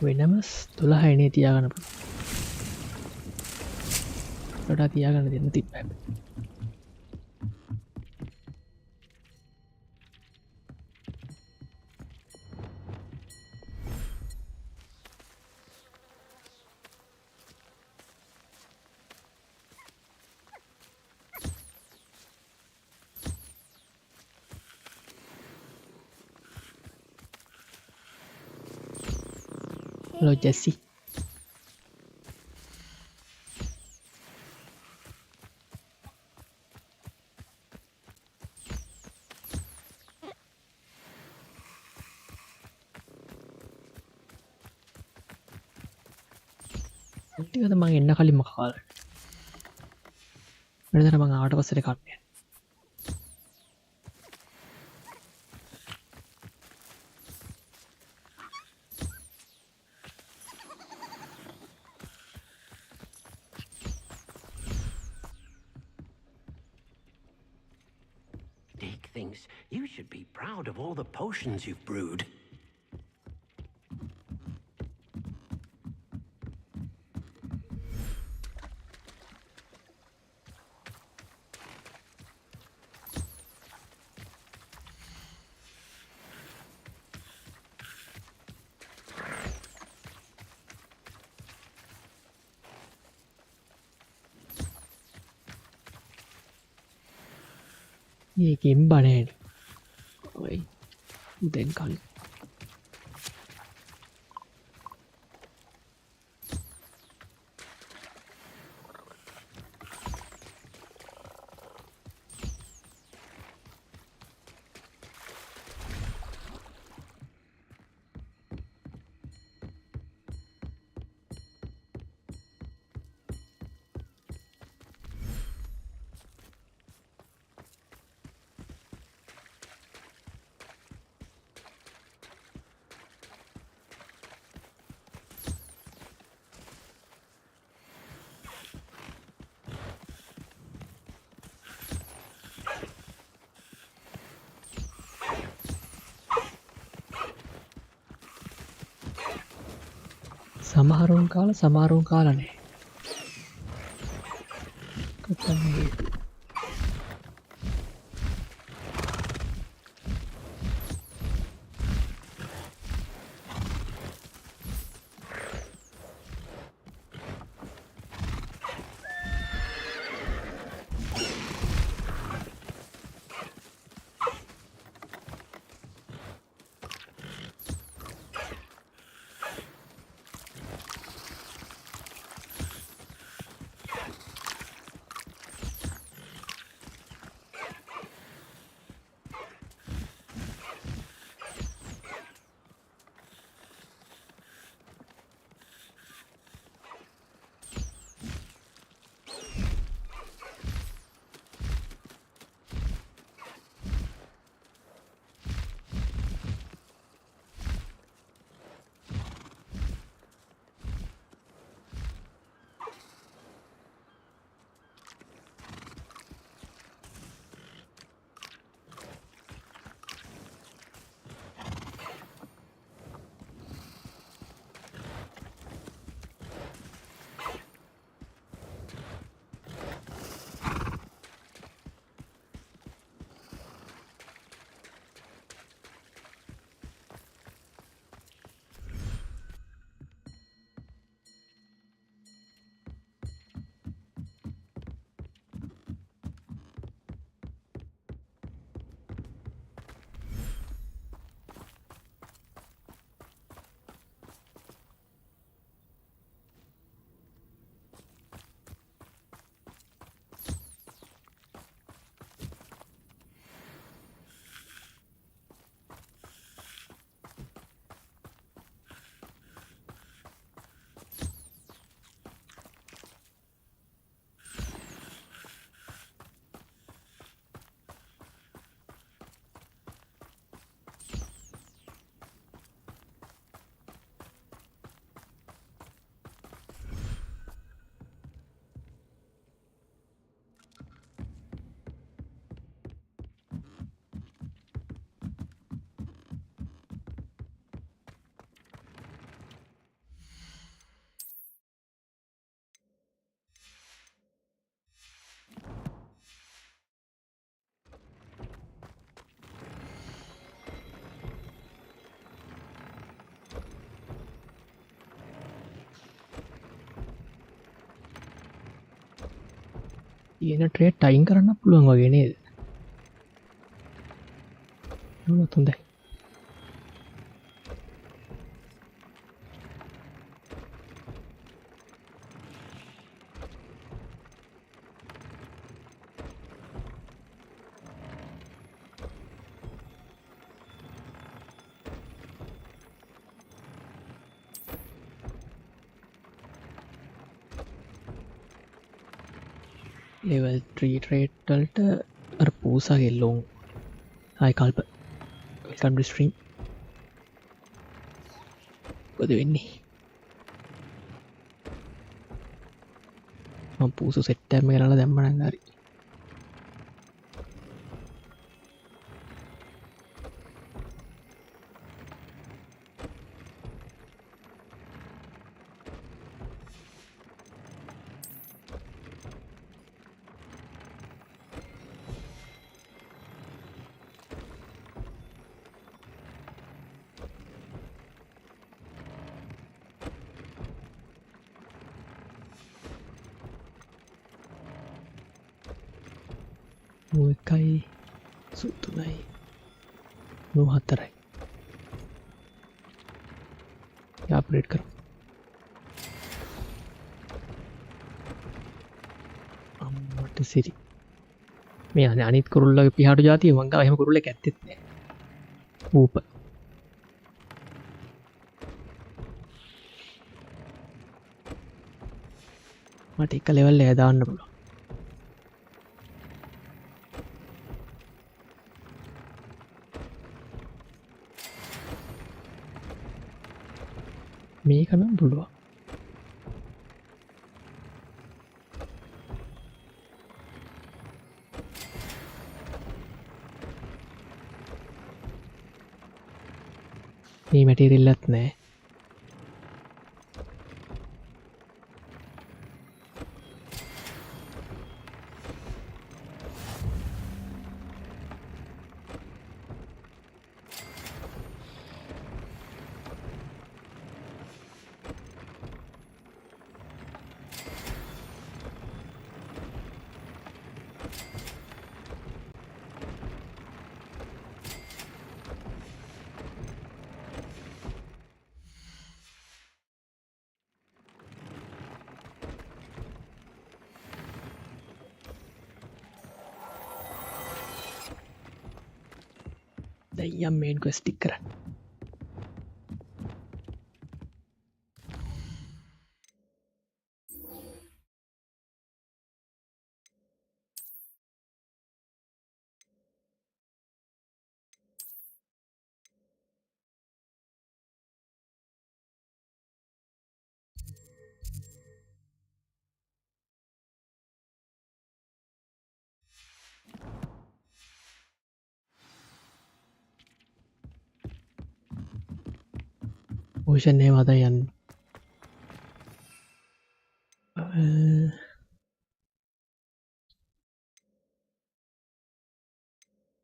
වෙනමස් 12යිනේ තියාගන්න වඩා තියාගන්න දෙන්න තිබ්බ Hello Jesse ටිකද මං එන්න කලින්ම කාලා වෙනදට මං ආවට පස්සේ කන්නේ Dick thinks you should be proud of all the potions you've brewed. ඒකෙන් බණෑන ඔයි උදෙන් කලින් සමහරුන් කාලනේ කතන්නේ තියෙන ට්‍රේඩ් අයින් කරන්න පුළුවන් වගේ නේද? නමුත් හොඳයි. level 3 trade වලට අර පූසාගේ ලොන් හයි කල්ප welcome to stream මොකද වෙන්නේ මම පූසු සෙට් එකක් කරලා දැම්ම නම් හරි එකයි සුතුනයි හතරයි අප්ඩේට් කරමු අම්මට සිරි මේ අනිත් කුරුල්ලගේ පිහාටු ජාතිය මං ගාව එහෙම කුරුල්ලෙක් ඇත්තෙත් නෑ ඌප මට එක ලෙවල් එක දාන්න පුළුවන් මේක නම් පුළුවන් මේ මැටීරියල්ලත් නෑ දැන් මේන් ක්වෙස්ට් ටික කරන්න පොසිෂන් එක මත යන්න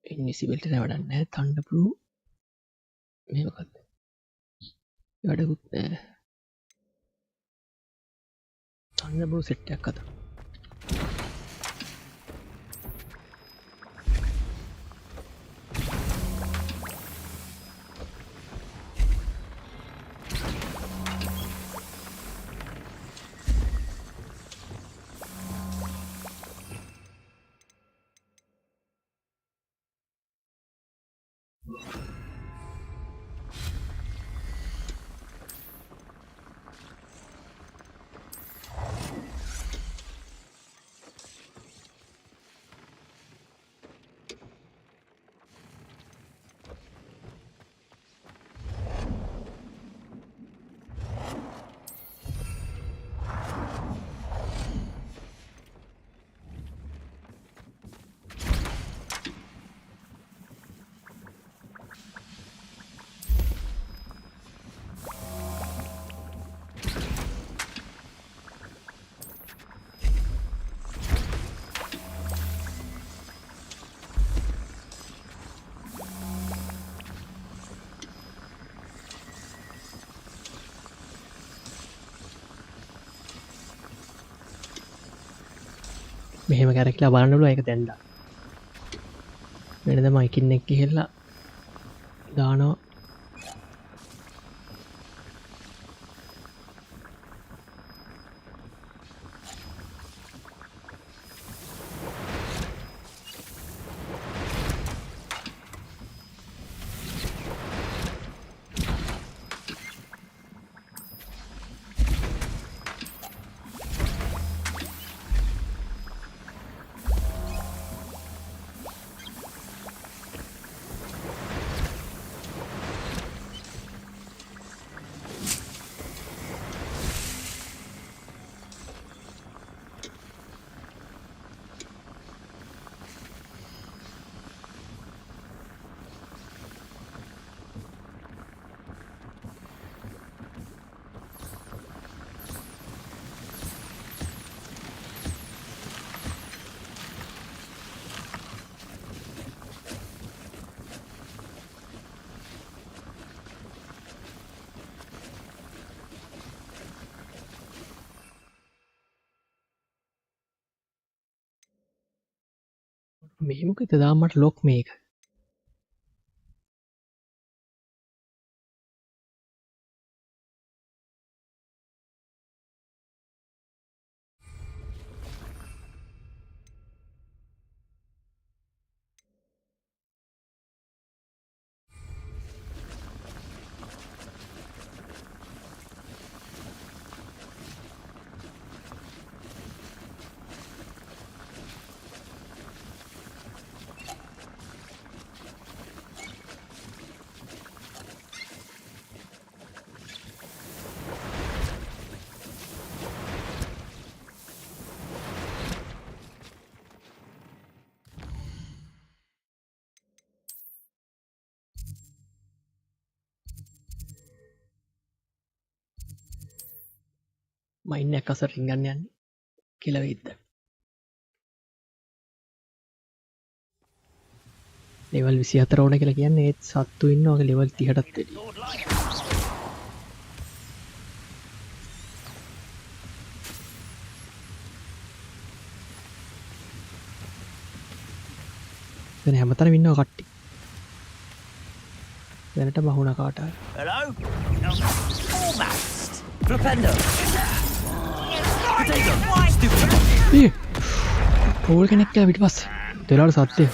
ඉන්විසිබිලිටි එක වැඩක් නැහැ තණ්ඩ බ්ලූ මේ මොකක්ද වැඩකුත් නැහැ තණ්ඩ බ්ලූ සෙට් එකක් අත මෙහෙම කැරකිලා බලන්නලු ඒක දැන්දා වෙනද මයිකින් එක්ක ගිහිල්ලා දානවා මේ මොකද දාමට ලොක් මේක මයින්න එක අසර රිංගන්න යන්නේ කියලා වෙයිද ලෙවල් 24 ඕන කියලා කියන්නේ ඒත් සත්තු ඉන්නවා වගේ ලෙවල් 30ටත් වැඩි දැන් හැමතැනම ඉන්නවා කට්ටිය දැනට බහුණා කාට හරි Hello? Almost. Flipendo. Potato. Stupid. ඊ පෝල් කෙනෙක් කියලා පිටිපස්සේ දෙලාට සත්‍යය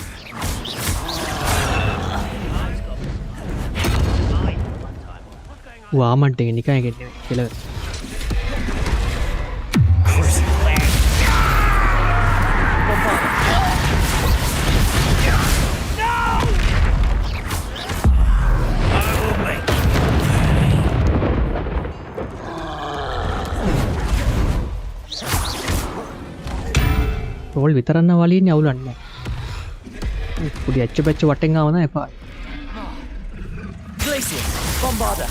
වාමන්ට එක නිකන් ගෙන්නේ කියලා රෝල් විතරන්න වලින්නේ අවුලන්නේ පුඩි ඇච්ච පැච්ච වටෙන් ආවම එපා Glacier. Bombarder.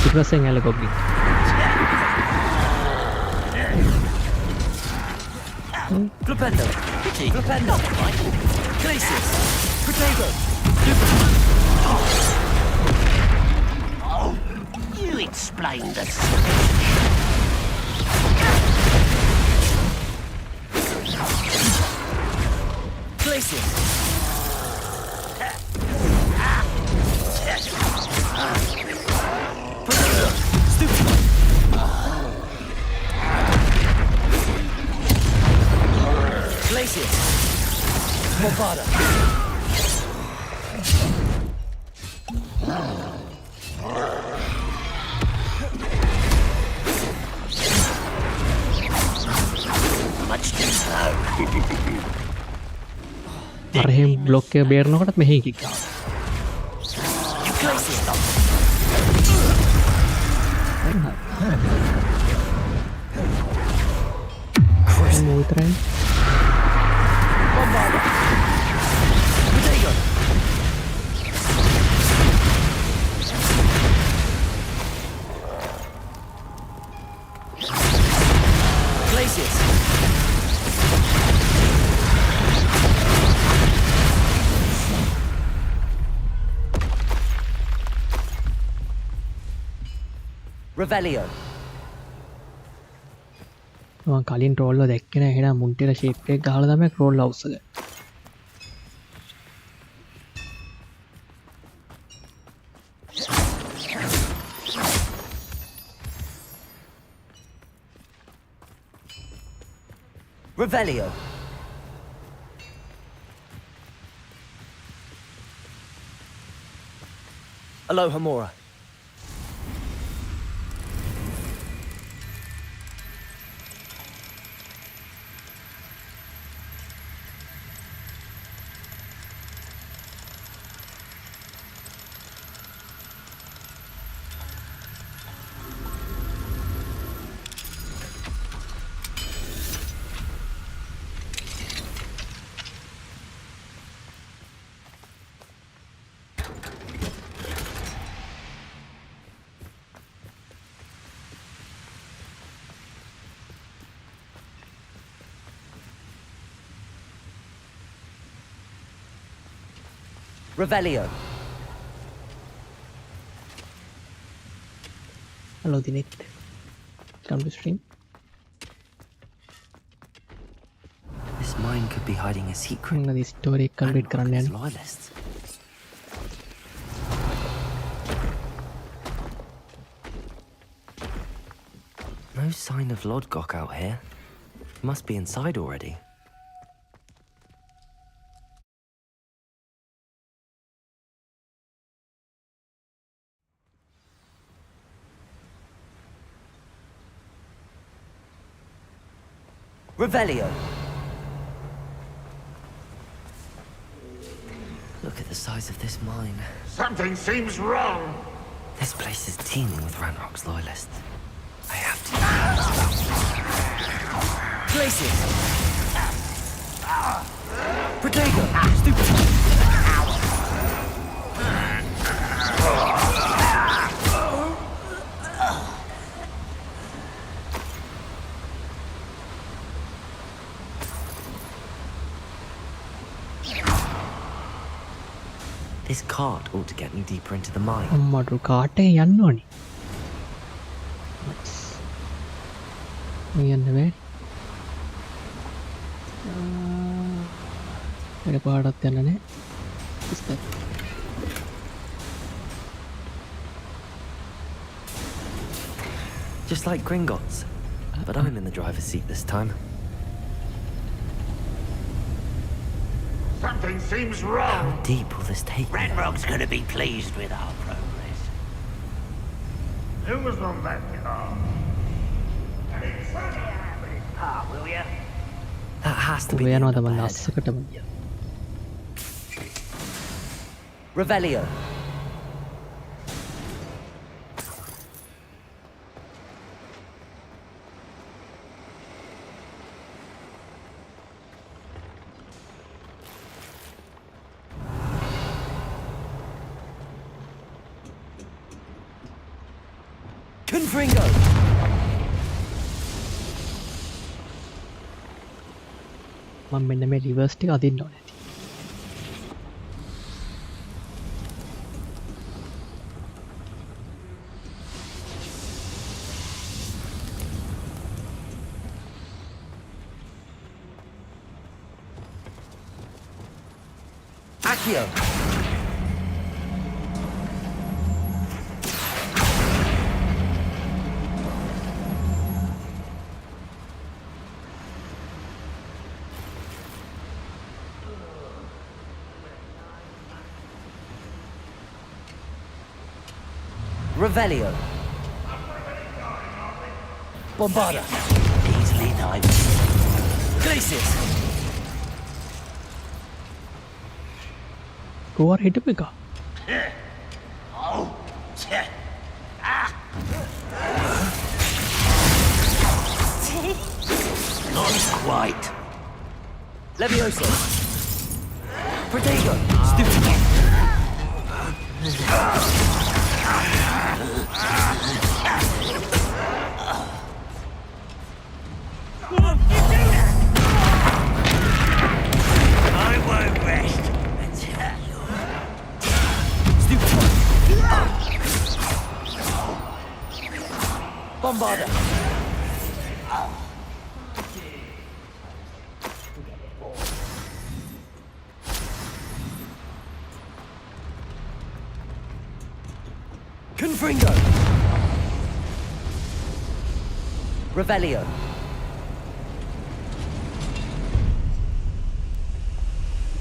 ඊපස්සෙන් ඇල goblin Flipendo. Pitchy. Flipendo. Glacier. Potato. You explain the Glacier. Potato. Stupid. Glacier. Bombarder. much too slow. අර එහෙම බ්ලොක් එක බේරනකොට මෙහි කික් ආවා විතරයි Revelio. මම කලින් ට්‍රෝල්ව දැක්කේ නැහැ. එහෙනම් මුන්ටේල ෂේප් එක ගහලා තමයි ට්‍රෝල් හවුස් එක. Revelio. Aloha Mora. Revelio. Hello Dinesh. Come to stream. This mine could be hiding a secret. මම මේ ස්ටෝරි එක කම්ප්ලීට් කරන්න යනවා. Loyalists. No sign of Lodgok out here. He must be inside already. Revelio. Look at the size of this mine. Something seems wrong. This place is teeming with Ranrok's loyalists. I have to. Places. Protego. Stupid. This cart ought to get me deeper into the mine. අම්මට කාට් එක යන්න ඕනි. මේ යන්න බෑ. වෙන පාඩක් යන්න නැහැ. ඉස්තර. Just like Gringotts. But I'm in the driver's seat this time. Something seems How wrong. deep will this take me? Ranrok's gonna be pleased with our progress. Who was on that car? Will ya? That has to be ඔය the යනවා end up තමයි ahead. අස්සකටම ගියා. Revelio. Confringo. මම මෙන්න මේ reverse ටික අදින්න ඕනේ. Accio. Revelio. Bombarda. Easily done. Glacius. කෝවර් හිටපු එක. Not quite. Levioso. Protego. Stupid. I won't rest until Stupid. Bombarda. Confringo. Revelio.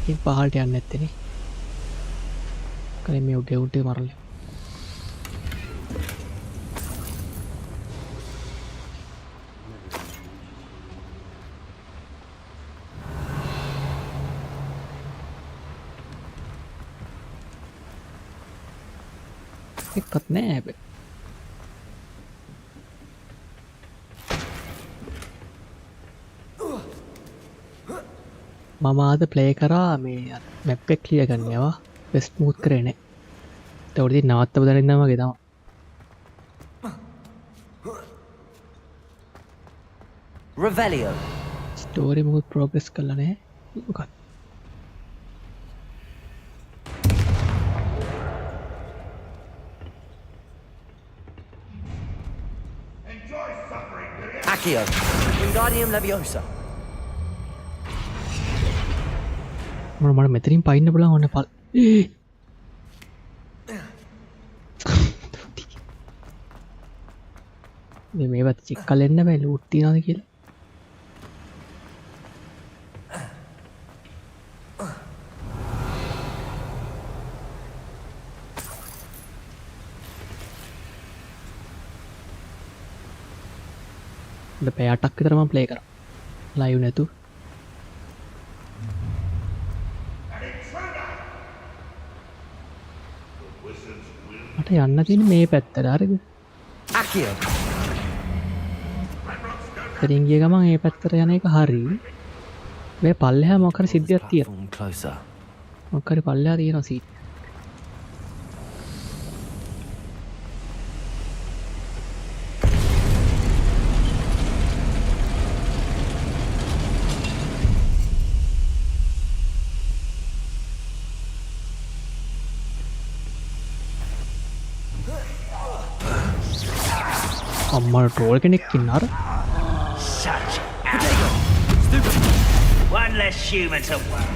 ඉතින් පහළට යන්න නැත්තේනේ. කලින් මේ උඩ මරලා. එකත් නෑ හැබැයි. මම ආද ප්ලේ කරා මේ මැප් එක ක්ලියර් කරන්නේවා වෙස්ට් ස්මූත් කරේ නෑ. ඒකට ඉතින් නවත්තපු දැන ඉඳන් වගේ තමයි. Revelio. ස්ටෝරි මොකද ප්‍රෝග්‍රස් කරලා නෑ. මොකක්ද? Enjoy suffering, do you? Accio. Wingardium Leviosa. මට මෙතනින් පයින්න පුළුවන් ඕනේ පල්. මේවත් චෙක් කරලා එන්න බෑ ලූට් තියනවාද කියලා. පැය 8ක් විතර මම ප්ලේ කරා. ලයිව් නැතුව. මට යන්න තියෙන්නේ මේ පැත්තට හරිද? Accio. ඉතින් ගිය ගමන් මේ පැත්තට යන එක හරි. මේ පල්ලෙහා මොකක් හරි සිද්ධියක් තියෙනවා. Platform closer. මොකක් හරි පල්ලෙහා තියෙනවා සීට්. අම්මා ට්‍රෝල් කෙනෙක් ඉන්නවා අර. Such one less human to work.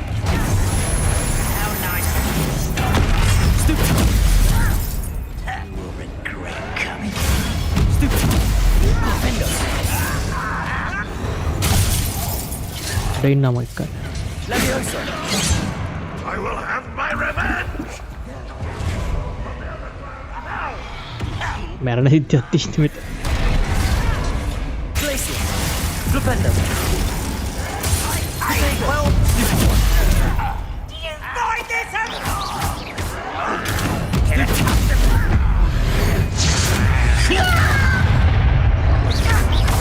How nice. Stupid. You will regret coming. Stupid. Defender. ඉන්නවා එක්ක. Leviosa. I will have my revenge! මැරෙන සිද්ධියක් තියෙනවා මෙතන. Glacius. Flipendo. Well, Do you find this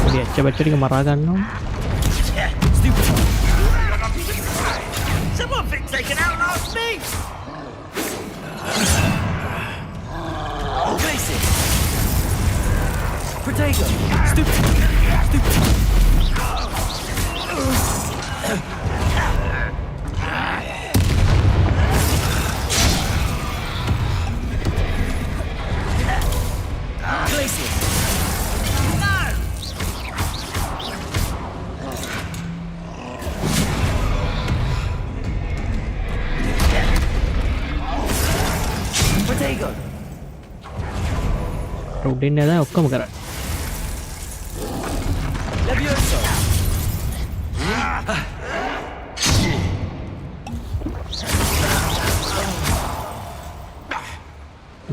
පොඩි ඇච්ච බැච්ච ටික මරා ගන්නවා. stupid. Someone thinks they can outlast me! Glacius. Protego. Stupid. Stupid. Glacius. Protego. උඩින් නේද ඔක්කොම කරන්නේ. Leviosa.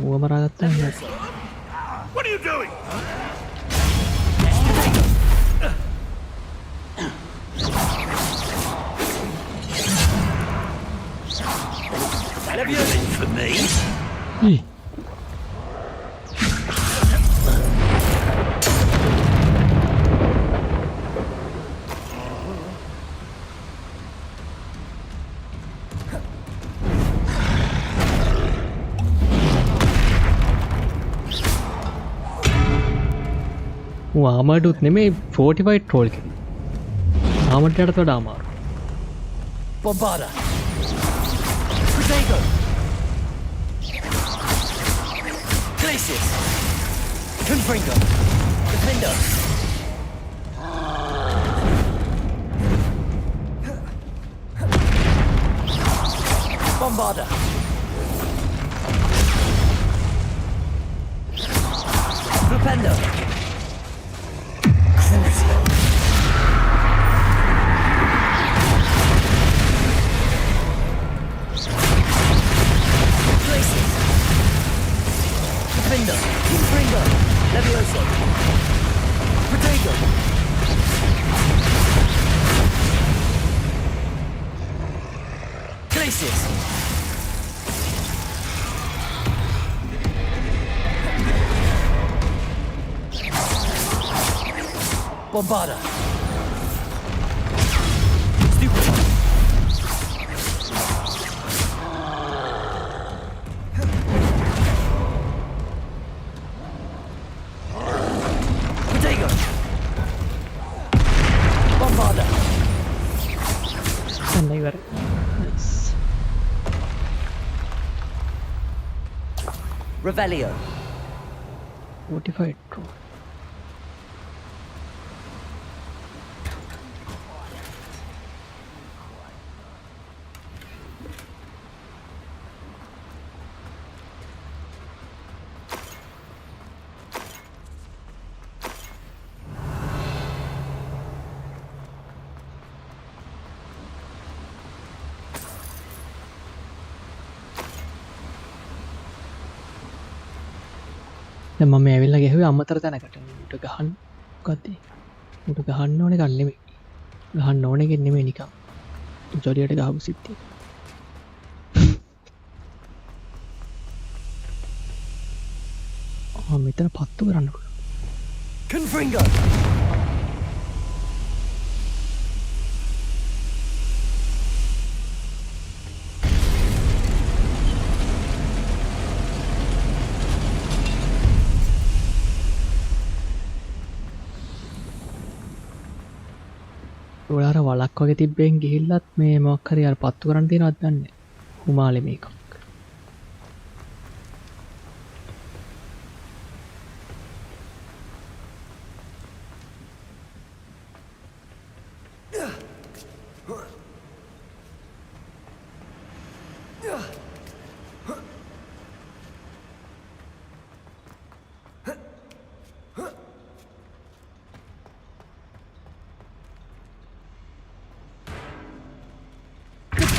මුව මරා ගත්තා නේද? What are you doing? Leviosa. For me? ආමර්ඩ් උත් නෙමෙයි 45 ට්‍රෝල් එක. ආමර්ඩ් යටත් වඩා අමාරු. Bombarda. Protego. Glacius. Confringo. Defender. Bombarda. Defender. Defender. Springer. Levioso. Potato. Glacius. Bombarda. Stupid. Potato. Bombarda. එන්න ඉවර. Nice. Revelio. 45 draw. දැන් මම ඇවිල්ලා ගැහුවේ අමතර තැනකට. උට ගහන්න මොකද්ද? උට ගහන්න ඕනේ ගන්න නෙමෙයි. ගහන්න ඕනේ කෙනෙක් නෙමෙයි නිකන්. ජොලියට ගහපු සිද්ධිය. මෙතන පත්තු කරන්න පුළුවන්. Confringo. ඔයාලා වලක් වගේ තිබ්බෙන් ගිහිල්ලත් මේ මොකක් හරි අර පත්තු කරන්න තියෙනවද දන්නේ. හුමාලේ මේක.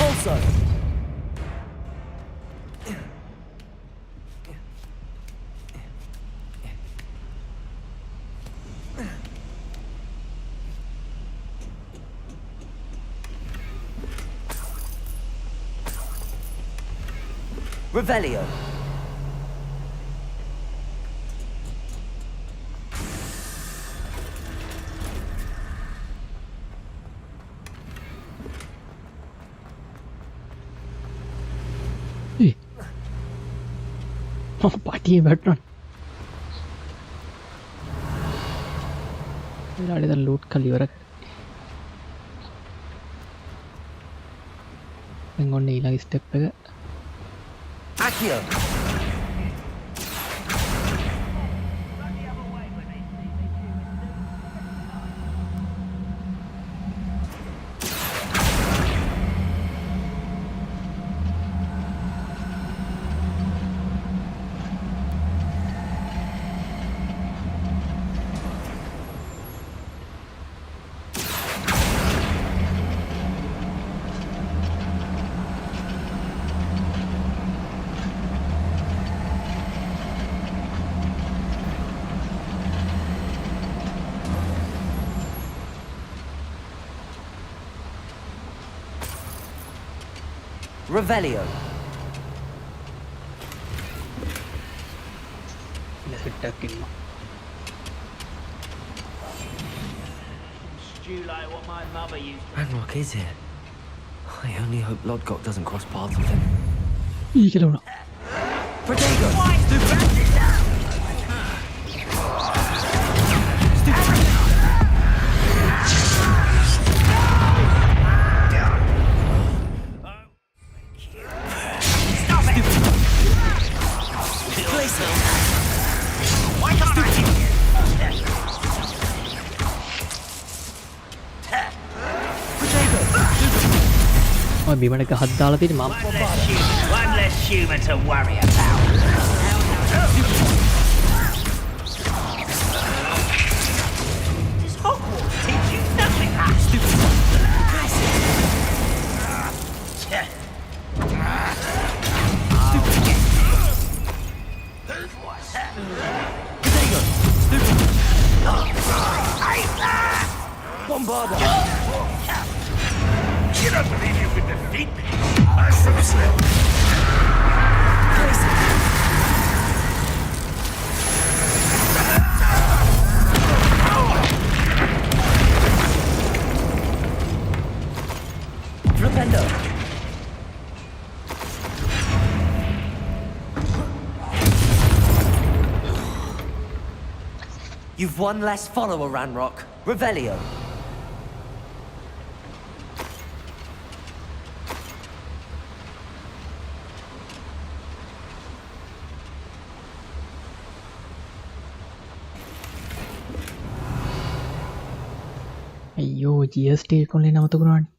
Also. Revelio. පටියේ වැටුණා. ඊළඟට දැන් ලූට් කරලා ඉවර කරා. දැන් ඔන්න ඊළඟ ස්ටෙප් එක. Accio. Revelio. Stew like what my mother used to. Ranrokg is here. I only hope Lodgok doesn't cross paths with him. ඊ කියලා වුණා. Protego. ඔය බිමට ගහක් දාලා තියෙන මම One less human to worry about. Bombarda! You don't believe you can defeat me? I'm so slim. Flipendo! You've one less follower, Ranrokg. Revelio. අයියෝ GST කොල්ලේ නවත කරානේ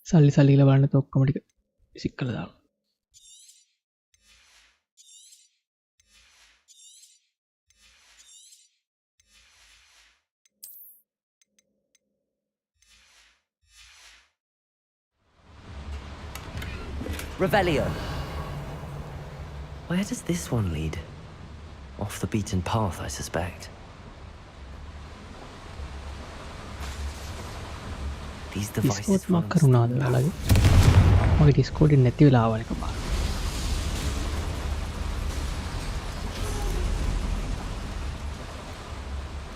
සල්ලි සල්ලිල බලන්න ඔක්කොම ටික විසික් කළා දාලා Revelio. Where does this one lead? Off the beaten path, I suspect. These devices Discord follow මක් කරුණාද ඔයාලගේ මගේ ඩිස්කෝඩ් එක නැති වෙලා ආවනේ කපාර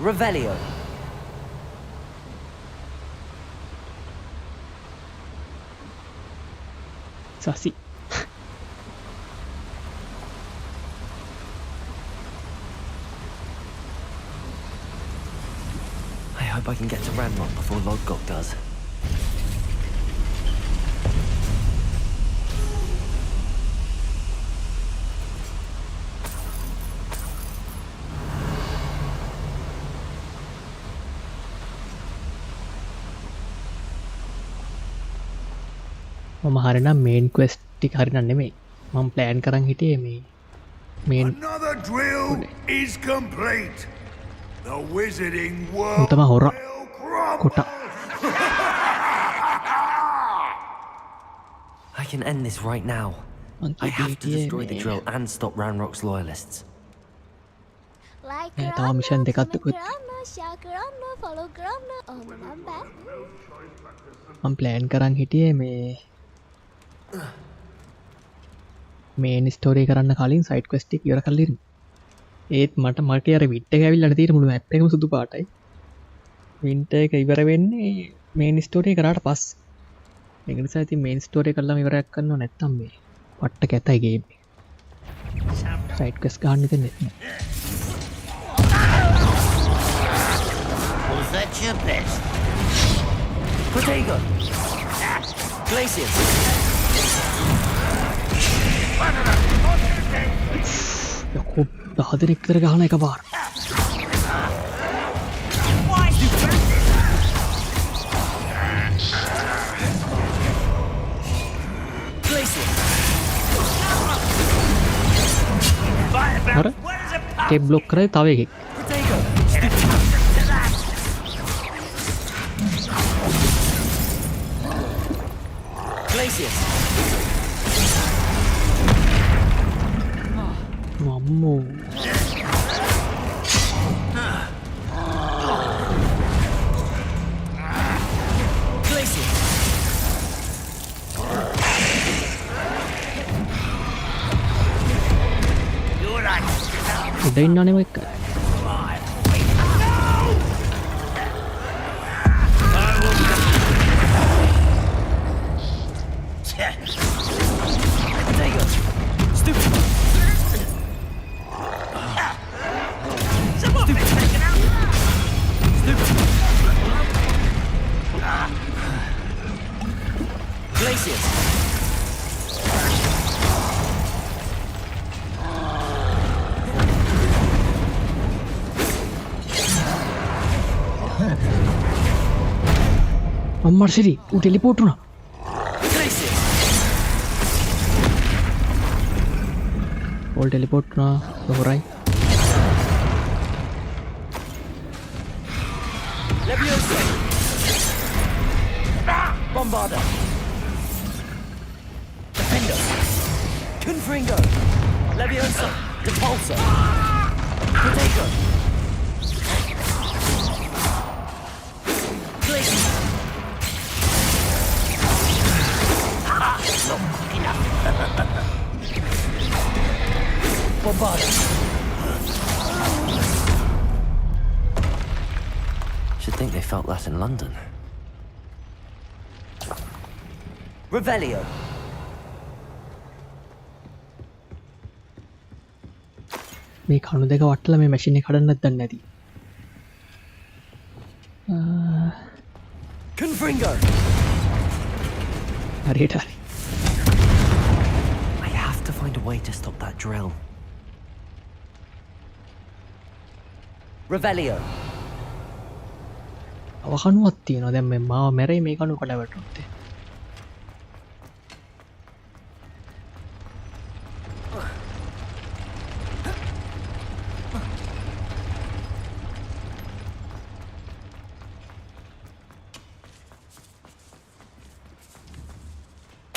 Revelio. සසි I hope I can get to Ranrokg before Lodgok does. මම හරිනම් මේන් ක්වෙස්ට් ටික හරිනම් නෙමෙයි මම ප්ලෑන් කරන් හිටියේ මේ මේන් Another drill is complete. The wizarding උන් world තමයි හොරා will crumble. කොටා I can end this right now. I have to destroy the drill and stop Ranrock's loyalists. Like තව මිෂන් දෙකක් තිබුත් share කරන්න, follow කරන්න. Oh, මම බෑ. මම ප්ලෑන් කරන් හිටියේ මේ මේන් ස්ටෝරි කරන්න කලින් සයිඩ් ක්වෙස්ට් එක ඉවර කරලා ඉන්න. ඒත් මට අර විට් එක ඇවිල්ලා තියෙන මුළු මැප් එකම සුදු පාටයි. වින්ටර් එක ඉවර වෙන්නේ මේන් ස්ටෝරි කරාට පස්සේ. ඒක නිසා ඉතින් මේන් ස්ටෝරි කරලාම ඉවරයක් කරනව නැත්තම් මේ පට්ට කැතයි ගේම් එක. සයිඩ් ක්වෙස්ට් ගන්න දෙන්නේ නැහැ. Was that your best? Protego! Glacius! යකෝ 10 දෙනෙක් විතර ගහන එකපාර. අර ටේප් බ්ලොක් කරේ තව එකෙක්. Glacius! මම්මෝ Glacius! You're right. උඩ ඉන්නවනේ ඔය එක. Protego! Stupid! Someone been taken out. Stupid! Glaciers! අම්මට සිරි ඌ ටෙලිපෝට් වුණා. Glaciers! ඕල් ටෙලිපෝට් වුණා. හොරයි. Leviosa! Bombarda! Defender! Confringo! Leviosa! Depulso! Protego! Glacier! Bombarda! Should think they felt that in London. Revelio! මේ කණු දෙක වටලා මේ මැෂින් එක කඩන්නත් දන්නේ නැති. Confringo! හරියට හරි. I have to find a way to stop that drill. Revelio! අවකණුවක් තියෙනවා. දැන් මේ මාව මැරෙයි මේ කණු කඩ වැටුනොත්.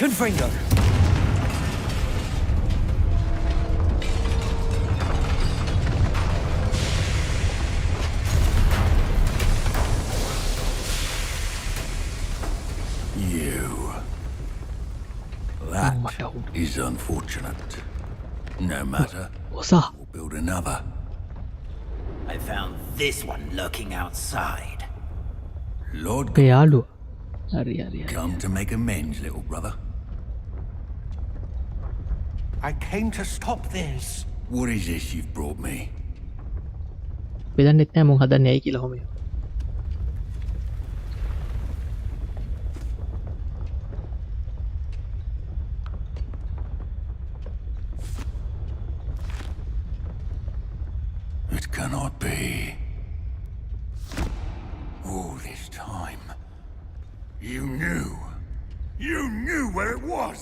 Confringo! That is unfortunate. No matter. ඔසා We'll build another. I found this one lurking outside. Lord, මේ යාළුවා. හරි හරි හරි. come to make amends, little brother. I came to stop this. What is this you've brought me? බෙදන්නෙත් නෑ මොන් හදන්නේ ඇයි කියලා හොමේ. It cannot be. All this time. You knew. You knew where it was.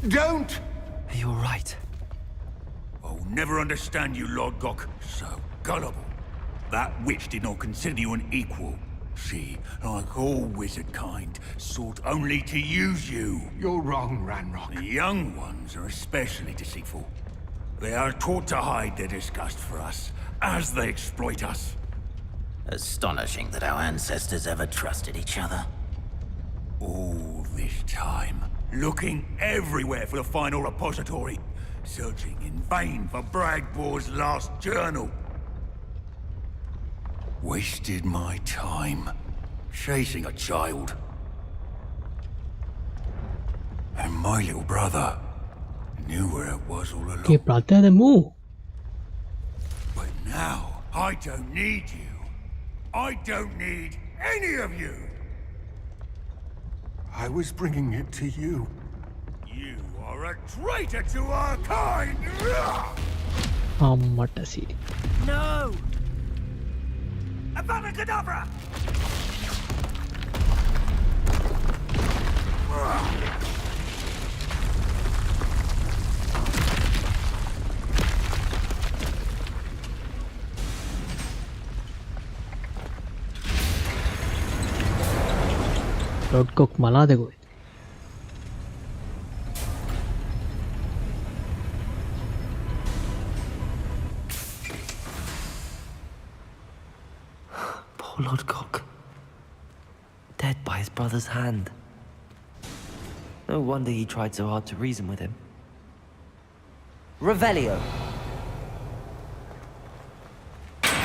Don't! You're right. I'll never understand you, Lord Gok. So gullible. That witch did not consider you an equal. She, like all wizard kind, sought only to use you. You're wrong, Ranrokg. The young ones are especially deceitful. They are taught to hide their disgust for us, as they exploit us. Astonishing that our ancestors ever trusted each other. All this time, looking everywhere for the final repository, searching in vain for Bragbor's last journal. Wasted my time, chasing a child. And my little brother knew where it was all along. ඒ ප්‍රාර්ථනාද මූ. But now, I don't need you. I don't need any of you. I was bringing it to you. You are a traitor to our kind. අම්මට සිරි. No! Avada Kedavra! Ranrokග මලාද කොහෙද? Poor Lodgok. Dead by his brother's hand. No wonder he tried so hard to reason with him. Revelio!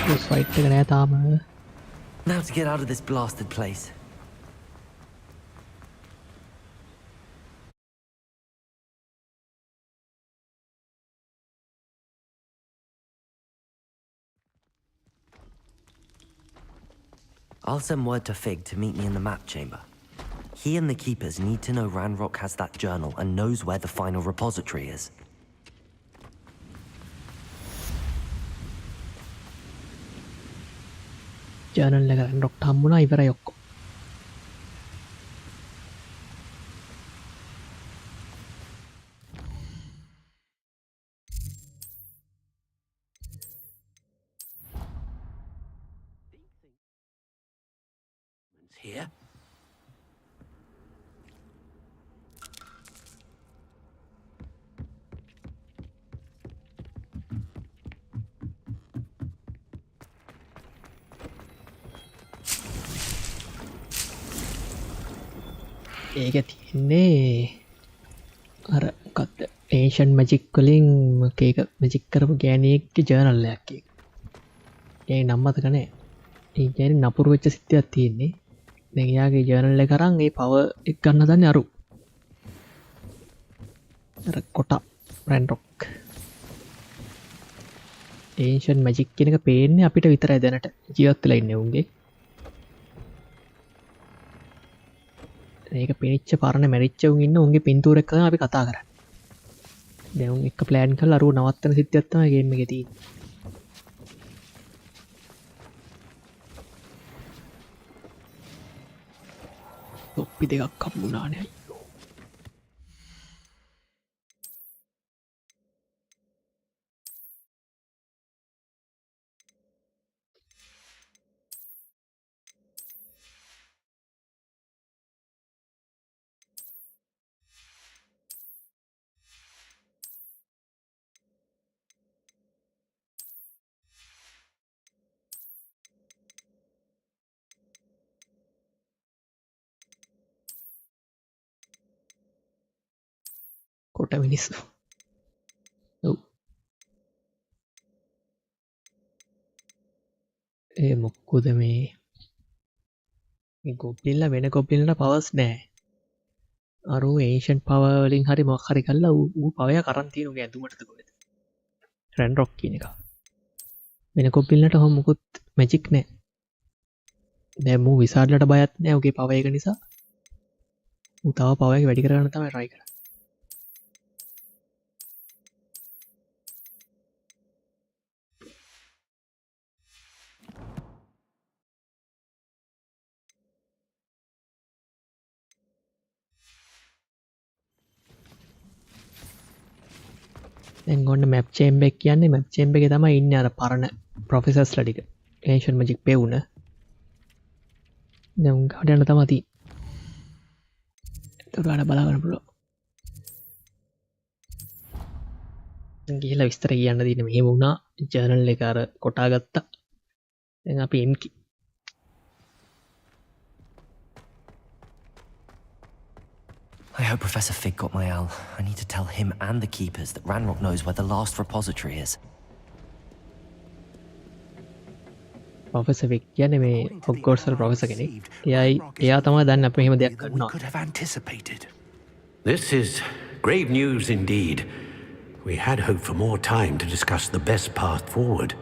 Boss fight එක නෑ තාම. Now to get out of this blasted place. I'll send word to Fig to meet me in the map chamber. He and the keepers need to know Ranrokg has that journal and knows where the final repository is. Journal එක රැන්රොක්ට හම්බුණා ඉවරයි ඔක්කොම. Here. ඒක තියෙන්නේ අර මොකක්ද Asian magic වලින් ඒක මැජික් කරපු ගෑණියෙක්ගේ ජර්නල් එකක් ඒක. ඒ නම් මතක නැහැ. ඒ කියන්නේ නපුරු වෙච්ච සිද්ධියක් තියෙන්නේ. දැන් එයාගේ ජර්නල් එක අරන් ඒ පවර් එක ගන්න හදන්නේ අරු. අර කොට රැන්රොක්. ඒෂන් මැජික් කියන එක පේන්නේ අපිට විතරයි දැනට ජීවත් වෙලා ඉන්නේ උන්ගේ. ඒක පිනිච්ච පරණ මැරිච්ච උන් ඉන්න උන්ගේ පින්තූර එක්ක තමයි අපි කතා කරන්නේ. දැන් උන් එක ප්ලෑන් කරලා අරුව නවත්තන සිද්ධියක් තමයි ගේම් එකේ තියෙන්නේ. තොප්පි දෙකක් හම්බුණානේ. කොට මිනිස්සු. ඔව්. ඒ මොකද මේ ගොබ්ලින්ලා වෙන ගොබ්ලින්ලට පවර්ස් නැහැ. අරු ඒෂන් පවර් වලින් හරි මොකක් හරි කරලා ඌ පවය කරන් තියෙන උගේ ඇඳුමටද කොහෙද? රැන්රොක් කියන එක. වෙන ගොබ්ලින්ලට ඔහොම මුකුත් මැජික් නැහැ. දැන් මූ විසාඩ්ලට බයත් නැහැ උගේ පවර් එක නිසා. ඌ තව පවර් එක වැඩි කරගන්න තමයි try කරන්නේ. දැන් ඔන්න මැප් චේම්බර් එක කියන්නේ මැප් චේම්බර් එකේ තමයි ඉන්නේ අර පරණ ප්‍රොෆෙසර්ස්ලා ටික. ඒෂන් මැජික් පෙවුන. දැන් උන් ගාඩ යන තමයි තියෙන්නේ. ඒක ගාඩ බලා ගන්න පුළුවන්. දැන් ගිහලා විස්තර කියන්න තියෙන්නේ මෙහෙම වුණා. ජර්නල් එක අර කොටා ගත්තා. දැන් අපි එන්කි. I hope Professor Fig got my owl. I need to tell him and the keepers that Ranrokg knows where the last repository is. Professor weak කියන්නේ මේ හොග්වර්ට්ස් වල ප්‍රොෆෙසර් කෙනෙක්. එයා තමයි දන්නේ අපි මෙහෙම දෙයක් We කරනවා. could have anticipated. This is grave news indeed. We had hoped for more time to discuss the best path forward.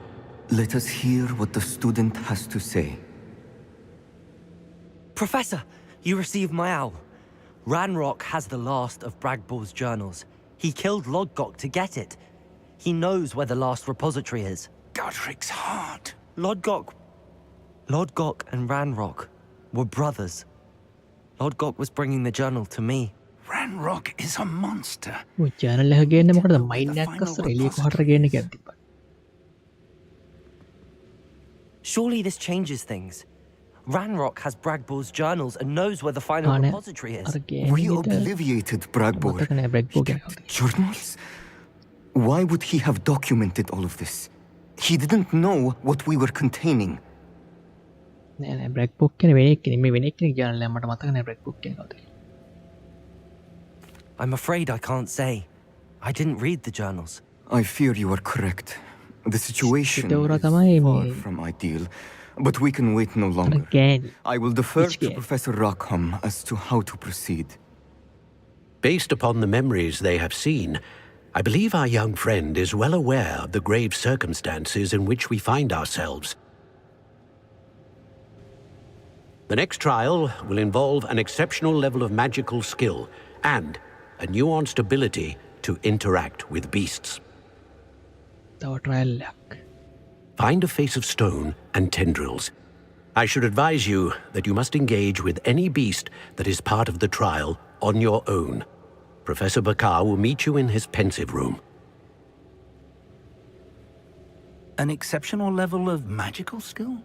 Let us hear what the student has to say. Professor, you received my owl. Ranrokg has the last of Bragball's journals. He killed Lodgok to get it. He knows where the last repository is. Godric's heart. Lodgok and Ranrokg were brothers. Lodgok was bringing the journal to me. Ranrokg is a monster. ඔය journal එක ගේන්නේ මොකටද? මයින් එකක් අස්සර එළිය කොහටද ගේන්නේ කියලා තිබ්බා. Surely this changes things. Ranrokg has Bragball's journals and knows where the final ආ නෑ. repository is. අර We ගෑණිට obliviated Bragbor. මතක නෑ බ්‍රැග්බෝ He ගැන කවුද? kept journals? Why would he have documented all of this? He didn't know what we were containing. නෑ නෑ බ්‍රැග්බෝ කියන වෙන එක්කෙනෙක් මේ වෙන එක්කෙනෙක් ජර්නල් එක මට මතක නෑ බ්‍රැග්බෝ කියන කවුද කියලා. I'm afraid I can't say. I didn't read the journals. I fear you are correct. The situation Sitora is තමයි far මේ from ideal, but we can wait no අර longer. ගෑණි. I will defer Which to game? Professor Rockham as to how to proceed. Based upon the memories they have seen, I believe our young friend is well aware of the grave circumstances in which we find ourselves. The next trial will involve an exceptional level of magical skill and a nuanced ability to interact with beasts. තව trial එකක්. Find a face of stone and tendrils. I should advise you that you must engage with any beast that is part of the trial on your own. Professor Bakar will meet you in his pensive room. An exceptional level of magical skill?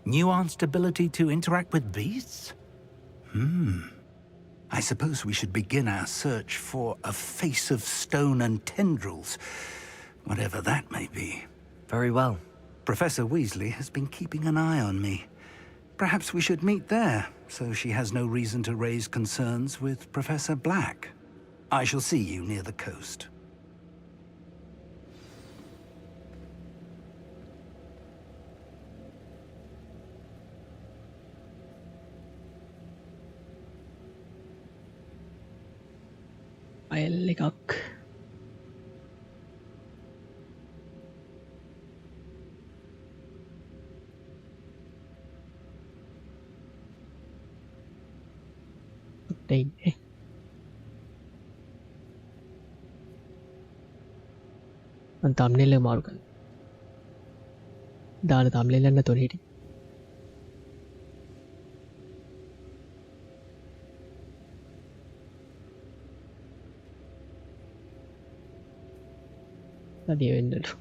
Nuanced ability to interact with beasts? I suppose we should begin our search for a face of stone and tendrils, whatever that may be. Very well. Professor Weasley has been keeping an eye on me. Perhaps we should meet there, so she has no reason to raise concerns with Professor Black. I shall see you near the coast. File එකක්. ඉන්නේ. මං thumbnail එක මාරු කරනවා. දාන thumbnail එක නැතොර හිටි. අදිය වෙන්නලු.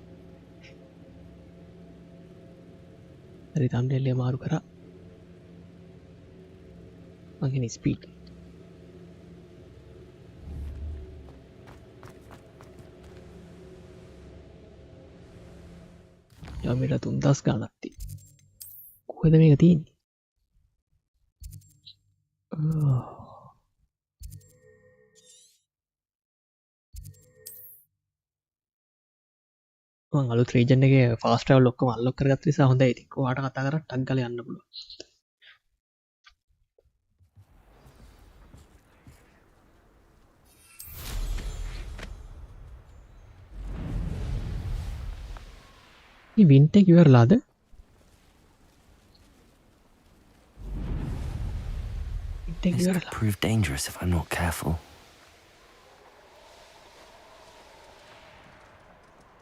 හරි thumbnail එක මාරු කරා. මගේ ස්පීඩ් යමට 3000 ගානක් තියෙනවා. කොහෙද මේක තියෙන්නේ? මම අලුත් රීජන් එකේ ෆාස්ට් ට්‍රැවල් ඔක්කොම අන්ලොක් කරගත්ත නිසා හොඳයි. ඉතින් ඔයාට කතා කරලා ටක් ගාලා යන්න පුළුවන්. මේ වින්ට් එක ඉවරලාද? වින්ට් එක This could ඉවරලා. prove dangerous if I'm not careful.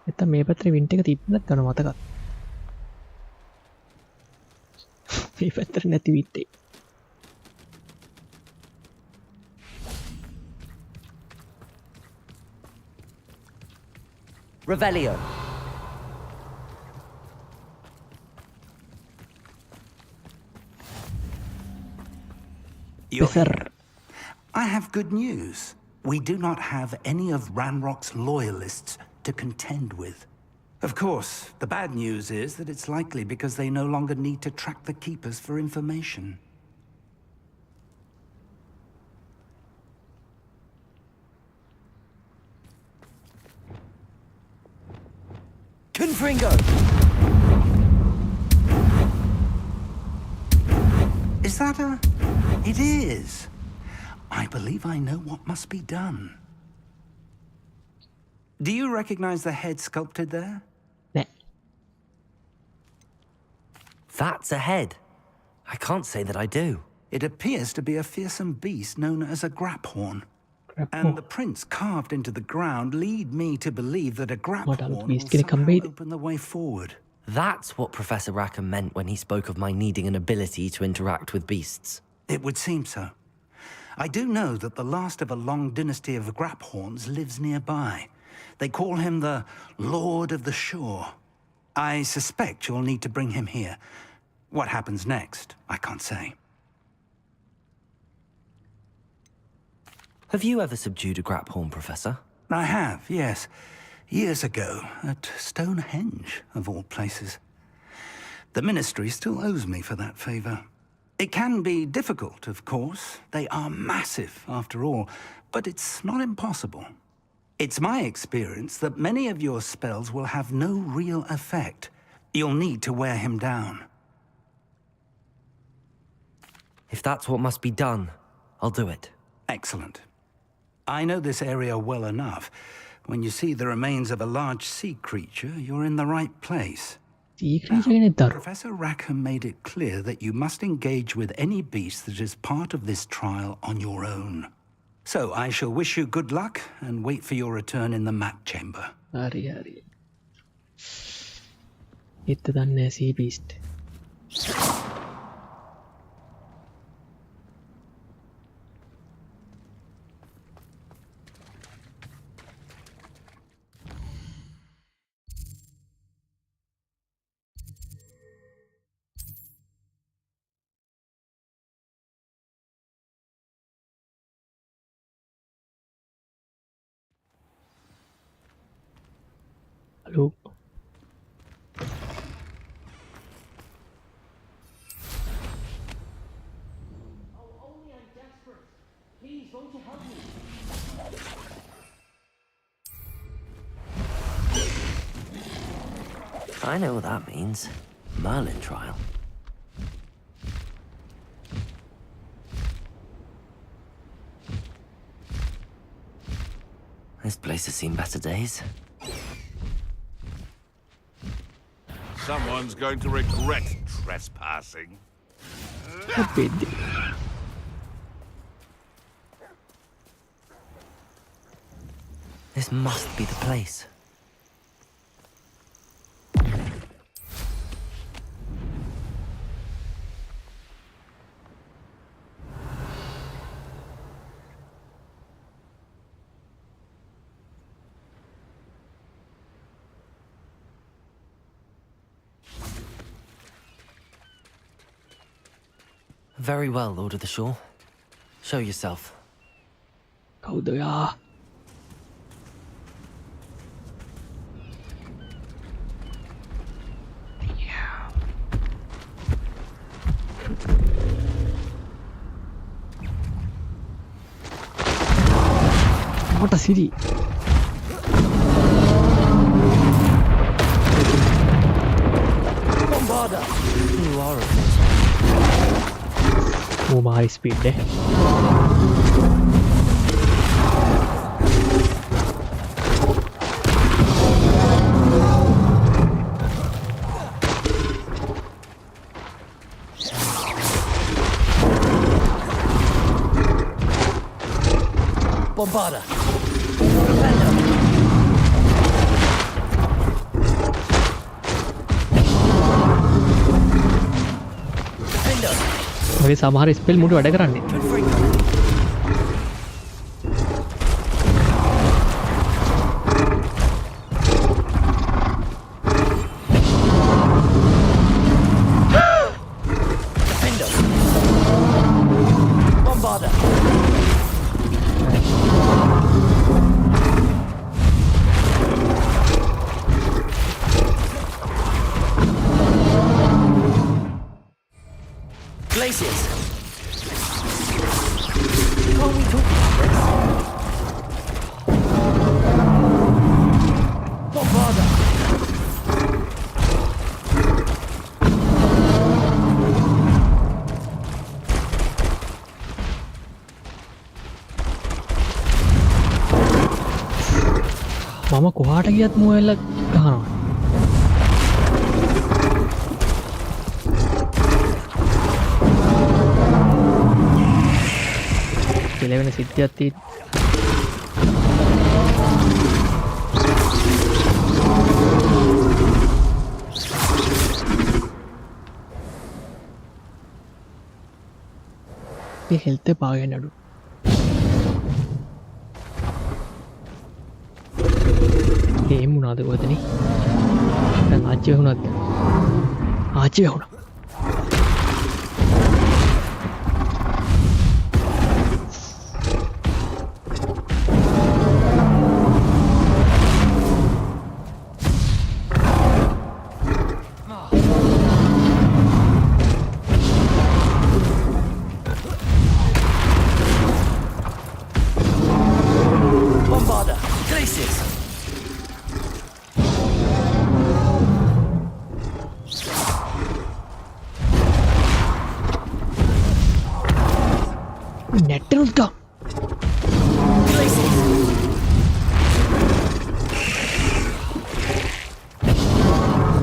නැත්නම් මේ පැත්තේ වින්ට් එක තිබ්බ නැත්නම් මතකද? මේ පැත්තේ නැති වින්ට් එක. Revelio. You're Professor. here. I have good news. We do not have any of Ranrok's loyalists to contend with. Of course, the bad news is that it's likely because they no longer need to track the Keepers for information. Confringo! Is that a... It is. I believe I know what must be done. Do you recognize the head sculpted there? නෑ. That's a head. I can't say that I do. It appears to be a fearsome beast known as a graphorn. And the prints carved into the ground lead me to believe that a graphorn will beast කෙනෙක් somehow හම්බෙයිද? open the way forward. That's what Professor Rackham meant when he spoke of my needing an ability to interact with beasts. It would seem so. I do know that the last of a long dynasty of graphorns lives nearby. They call him the Lord of the Shore. I suspect you'll need to bring him here. What happens next, I can't say. Have you ever subdued a graphorn, Professor? I have, yes. Years ago, at Stonehenge, of all places. The Ministry still owes me for that favour. It can be difficult, of course. They are massive, after all, but it's not impossible. It's my experience that many of your spells will have no real effect. You'll need to wear him down. If that's what must be done, I'll do it. Excellent. I know this area well enough. When you see the remains of a large sea creature, you're in the right place. සීක්‍රීෂගෙන දරු Professor Rackham made it clear that you must engage with any beast that is part of this trial on your own. So I shall wish you good luck and wait for your return in the map chamber. හරි හරි එත්ත දන්නේ සී beast hello I know what that means. Merlin trial. This place has seen better days. Someone's going to regret trespassing. පෙද්දි This must be the place. Very well, Lord of the Shore. Show yourself. කවුදයා මට සිරි Bombarda! You are a force. Marie speed Bombarda! මගේ සමහර spell මුට වැඩ කරන්නේ Bombarda! Glaciers! Can't we talk about this? Bombarda! මම කොහාට ගියත් මුවෙල්ල ගහනවා කෙලවෙන සිද්ධියක් තියෙන මේ හෙල්ත් පාගෙන අඩු ඒම් වුණාද කොතනේ දැන් ආච්චි වුණාද ආච්චි වුණා Bombarda! Glaciers!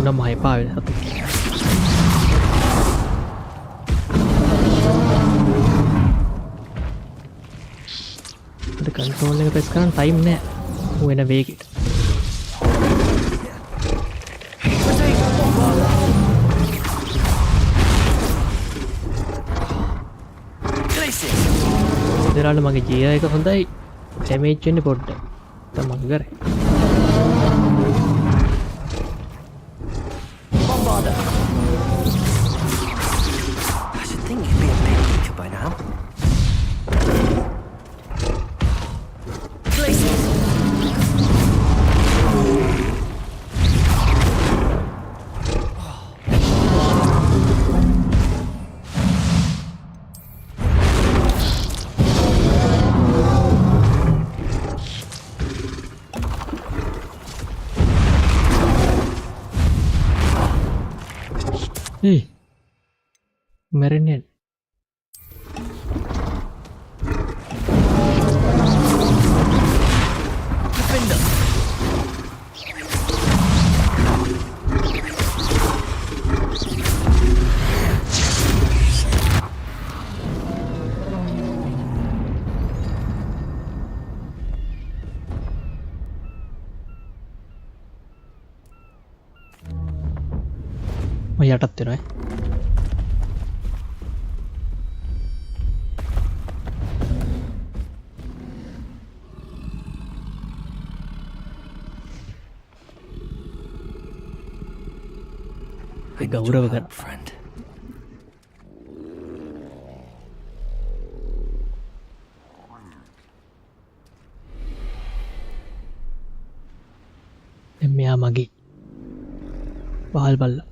උනම් මහපා වෙන සතු කන්ට්‍රෝල් එක ප්‍රෙස් කරන්න ටයිම් නෑ වෙන වේගෙට දෙරාට මගේ ජීය එක හොඳයි ටැමේච්චෙන්න්න පොඩ්ඩ තමන් කර I should think you'd be a bit weaker by now. Glaciers! මැරෙන්නෙන් යටත් වෙනවා ගෞරව කර friend. මෙයා මගේ පහල් බල්ලා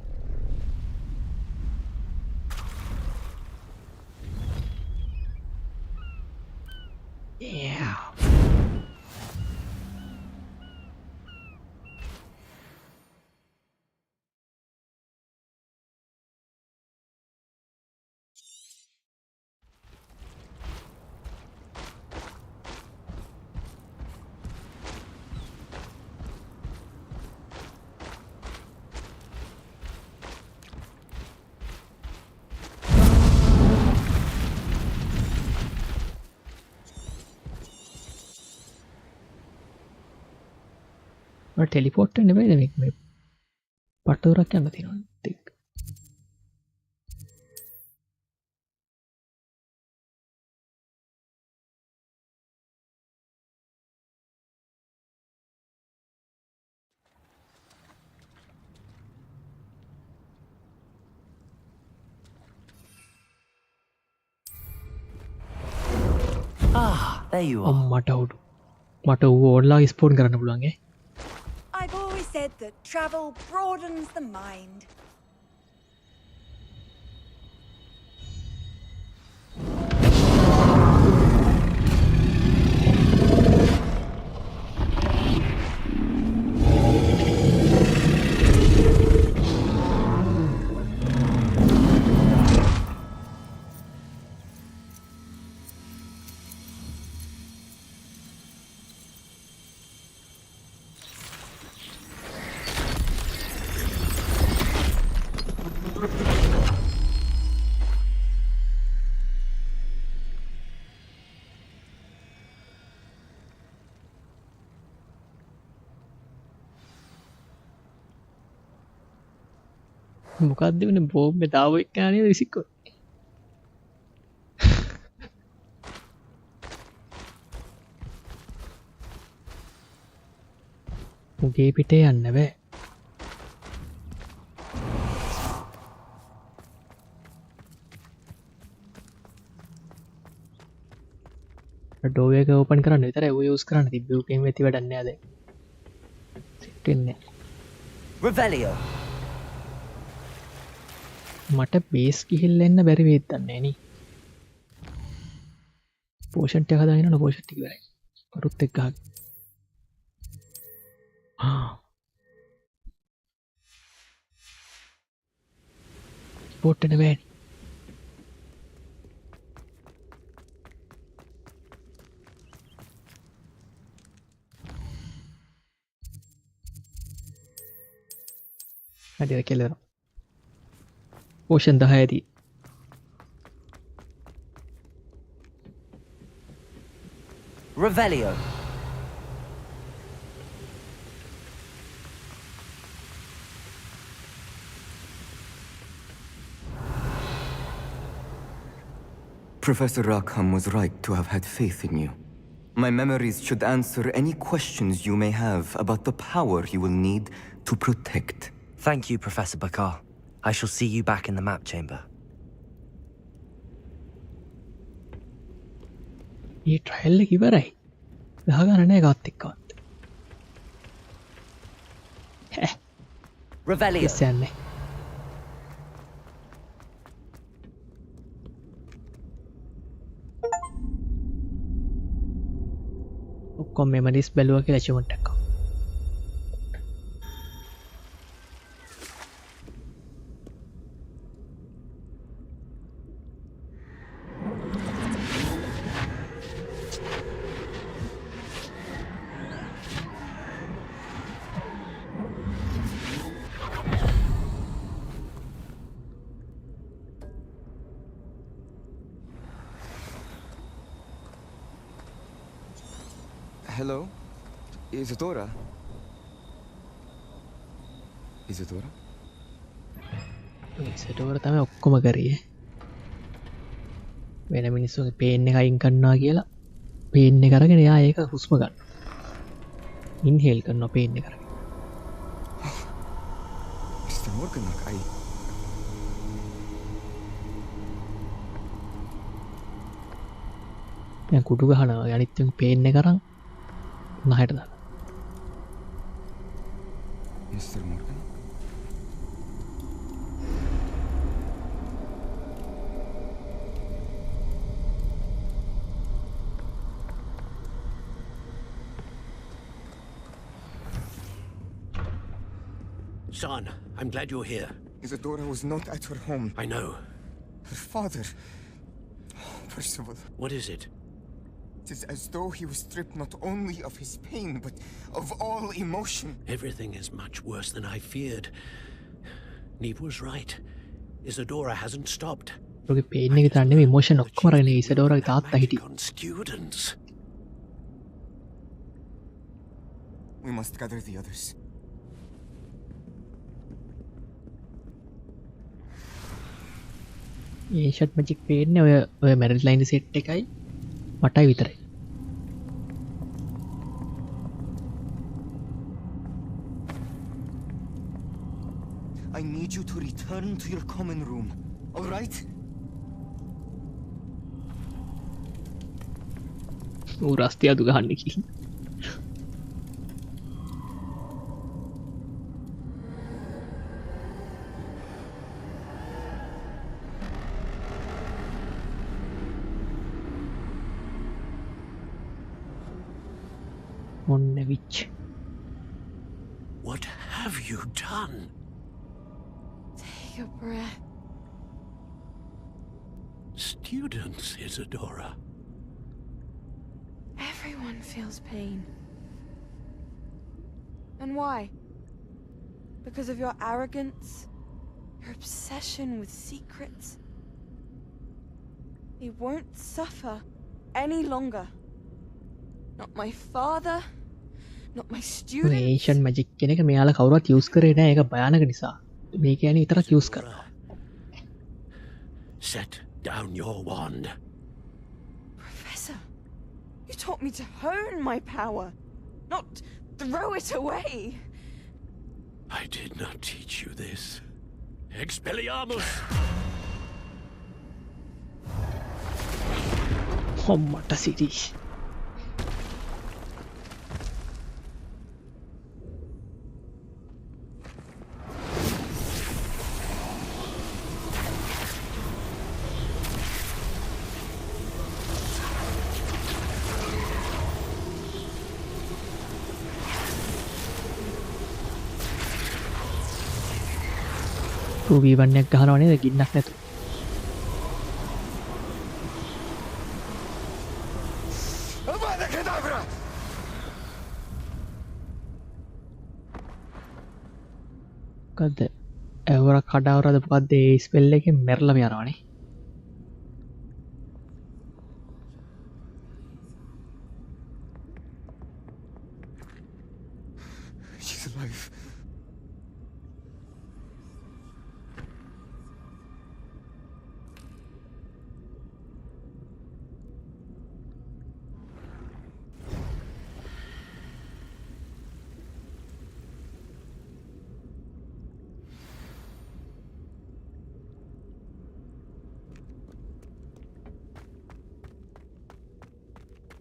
ටෙලිපොට් නෙවෙයි මේ පටවරක් යන්න තියෙනවා ටික Ah, there you are. මට අවුඩු මට ඕල්ලා ස්පෝන් කරන්න පුළුවන්ගේ I've always said that travel broadens the mind. මොකක්ද වෙන බෝම්බ දාව එක්කානය විසික්කො මුගේ පිටේ යන්න බෑ ඩෝවක ඕපන් කරන්න විතර යස් කරන්න තිබ්බකම ඇති වඩන්න අද සිටෙන්නේ Revelio. මට බේස් කිහිල්ල එන්න බැරි වේත්තන්නේ න පෝෂන්ට හදාන පෝෂට්ටි කරයි පරුත් එක්ග පෝට්ටන බෑනි හරි කෙලෙනවා. පෝෂන් 10දී Revelio. Professor Rackham was right to have had faith in you. My memories should answer any questions you may have about the power you will need to protect. Thank you, Professor Bakar. I shall see you back in the map chamber. A trial එක ඉවරයි. ගහගන්න නෑ කාත් එක්කවත්. Revelio. ඉස්සයන්නේ. ඔක්කොම memories බැලුවා කියලා achievement එකක්. Hello? Isadora? Isadora? ඉසටෝර තමයි ඔක්කොම කරේ. වෙන මිනිස්සුගේ පේන් එක අයින් කරනවා කියලා පේන් එක අරගෙන එයා ඒක හුස්ම ගන්න. ඉන්හෙල් කරනවා පේන් එක අරගෙන. Mr. Morganok, දැන් කුඩු ගහනවා. අනිත් එක පේන් එක අරන් නහයට දාන්න. Mr. Morgan? Son, I'm glad you're here. Isadora was not at her home. I know. Her father... Oh, Percival. What is it? It is as though he was stripped not only of his pain, but of all emotion. Everything is much worse than I feared. Neve was right. Isadora hasn't stopped. ඔගේ pain එක තරන්නේ emotion ඔක්කොම අරගෙන ඉසඩෝරගේ තාත්තා හිටියේ. On students. We must gather the others. Ancient magic පේන්නේ ඔය married line set එකයි මටයි විතරයි. I need you to return to your common room. All right? ඌ රස්තිය අදු ගහන්න කිව්වා. ඔන්න which. What have you done? Take a breath. Students, Isadora. Everyone feels pain. And why? Because of your arrogance? Your obsession with secrets? He won't suffer any longer. Not my father, not my students. Asian magic කියන එක මෙයාලා කවුරුවත් use කරේ නැහැ. ඒක භයානක නිසා. මේ කියන්නේ විතරක් යූස් කරනවා. Set down your wand. Professor, you taught me to hone my power, not throw it away. I did not teach you this. Expelliarmus! හොම්මට සිටි. වීවන්නයක් ගහනවා නේද ගින්නක් නැතු. මොකද්ද? ඇවර කඩාවරද මොකක්ද ඒ ස්පෙල් එකෙන් මැරලම යනවානේ. She's alive.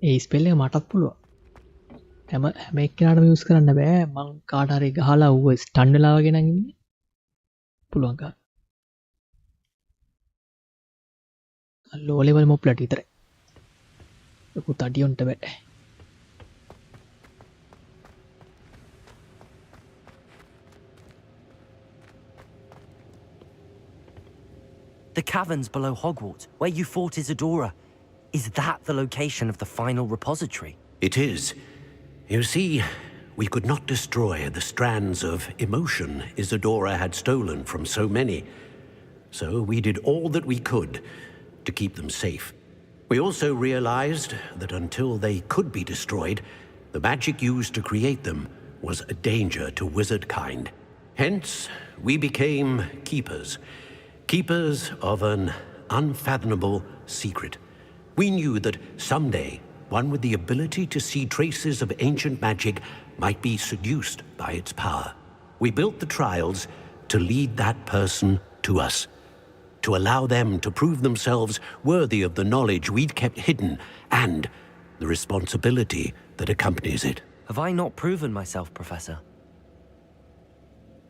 ඒ ස්පෙල් එක මටත් පුළුවන්. හැම එක්කෙනාටම යූස් කරන්න බෑ. මං කාට හරි ගහලා ඌව ස්ටන් වෙලා වගේ නම් ඉන්නේ. පුළුවන් ගන්න. ලෝ ලෙවල් මොප්ලට විතරයි. ලොකු තඩියොන්ට බෑ. The caverns below Hogwarts, where you fought Isadora. Is that the location of the final repository? It is. You see, we could not destroy the strands of emotion Isadora had stolen from so many. So we did all that we could to keep them safe. We also realized that until they could be destroyed, the magic used to create them was a danger to wizard kind. Hence, we became keepers. Keepers of an unfathomable secret. We knew that someday one with the ability to see traces of ancient magic might be seduced by its power. We built the trials to lead that person to us, to allow them to prove themselves worthy of the knowledge we'd kept hidden and the responsibility that accompanies it. Have I not proven myself, Professor?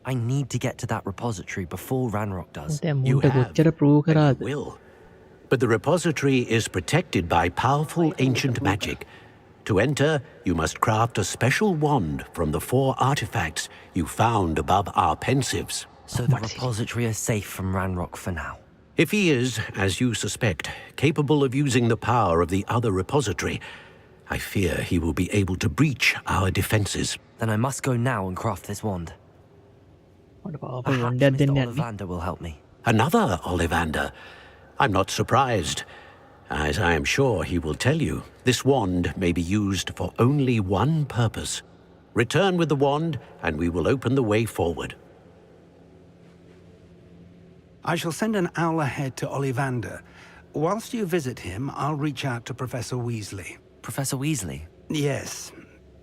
I need to get to that repository before Ranrokg does. You මුන්ට have, කොච්චර prove and කරාද? you will. But the repository is protected by powerful ancient magic. To enter, you must craft a special wand from the 4 artifacts you found above our pensives. So the repository is safe from Ranrokg for now. If he is, as you suspect, capable of using the power of the other repository, I fear he will be able to breach our defenses. Then I must go now and craft this wand. මට පාප Perhaps වොන්ඩයක් Mr. දෙන්න යන්නේ. Ollivander will help me. Another Ollivander? I'm not surprised. As I am sure he will tell you, this wand may be used for only one purpose. Return with the wand, and we will open the way forward. I shall send an owl ahead to Ollivander. Whilst you visit him, I'll reach out to Professor Weasley. Professor Weasley? Yes.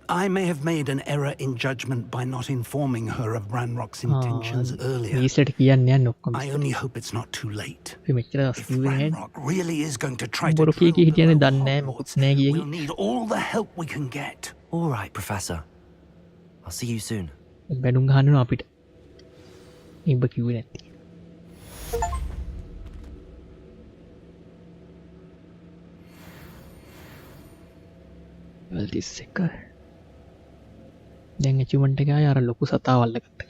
I may have made an error in judgment by not informing her of Ranrock's intentions earlier. ඊස්ලට කියන්න යන්න ඔක්කොම. I only hope it's not too late. අපි මෙච්චර If කිව්වේ නැහැ. Ranrock really is going to try to බොරු කී drill කී හිටියනේ below දන්නේ නැහැ මොකුත් නැහැ Hogwarts, කිය we'll need all the help we can get. All right, Professor. I'll see you soon. බැනුම් ගහනවා අපිට. ඉබ්බ කිව්වේ නැති. level 31. දැන් achievement එක ආයේ අර ලොකු සතාවල්ල ගත්තා.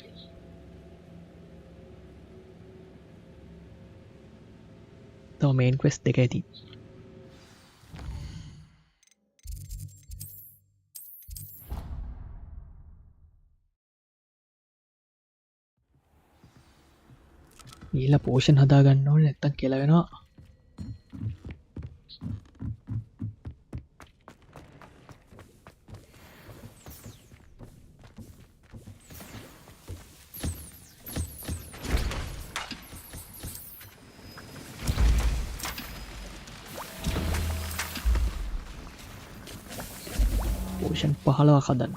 තව main quest දෙකයි තියෙන්නේ. ඊළ පෝෂන් හදා ගන්න ඕනේ නැත්තම් කියලා වෙනවා. පෝෂන් 15ක් හදන්න.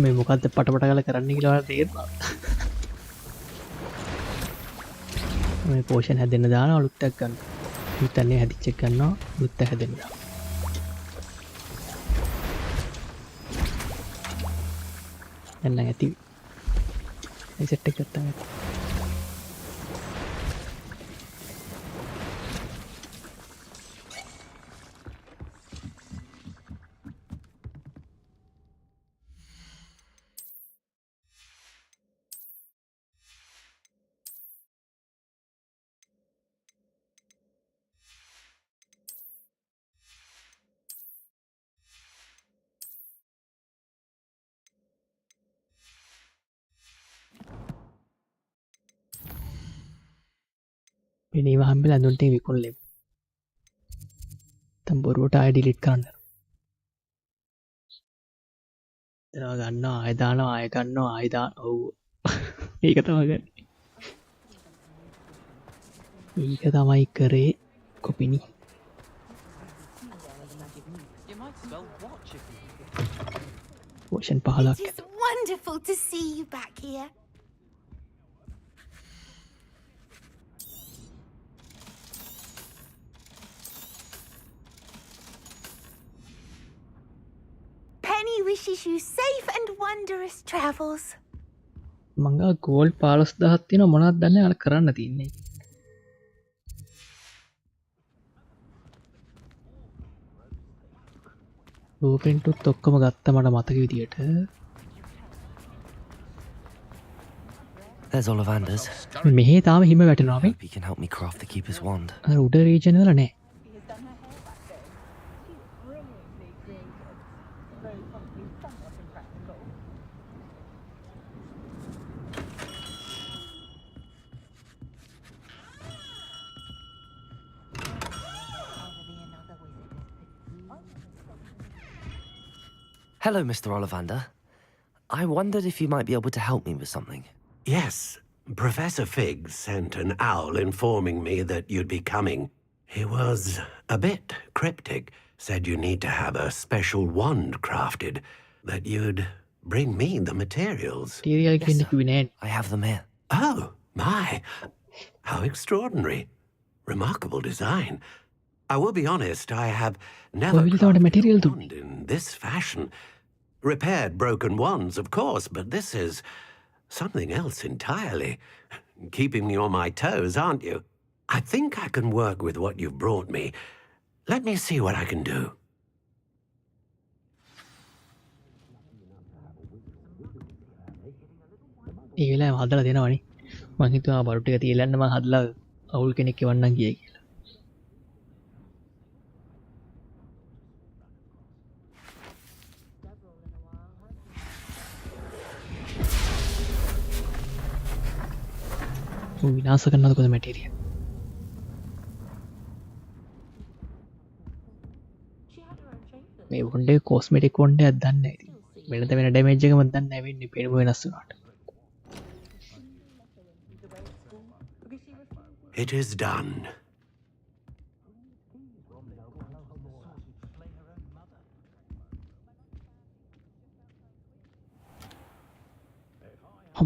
මේ මොකක්ද පටපට කල කරන්න කියලා තේරෙනවා. මේ පෝෂන් හැදෙන්න දාන අලුත්තක් ගන්න. හිතන්නේ හැදිච්ච එක ගන්නවා අලුත් හැදෙන්න දාන. එන්න ඇති. මේ සෙට් එක ගත්තා මම. පිනීම හම්බෙලා ඇඳුම් ටික විකුණලෙමු. තම් බොරුවට ආයෙ ඩිලීට් කරන්න. එනවා ගන්නවා ආයෙ දානවා ආයෙ ගන්නවා ආයෙ දාන ඔව්. ඒක තමයි ගන්නේ. ඒක තමයි කරේ කොපිනි. පෝෂන් 15ක්. It is wonderful to see you back here. Penny wishes you safe and wondrous travels. මංගා ගෝල් 15000ක් තියෙනවා මොනවද දන්නේ අර කරන්න තියන්නේ. බ්ලූප්‍රින්ට්ත් ඔක්කොම ගත්ත මට මතක විදියට. There's Ollivander's. මෙහි තාම හිම වැටෙනවා මේ. He can help me craft the keeper's wand. අර උඩ රීජන් වල නෑ. Hello, Mr. Ollivander. I wondered if you might be able to help me with something. Yes, Professor Fig sent an owl informing me that you'd be coming. He was a bit cryptic, said you need to have a special wand crafted, that you'd bring me the materials. Yes, sir. I have them here. Oh, my. How extraordinary. Remarkable design. I will be honest, I have never crafted a wand in this fashion. Repaired broken wands, of course, but this is something else entirely. Keeping me on my toes, aren't you? I think I can work with what you've brought me. Let me see what I can do. ඒ වෙලාවෙම හදලා දෙනවනේ. මං හිතුවා බරු ටික තියලන්න මං හදලා අවුල් කෙනෙක් එවන්නම් ගියේ කියලා. විනාශ කරනවද කොහොමද මැටීරියල්? මේ වොන්ඩේ කොස්මෙටික් වොන්ඩයක් දන්නේ නැහැ ඉතින්. වෙනද වෙන ඩැමේජ් එකම දන්නේ නැහැ වෙන්නේ පේනම වෙනස් වුණාට. It is done.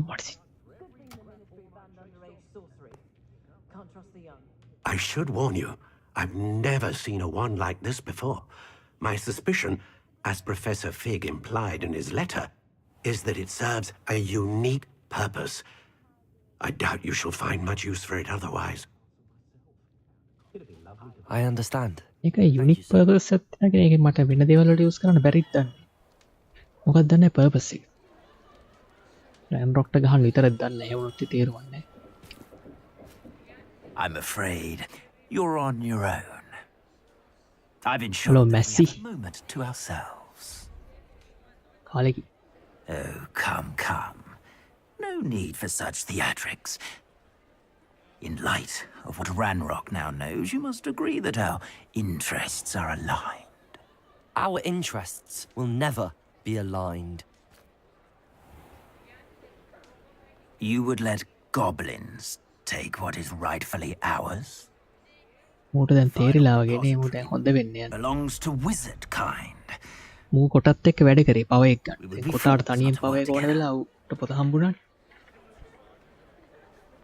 what is it? I should warn you, I've never seen a wand like this before. My suspicion, as Professor Fig implied in his letter, is that it serves a unique purpose. I doubt you shall find much use for it otherwise. I understand. ඒක unique purpose එකක් තියෙනවා ඒක මට වෙන දේවල් වලට use කරන්න බැරිද දන්නේ. මොකක්ද දන්නේ පර්පස් එක. රෑන්රොක්ට ගහන්න විතරක් දන්නේ නැහැ වුණොත් තේරුම් නැහැ. I'm afraid you're on your own. I've ensured that we have a moment to ourselves. කාලෙකි. Oh, come. No need for such theatrics. In light of what Ranrokg now knows, you must agree that our interests are aligned. Our interests will never be aligned. You would let goblins take what is rightfully ours? මූට දැන් තේරිලා වගේ නේ මූ දැන් හොඳ වෙන්නේ යන. Belongs to wizard kind. මූ කොටත් එක්ක වැඩ කරේ පව එක ගන්න කොටාට තනියෙන් පව එක ඕන වෙලා ඌට පොත හම්බුණානේ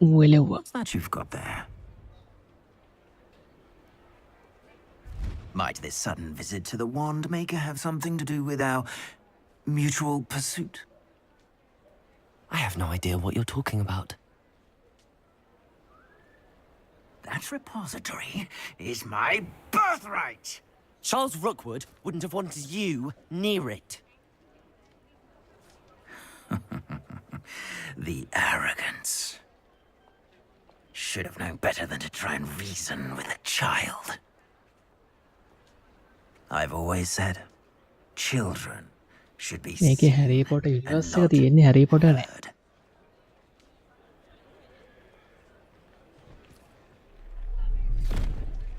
ඌ එලෙව්වා What's that you've got there? Might this sudden visit to the Wand Maker have something to do with our mutual pursuit? I have no idea what you're talking about. That repository is my birthright! Charles Rookwood wouldn't have wanted you near it. The arrogance. Should have known better than to try and reason with a child. I've always said, children should be මේකේ Harry Potter universe එක තියෙන්නේ Harry Potter නෑ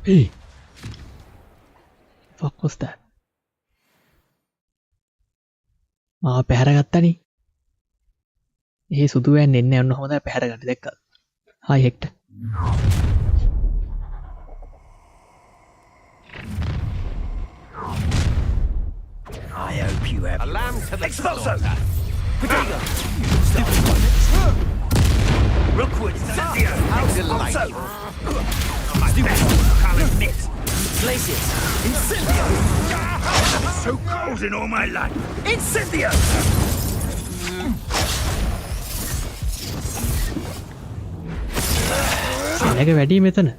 Hey, fuck was that? පැහැරගත්තනේ ඒ සුදුවෑන් එන්න යන්න හොඳ පැහැරගන්න දැක්කත් Hi Hector. I hope you have A lamb to the slaughter. Potato! Rookwood, Cynthia! How delightful. My best work, I'll admit. Glacius! Incendio! It's so cold in all my life. Incendio! සැලක වැඩි මෙතන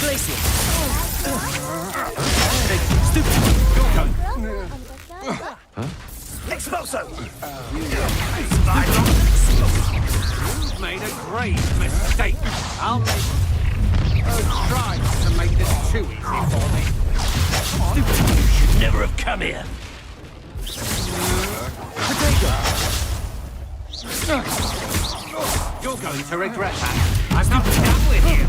Glacius! Expulso! You've made a grave mistake. I'll make... try not to make this too easy for me. You should never have come here. You're going to regret that. I'm not done with you.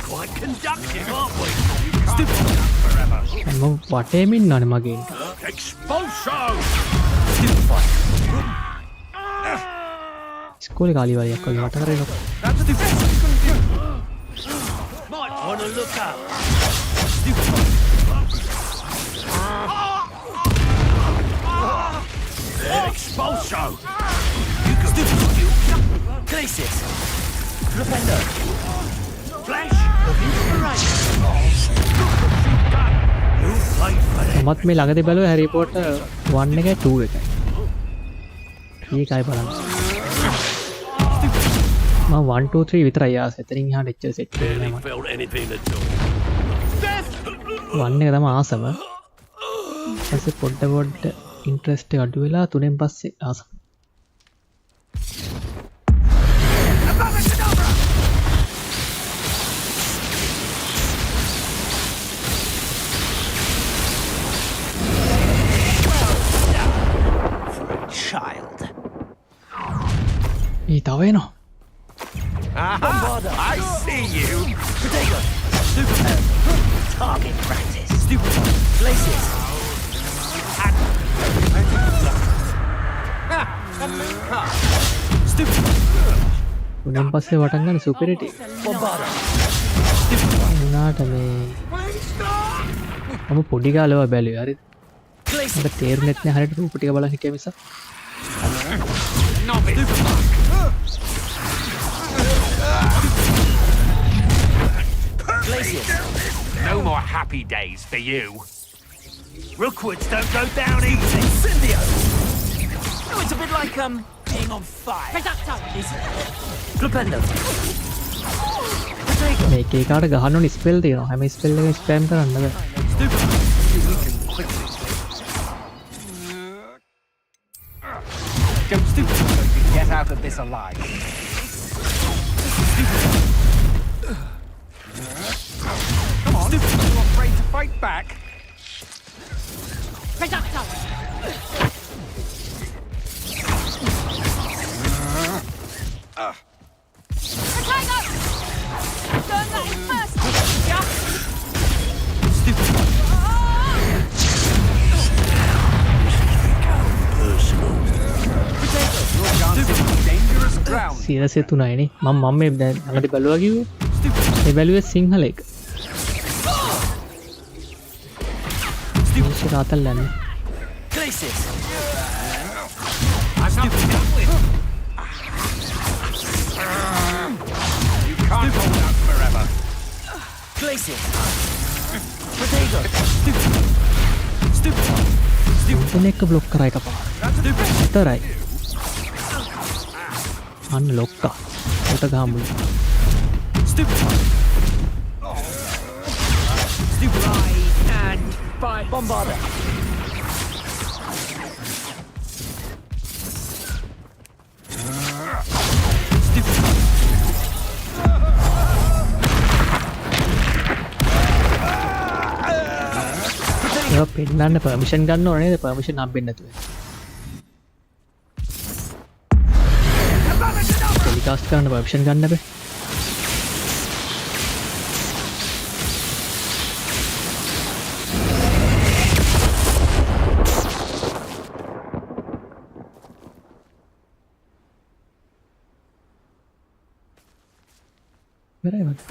Quite conductive, aren't we? Forever. හැම වටේම ඉන්නවනේ මගේ Expulso! ඉස්කෝලේ කාලේ වලියක් වගේ වට කරේනකො Might want to look up. Expulso! Glacius! Rependo! Flash! You play for them. මමත් මේ ළඟදී බැලුවා හැරි පොටර් 1 එකයි 2 එකයි ඒකයි බලන්න මම 1 2 3 විතරයි ආස එතනින් එහාට එච්චර සෙට් වෙන්නේ නැහැ Felt anything at all. මම 1 එක තමයි ආසම ඊපස්සේ පොඩ්ඩ ඉන්ට්‍රස්ට් එක අඩු වෙලා 3 න් පස්සේ ආසම child. ඒ තව එනවා Aha! I see you. Potato! Target practice. Glacius! තුනෙන් පස්සේ වටන් ගන්න සුපිරිටි Bombarda! උනාට මේ මම පොඩි කාලේව බැලුවේ හරිද Glacius! මට තේරුනෙත් නෑ හරියට රූප ටික බලන් හිටිය මිසක් Glacius! No more happy days for you. Rookwoods don't go down easy. Incendio! Oh, it's a bit like, being on fire. Flipendo! Potato! මේක ඒකාට ගහන්න ඕන ස්පෙල් තියෙනවා හැම ස්පෙල් එකම ස්පෑම් කරන්න බෑ Don't stupid get out of this alive. Come on, are you afraid to fight back? You're dancing on dangerous ground. සිරසෙ තුනයිනේ මම මේ දැන් ළඟදී බැලුවා කිව්වේ evaluate Sinhala එක. මේක රාතල් යන්නේ. Glacius! I can't be dealt with. You can't hold out forever. Glacius! Protego! Stupid! එතන එක බ්ලොක් කරා එකපාර. විතරයි. අන්න ලොක්කා. උට ගහමුලු. Stupid! And by Bombarder! ඒවා පෙන්නන්න පර්මිෂන් ගන්න ඕනේ නේද? පර්මිෂන් හම්බෙන්නේ නැතුව. ටෙලිකාස්ට් කරන්න පර්මිෂන් ගන්න බෑ. ඉවරයි වගේ.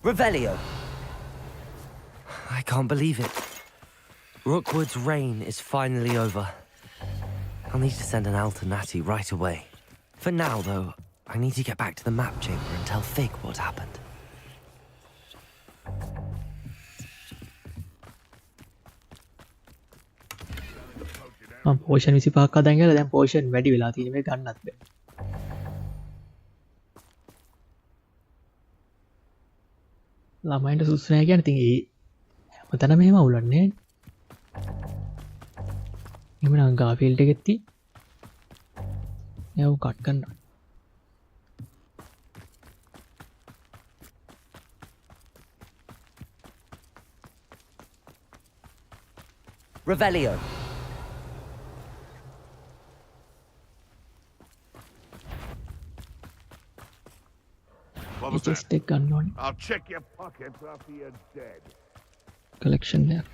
Revelio! I can't believe it. Rookwood's reign is finally over. I'll need to send an owl to Natty right away. For now, though, I need to get back to the map chamber and tell Fig what happened. Potion 25ක් අදන් ගිහලා දැන් portion වැඩි වෙලා තියෙන මේ ගන්නත් බෑ. ළමයින්ට සුසු නැහැ කියන්නේ ඉතින් ඒ හැමතැනම එහෙම අවුලන්නේ නැහැ. එහෙමනම් ගාෆීල්ඩ් එකෙත් තියෙන්නේ. ඒව කට් කරනවා. Revelio! What was just that? take gun on I'll check your pockets after you're dead. collection deck.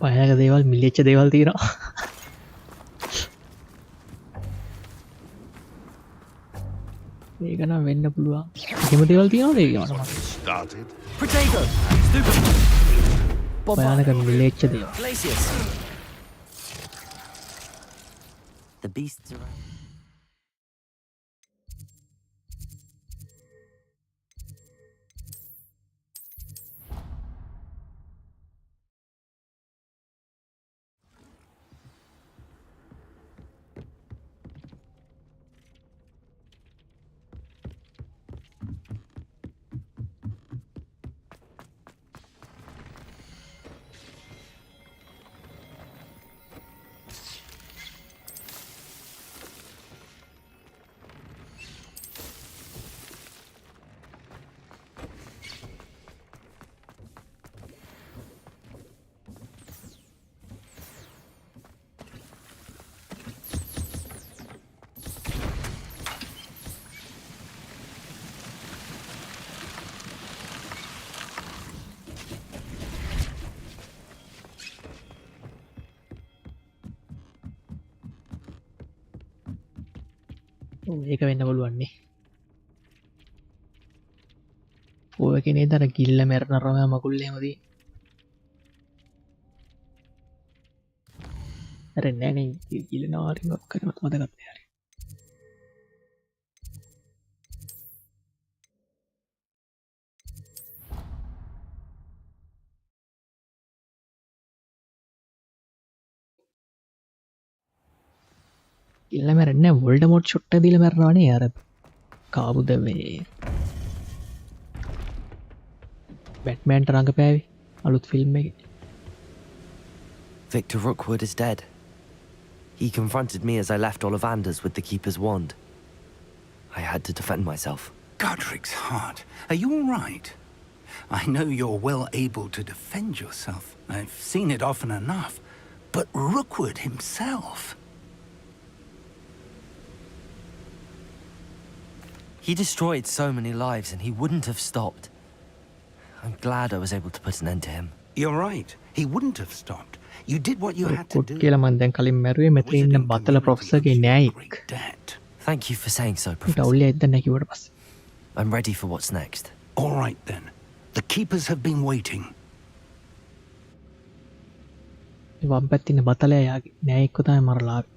පයක දේවල් මිලිච්ච දේවල් තියෙනවා. ඒක නම් වෙන්න පුළුවන්. එහෙම දේවල් තියෙනවද ඒක මට මතක. Started. Protego! Stupid! භයානක මිලිච්ච දේවල්. Glacius! The beasts around. ඒක වෙන්න පුළුවන්නේ. ඔය කෙනේ දර කිල්ල මැරෙන රම මකුල්ල එහෙමදී. අර නෑ නේ කිල්ල නාරිවක් කරනවත් මතකත් නෑ. කිල්ල මැරෙන්නේ වොල්ඩමෝට් ෂොට් එක දීලා මැරනවනේ අර කාබුද මේ බැට්මෑන්ට රඟපෑවේ අලුත් ෆිල්ම් එකේ. Victor Rookwood is dead. He confronted me as I left Ollivanders with the Keeper's wand. I had to defend myself. Godric's heart. Are you all right? I know you're well able to defend yourself. I've seen it often enough. But Rookwood himself... He destroyed so many lives and he wouldn't have stopped. I'm glad I was able to put an end to him. You're right. He wouldn't have stopped. You did what you had to do. කියලා මම දැන් කලින් මැරුවේ මෙතන ඉන්න බතල ප්‍රොෆෙසර්ගේ න්‍යායික්. Thank you for saying so, Professor. ඩවුලිය ඉදන්න කිව්වට පස්සේ. I'm ready for what's next. All right then. The keepers have been waiting. වම් පැත්තේ ඉන්න බතලයා යාගේ න්‍යායික්ව තමයි මරලා ආවේ.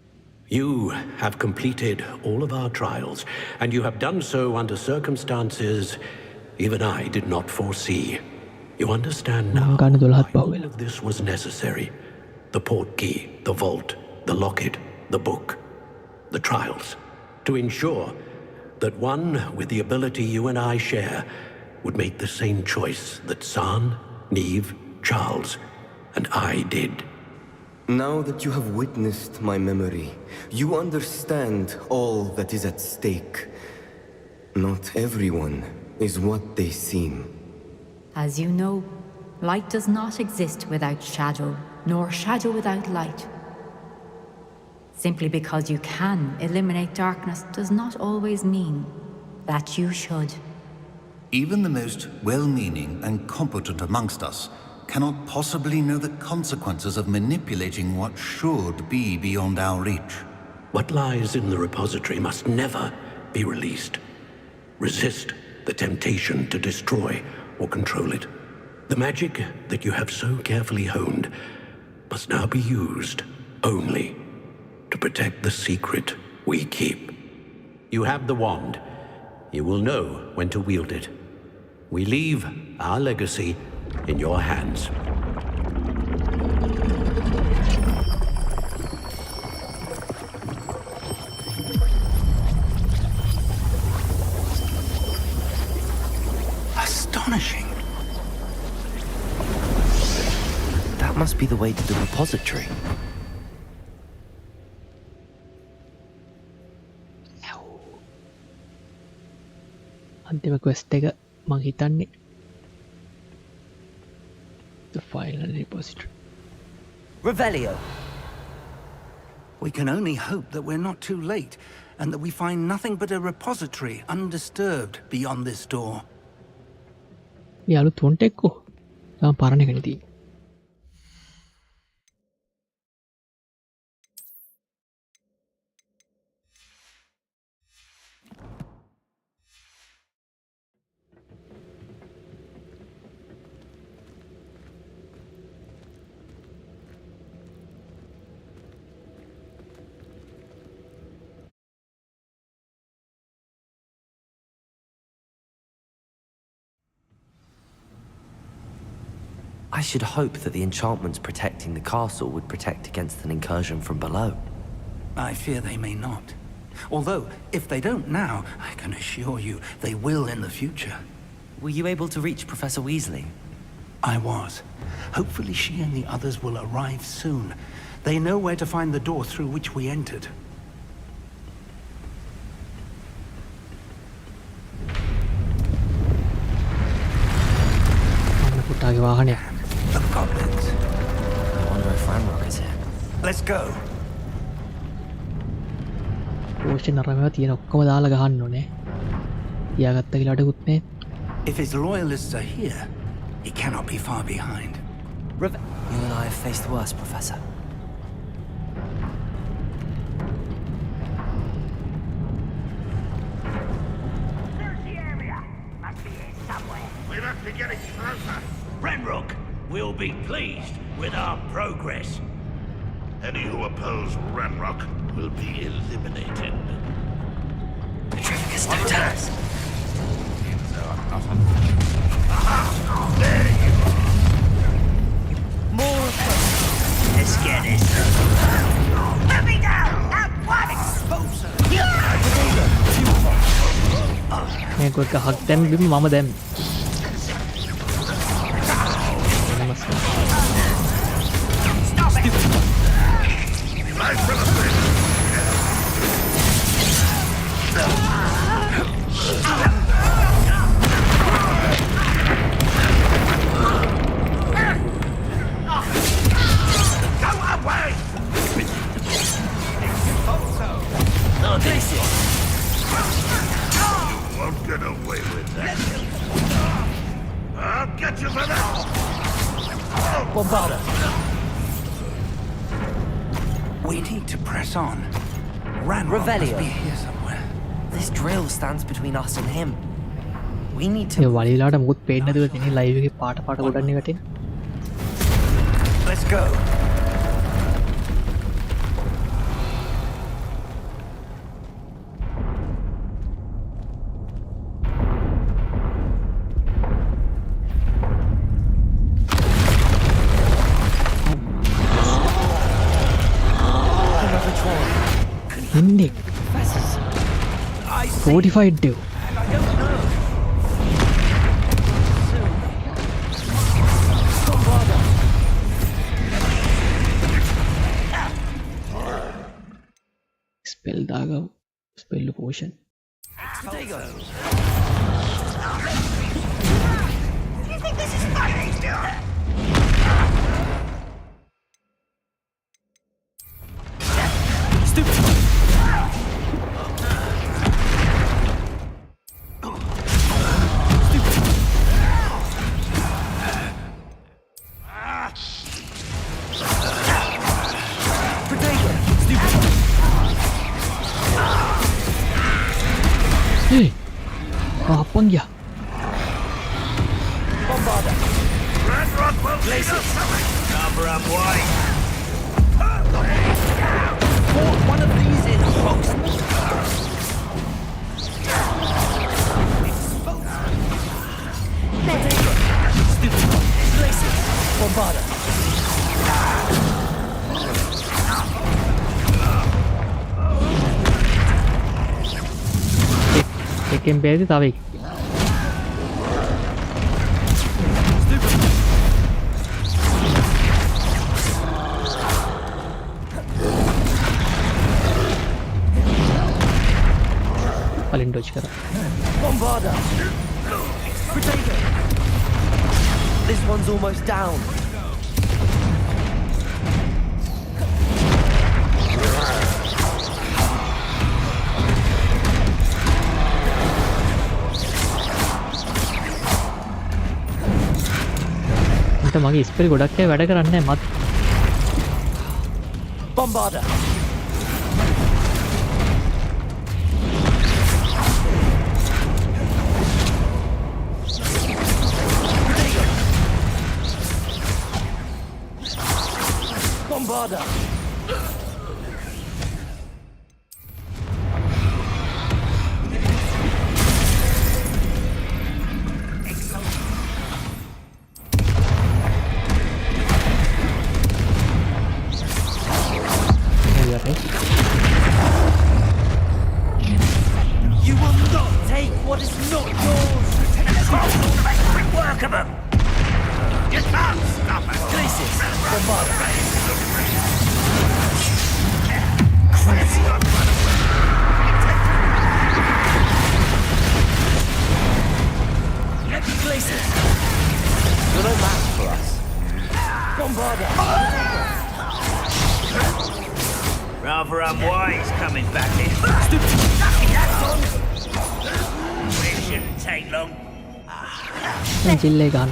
You have completed all of our trials, and you have done so under circumstances even I did not foresee. You understand now why all of this was necessary. The port key, the vault, the locket, the book, the trials. To ensure that one with the ability you and I share would make the same choice that San, Neve, Charles, and I did. Now that you have witnessed my memory, you understand all that is at stake. Not everyone is what they seem. As you know, light does not exist without shadow, nor shadow without light. Simply because you can eliminate darkness does not always mean that you should. Even the most well-meaning and competent amongst us cannot possibly know the consequences of manipulating what should be beyond our reach. What lies in the repository must never be released. Resist the temptation to destroy or control it. The magic that you have so carefully honed must now be used only to protect the secret we keep. You have the wand. You will know when to wield it. We leave our legacy in your hands. Astonishing. That must be the way to the repository. අන්තිම quest එක මං හිතන්නේ the final repository. Revelio. We can only hope that we're not too late, and that we find nothing but a repository undisturbed beyond this door. මේ අලුත් font එක්කෝ තාම පරණ එකනේ තියෙන්නේ. I should hope that the enchantments protecting the castle would protect against an incursion from below. I fear they may not. Although, if they don't now, I can assure you they will in the future. Were you able to reach Professor Weasley? I was. Hopefully she and the others will arrive soon. They know where to find the door through which we entered. පුතාගේ වාහනය. The goblins. I wonder if Ranrokග is here. Let's go. Potion අරමේවා තියෙන ඔක්කොම දාලා ගහන්න ඕනේ. තියාගත්ත කියලා අඩකුත් නෑ. If his loyalists are here, he cannot be far behind. You and I have faced worse, Professor. We must be getting closer. Ranrokg will be pleased with our progress. Any who oppose Ranrokg will be eliminated. Petrificus Totalis. There you are. More let's get this. Let me down at once! මේක එක හක් දැන් බිම මම දැන් Stop it! Go away! You won't get away with that. I'll get you for that. Bombarda. We need to press on. Ranrokg must Revelio. be here somewhere. This drill stands between us and him. We need A to... වලිලාට මුත් පේන්නේ නැතුව තියෙන live එකේ පාට ගොඩන්නේ වැටෙන. Let's go. ඉන්නේ fortified dev. Spell daga spell potion. You think this is funny? Hey, kapan ya? Ranrokg will lead us. Cover up wide. One of these in box. Bombarda. එකෙන් බෑදි තව එක. කලින් ඩොජ් කරා. Bombarda. Potato. This one's almost down. මගේ spell ගොඩක් අය වැඩ කරන්නේ නැහැ මත්. Bombarda. Bombarda. You will not take what is not yours. Make quick work of them. You can't stop us. Glacius. Bombarda. Glacius. You're no match for us. Bombarda. Rather unwise coming back in. It shouldn't take long. ජිල්ලේ ගන්න.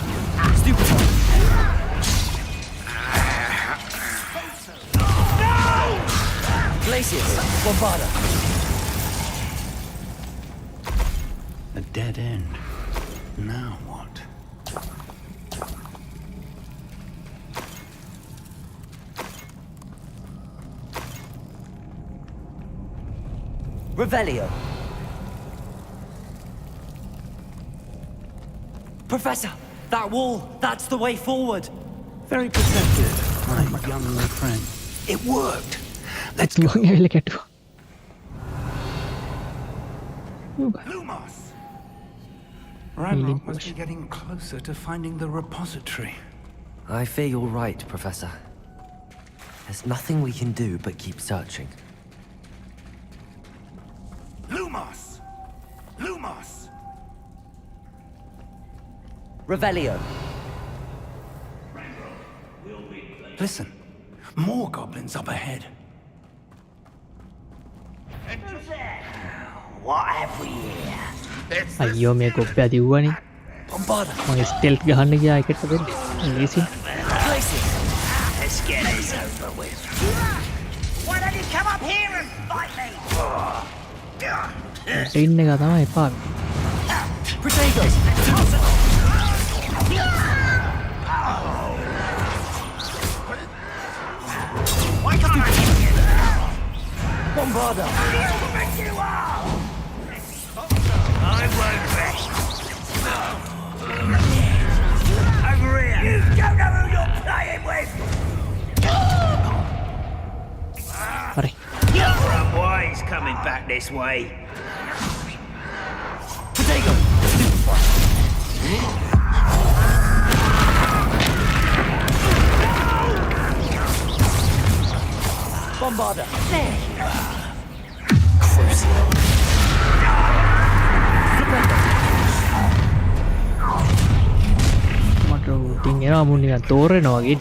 Glacius. Bombarda. A dead end. Now what? Revelio. Professor, that wall, that's the way forward. Very perceptive, my young friend. It worked. Let's go. මං ඇවිල්ලා කැටුවා. Lumos! Ranrokg must be getting closer to finding the repository. I fear you're right, Professor. There's nothing we can do but keep searching. Lumos! Lumos! Revelio. Listen, more goblins up ahead. And who's there? What have we here? අයියෝ මේ කොප්පය දිව්වනේ Bombarda. මම ස්ටෙල්ත් ගහන්න ගියා එකට දෙන්න ලීසි Let's get this over with. Why don't you come up here and fight me? ඉන්න එක තමයි එපා Protego. Why can't I hit you? Bombarda. I won't rest. Over here. You don't know who you're playing with. හරි You're a wise coming back this way. Protego. Bombarda. There. Crucial. මට tin එනවා මුන් නිකන් තෝරනවා වගේ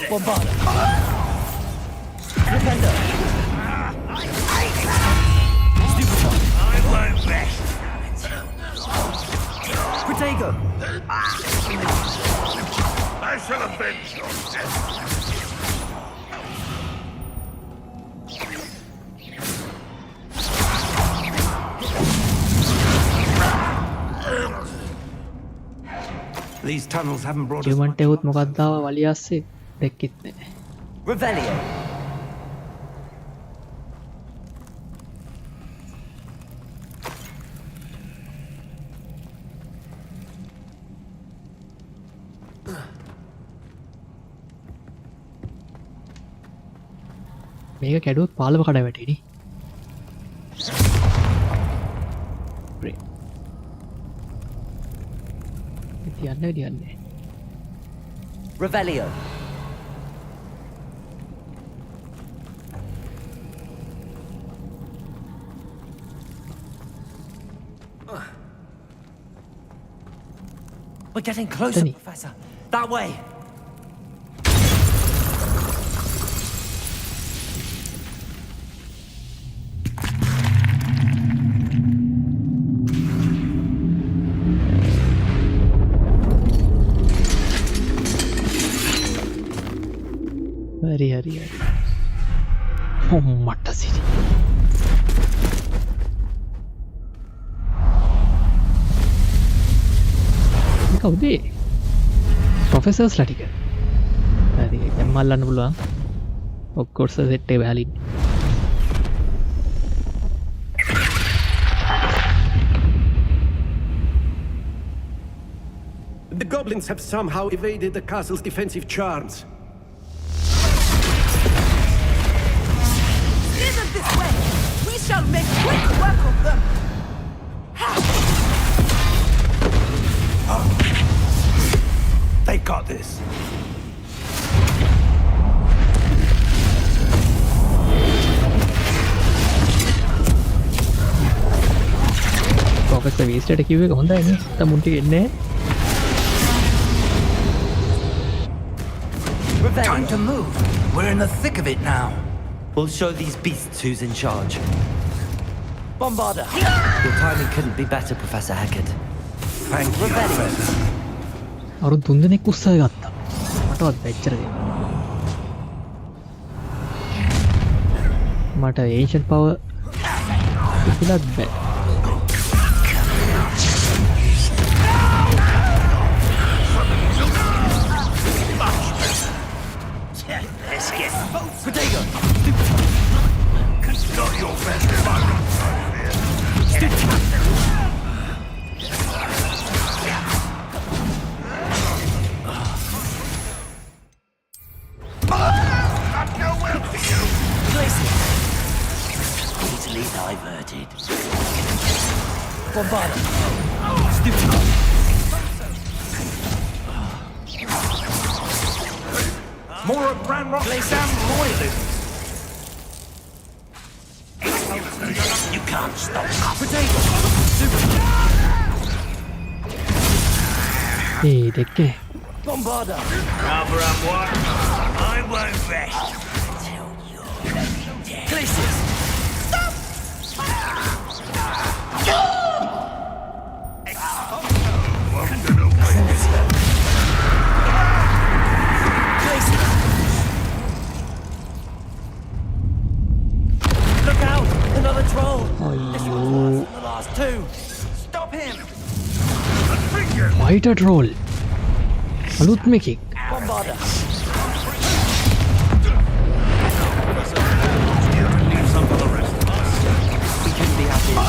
Bombarda. Defender. I won't rest. Protego. I shall avenge your death. These tunnels haven't brought us ජීවන්ට එවුත් මොකක්දාව වලියස්සේ දෙක්කිත් නෑ Revelio. මේක කැඩුවත් පාලව කඩ වැටෙනි තියන්න දියන්නේ Revelio. We're getting closer, Danny. Professor. That way. හරි හරි හරි මට සිරි කවුදේ ප්‍රොෆෙසර්ස් ලටික හරි දැම්මල්ලන්න පුළුවන් ඔක්කොට්ස සෙට්ටේ බැලින් The goblins have somehow evaded the castle's defensive charms. Isn't this way? We shall make quick work of them. They got this. Professor වීස්ටට කිව්ව එක හොඳයි නේ තමුන්ට එන්නේ Time to move. We're in the thick of it now. We'll show these beasts who's in charge. Bombarda. Your timing couldn't be better, Professor Haggard. Thank you, Professor. අවුරුදු 3 දෙනෙක් උත්සාහ ගත්තා මටවත් වෙච්චර දෙයක් මට ඒන්ෂන්ට් පවර් ඉතිලත් බෑ Let's get Protego. Not your best fight. Place it. Easily diverted. Bombarda! More of Ranrokg's damn royalism. You can't stop us. Potato! ඒ දෙක්කේ Bombarda! Cover up what? I won't rest until you're dead. Glacius! Look out! Another troll! This one's worse than the last two! Stop him! White troll අලුත් මේකෙක් Bombarda! Leave some for the rest of us. We couldn't be happier.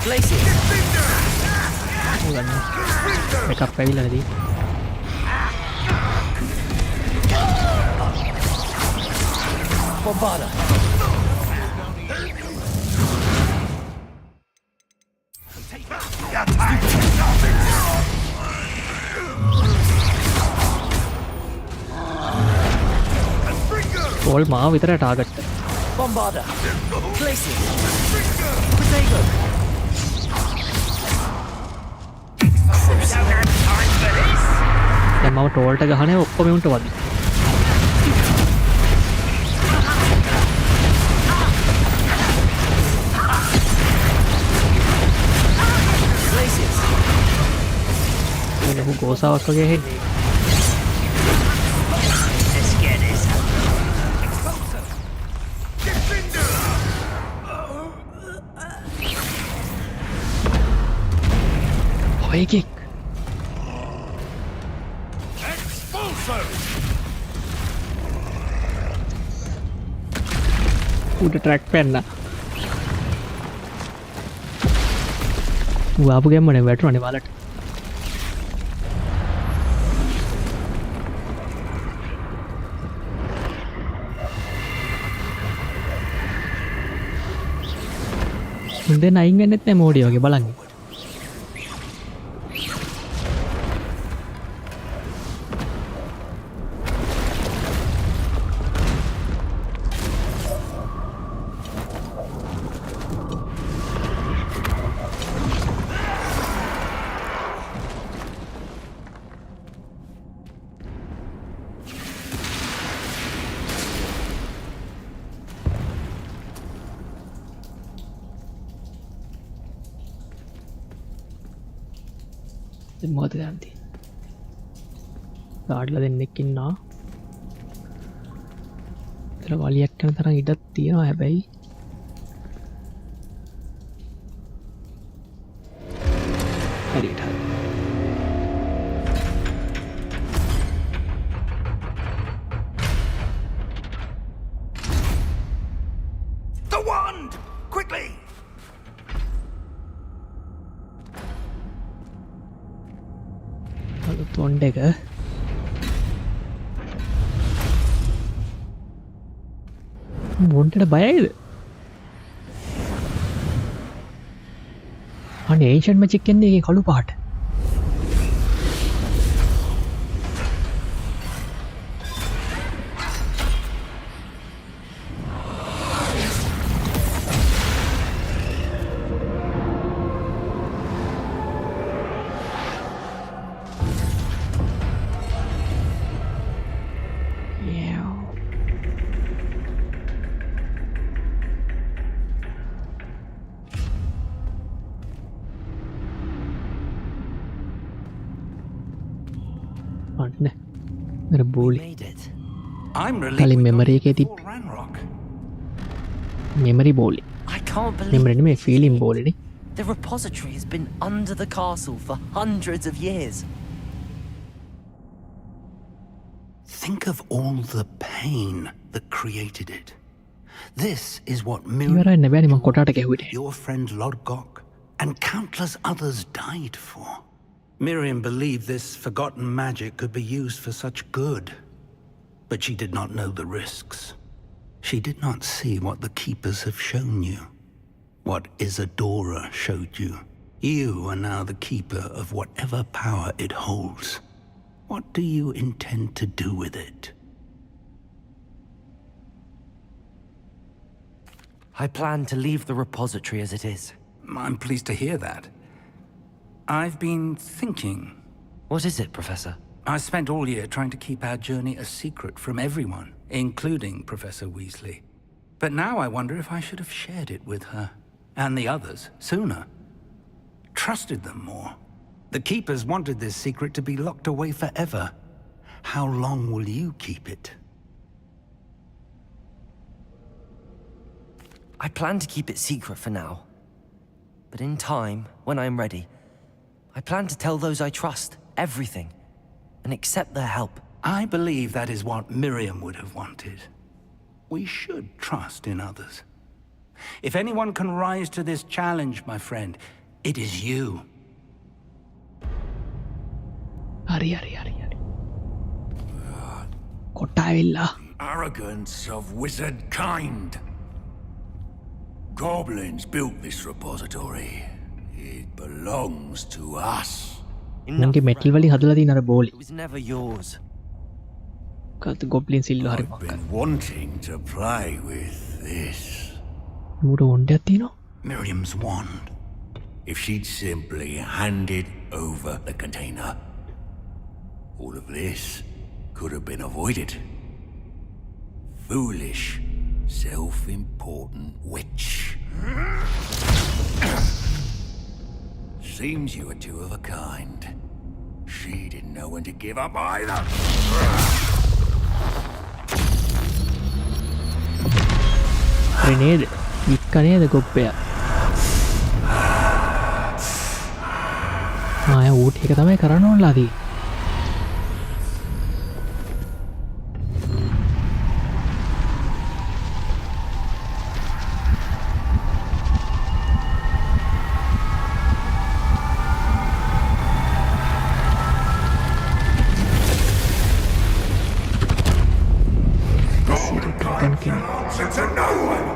Glacius! ගන්න එකක් පැවිලා නැති Bombarda! ටෝල් මාව විතර target Bombarda! Glacius! Potato! දැන් මම ටෝල්ට ගහනේ ඔක්කොම උන්ට වදි Glacius! ලොකු ගෝසාවක් වගේ හෙන්නේ Let's get this. ඔය එකෙක් උඩ ට්‍රැක් පැන්න ආපු ගැම්මනේ වැටුණනේ වලට මුන්දෙන් අයින් වෙන්නෙත් නෑ මෝඩිය වගේ බලන්න මොකද දන්ති ගාඩ්ලා දෙන්නෙක් ඉන්නවා එතන වලියක් යන තරම් ඉඩක් තියෙනවා හැබැයි හරියට හරි The wand! Quickly! තොන්ඩ එක මොන්ටට බයයිද අන ඒෂන් මචික් කෙන්නේ එක කළු පාට බෝලි කලින් මෙමරි එක තිබ් මෙමරි බෝලි මෙමරි මේ film බෝලිනේ The repository has been under the castle for hundreds of years. Think of all the pain that created it. This is what ඉවරයි නැබැයි මං කොටාට ගැහුවේ your friend Ranrokg and countless others died for. Miriam believed this forgotten magic could be used for such good, but she did not know the risks. She did not see what the Keepers have shown you. What Isadora showed you. You are now the Keeper of whatever power it holds. What do you intend to do with it? I plan to leave the repository as it is. I'm pleased to hear that. I've been thinking. What is it, Professor? I spent all year trying to keep our journey a secret from everyone, including Professor Weasley. But now I wonder if I should have shared it with her, and the others, sooner. Trusted them more. The Keepers wanted this secret to be locked away forever. How long will you keep it? I plan to keep it secret for now. But in time, when I'm ready, I plan to tell those I trust everything and accept their help. I believe that is what Miriam would have wanted. We should trust in others. If anyone can rise to this challenge, my friend, it is you. Hari. Kottailla. Arrogance of wizard kind. Goblins built this repository. It belongs to us. Unge metal වලින් හදලා තියෙන අර බෝලේ. It was never yours. කත goblin සිල්ල හරි I've been wanting to play with this. ඌට වොණ්ඩයක් තියෙනවා. Miriam's wand. If she'd simply handed over the container, all of this could have been avoided. Foolish, self-important witch. Seems you were two of a kind. She didn't know when to give up either. නේද වික්ක නේද කොප්පයා ආය ඌට එක තමයි කරන්න ඕනලාදී To no one.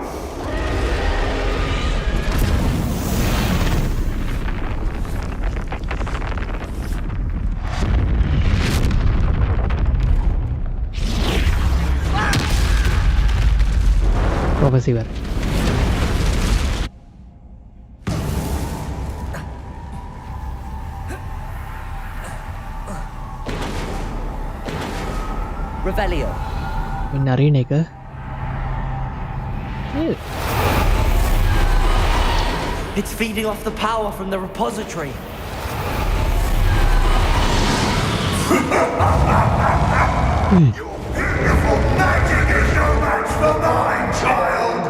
Prophecy ver. Revelio. Nari neka. It's feeding off the power from the repository. Your beautiful magic is no match for mine, child.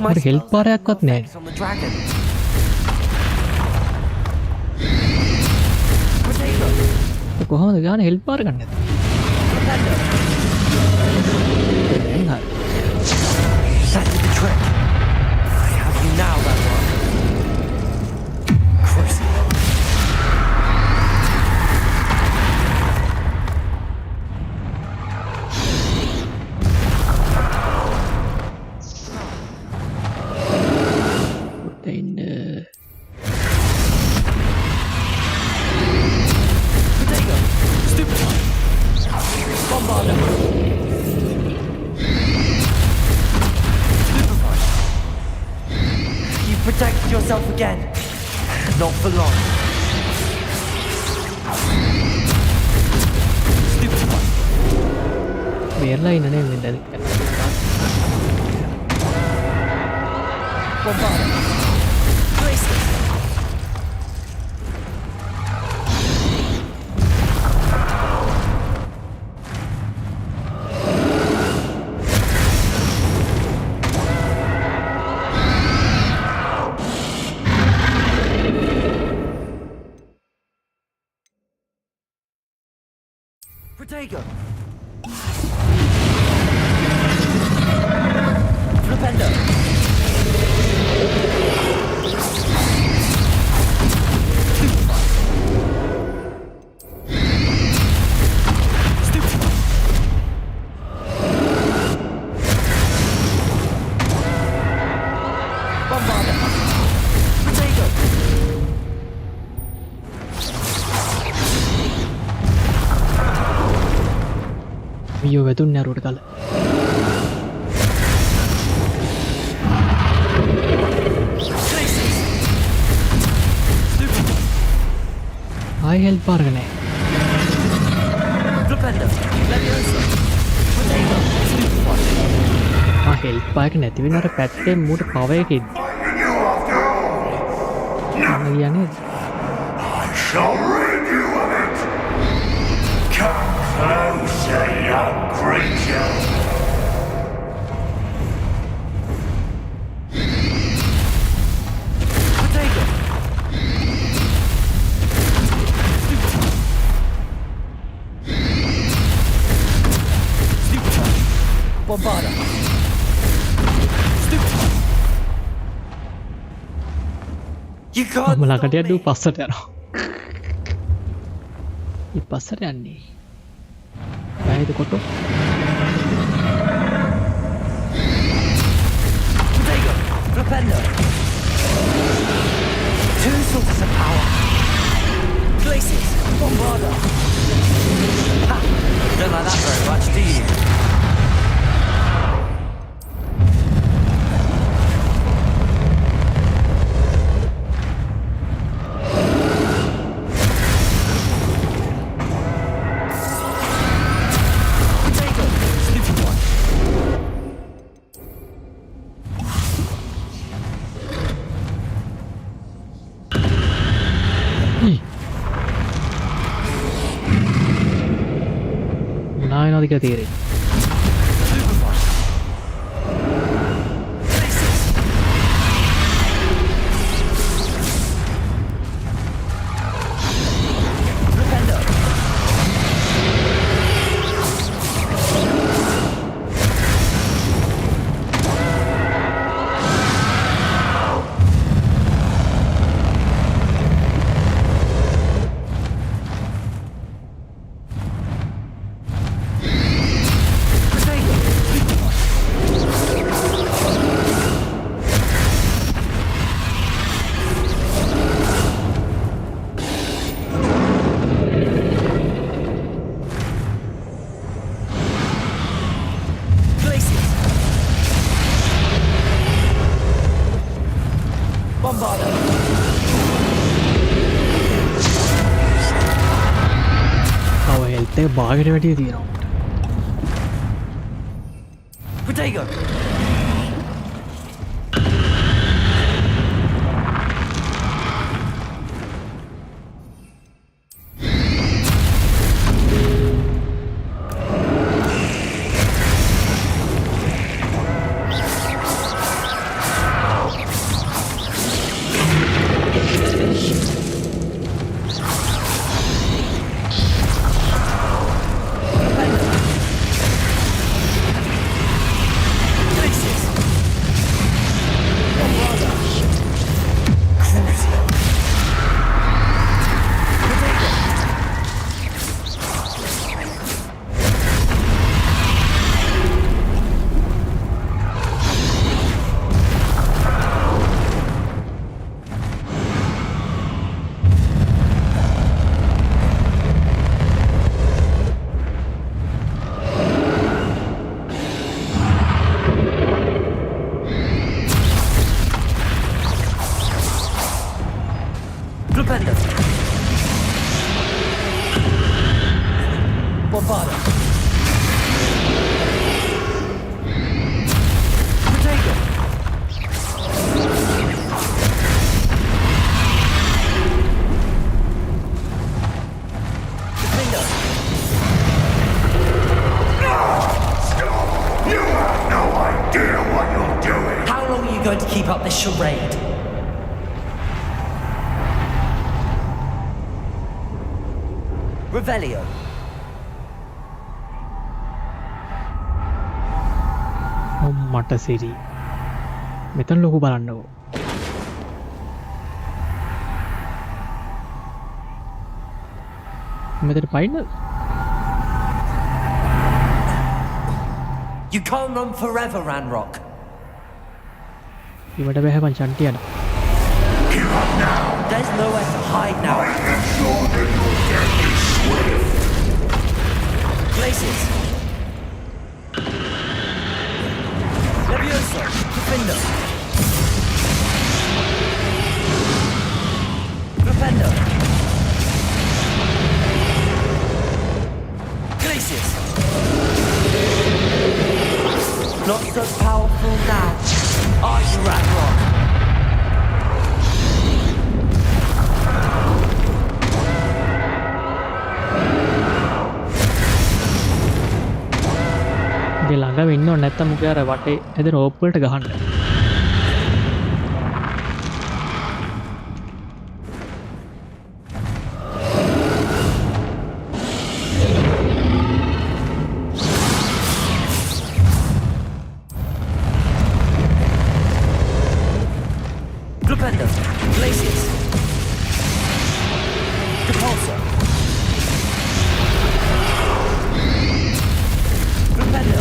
My help පාරයක්වත් නැහැ. on the dragon. කොහොමද ගාන හෙල්ප් පාර ගන්න නැත්තේ? That did the trick. I have you now, Ranrokg. Crazy. Potato. Stupid one. Bombarder. Protect yourself again. Not for long. Stupid one. Where line name with that? Bombarder. Bracelet. Protego. Flipendo. Stupid. අයියෝ වැදුන්නේ අරුවට කල. ආයි help අරගෙන නැහැ. Help එක නැති වෙන අර පැත්තේ මූට පව එකකින්. කියන්නේ I shall rid you of it. Come closer, young creature. Bombarda. You can't. මම ළඟට යද්දී පස්සට යනවා. ඊ පස්සට යන්නේ. බෑයිද කොටෝ? Propender. Two sources of power. Places. Bombarda. Ha! Don't like that very much, do you? මොනාවෙනවද කියලා තේරෙන්නේ. එක බාගෙට වැටිය තියෙනවා. Protego. Charade. Revelio. මට සිරි. මෙතන ලොකු බලන්නකෝ. මෙතන පයින්න. You can't run forever, Ranrokg. ඉවට බැහැ චන්ටියන. There's nowhere to hide now. Places. Not so powerful now. Are you, Ranrokg? ගේ ළඟ වෙන්න ඕනේ නැත්තම් මුගේ අර වටේ හැදෙන ඕප් වලට ගහන්න. Glupendo, Glacius. Depulso. Glupendo.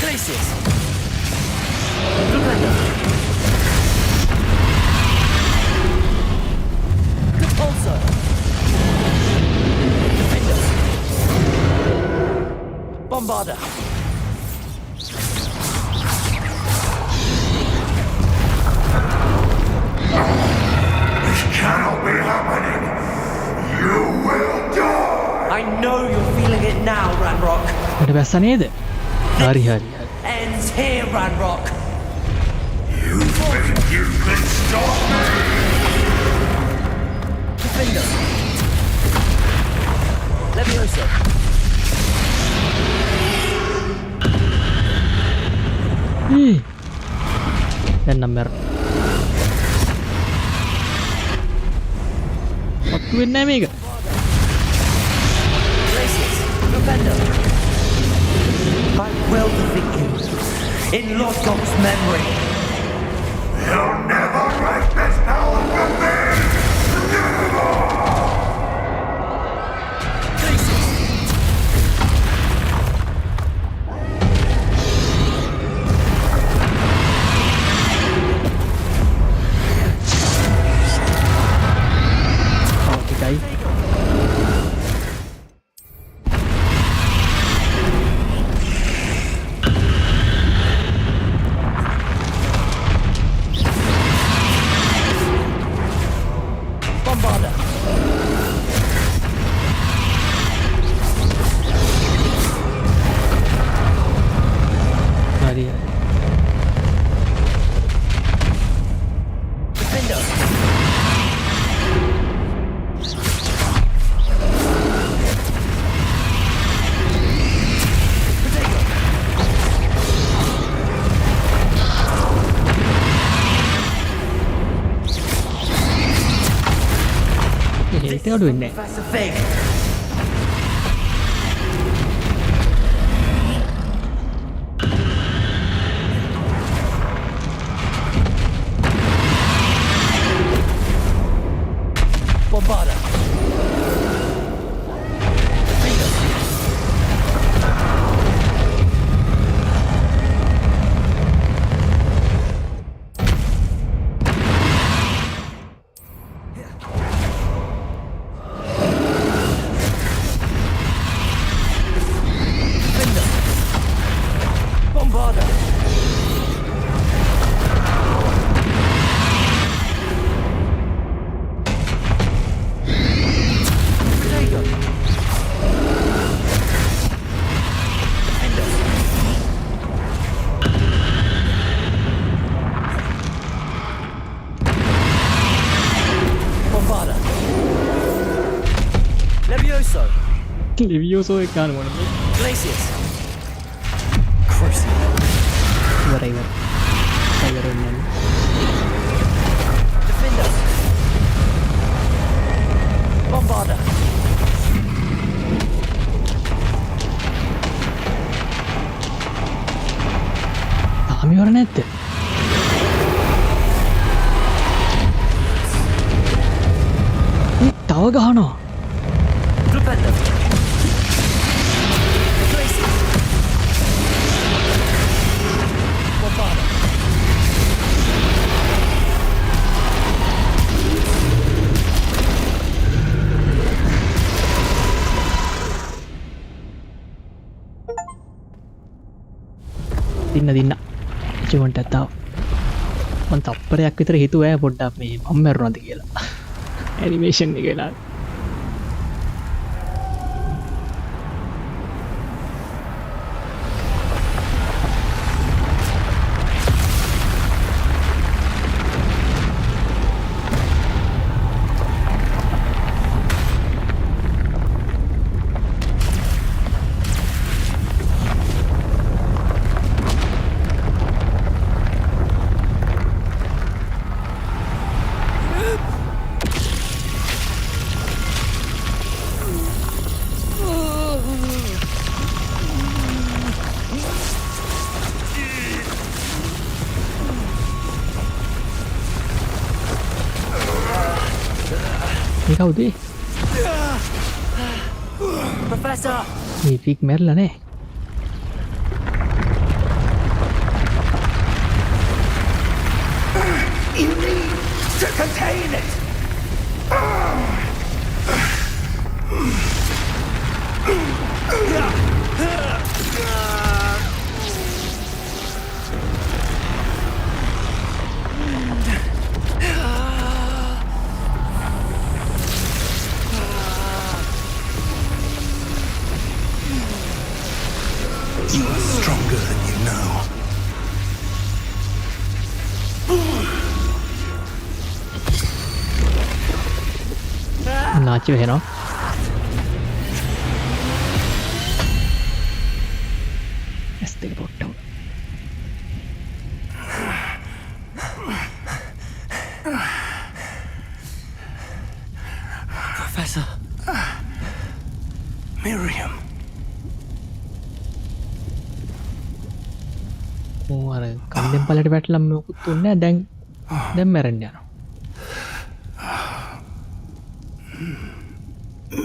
Glacius. Glupendo. Depulso. Defendo. Bombarda. This cannot be happening. You will die. I know you're feeling it now, Ranrokg. මට බැස්ස නේද? හරි හරි. Ends here, Ranrokg. You think you can stop me? Defender. Levioso. දැන් නම් මැර. පත්තු වෙන්නේ නැහැ මේක. Glacius. Defender. I will defeat you. In Lodgok's memory. You'll never wreak this power from me! Never! ටිකයි. Bombarda. හරි හරි. Defender. හෙල්ට අඩු වෙන්නේ නැහැ. Professor Fig. Bombarda. Defender. Defender. Bombarda. Protego. Defender. Bombarda. Levioso. ලිවියෝසෝ එක ගන්න ඕනේ. Glacius. Crucible. ඉවරයි ඉවරයි. ඉවර වෙන්නේ නැහැ. Defender. Bombarda. තාම ඉවර නැද්ද? තව ගහනවා. Propeller. දින්න චිමට ඇතාව මන් තප්පරයක් විතර හිතුව පොඩ්ඩක් මේ මම මැරුණාද කියලා ඇනිමේෂන් එක කියලා කවුද Professor! මේ ෆික් මැරලා නෑ You need to contain it! You are stronger than you know. නාචි වෙනවා ඇස් දෙක පොට්ටව Professor. Miriam. අර කන්දෙන් පලට වැටලම් මොකුත් උන්නේ දැන් මැරෙන්න යනවා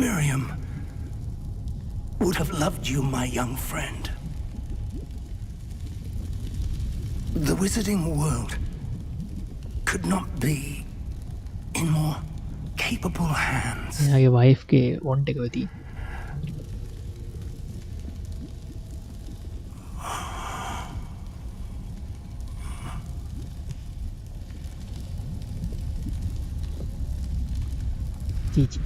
Miriam would have loved you, my young friend. The wizarding world could not be in more capable hands. එයාගේ වයිෆ්ගේ වොන්ට් එක වෙති චීචි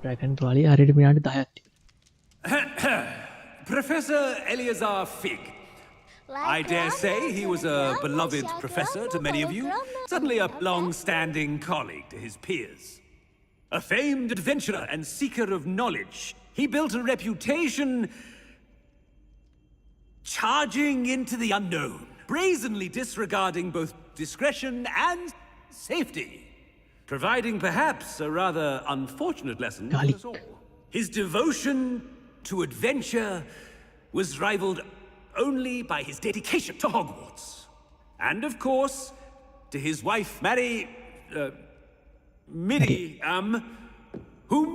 ඩ්‍රැගන් රාලි හරියට විනාඩි 10ක් Professor Eleazar Fig. I dare say he was a beloved professor to many of you, suddenly a long-standing colleague to his peers. A famed adventurer and seeker of knowledge, he built a reputation charging into the unknown, brazenly disregarding both discretion and safety, providing perhaps a rather unfortunate lesson to us all. His devotion to adventure was rivaled only by his dedication to Hogwarts. And of course, to his wife, Miriam, whom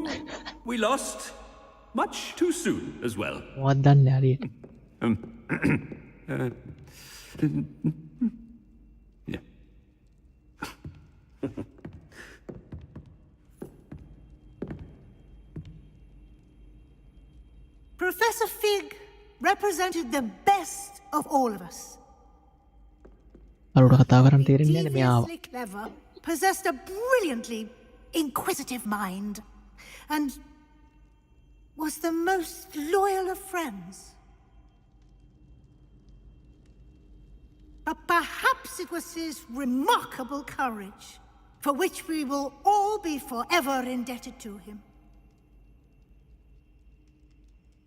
we lost much too soon as well. What done, Harry? Yeah. Professor Fig represented the best of all of us. Deviously clever, possessed a brilliantly inquisitive mind, and was the most loyal of friends. But perhaps it was his remarkable courage, for which we will all be forever indebted to him.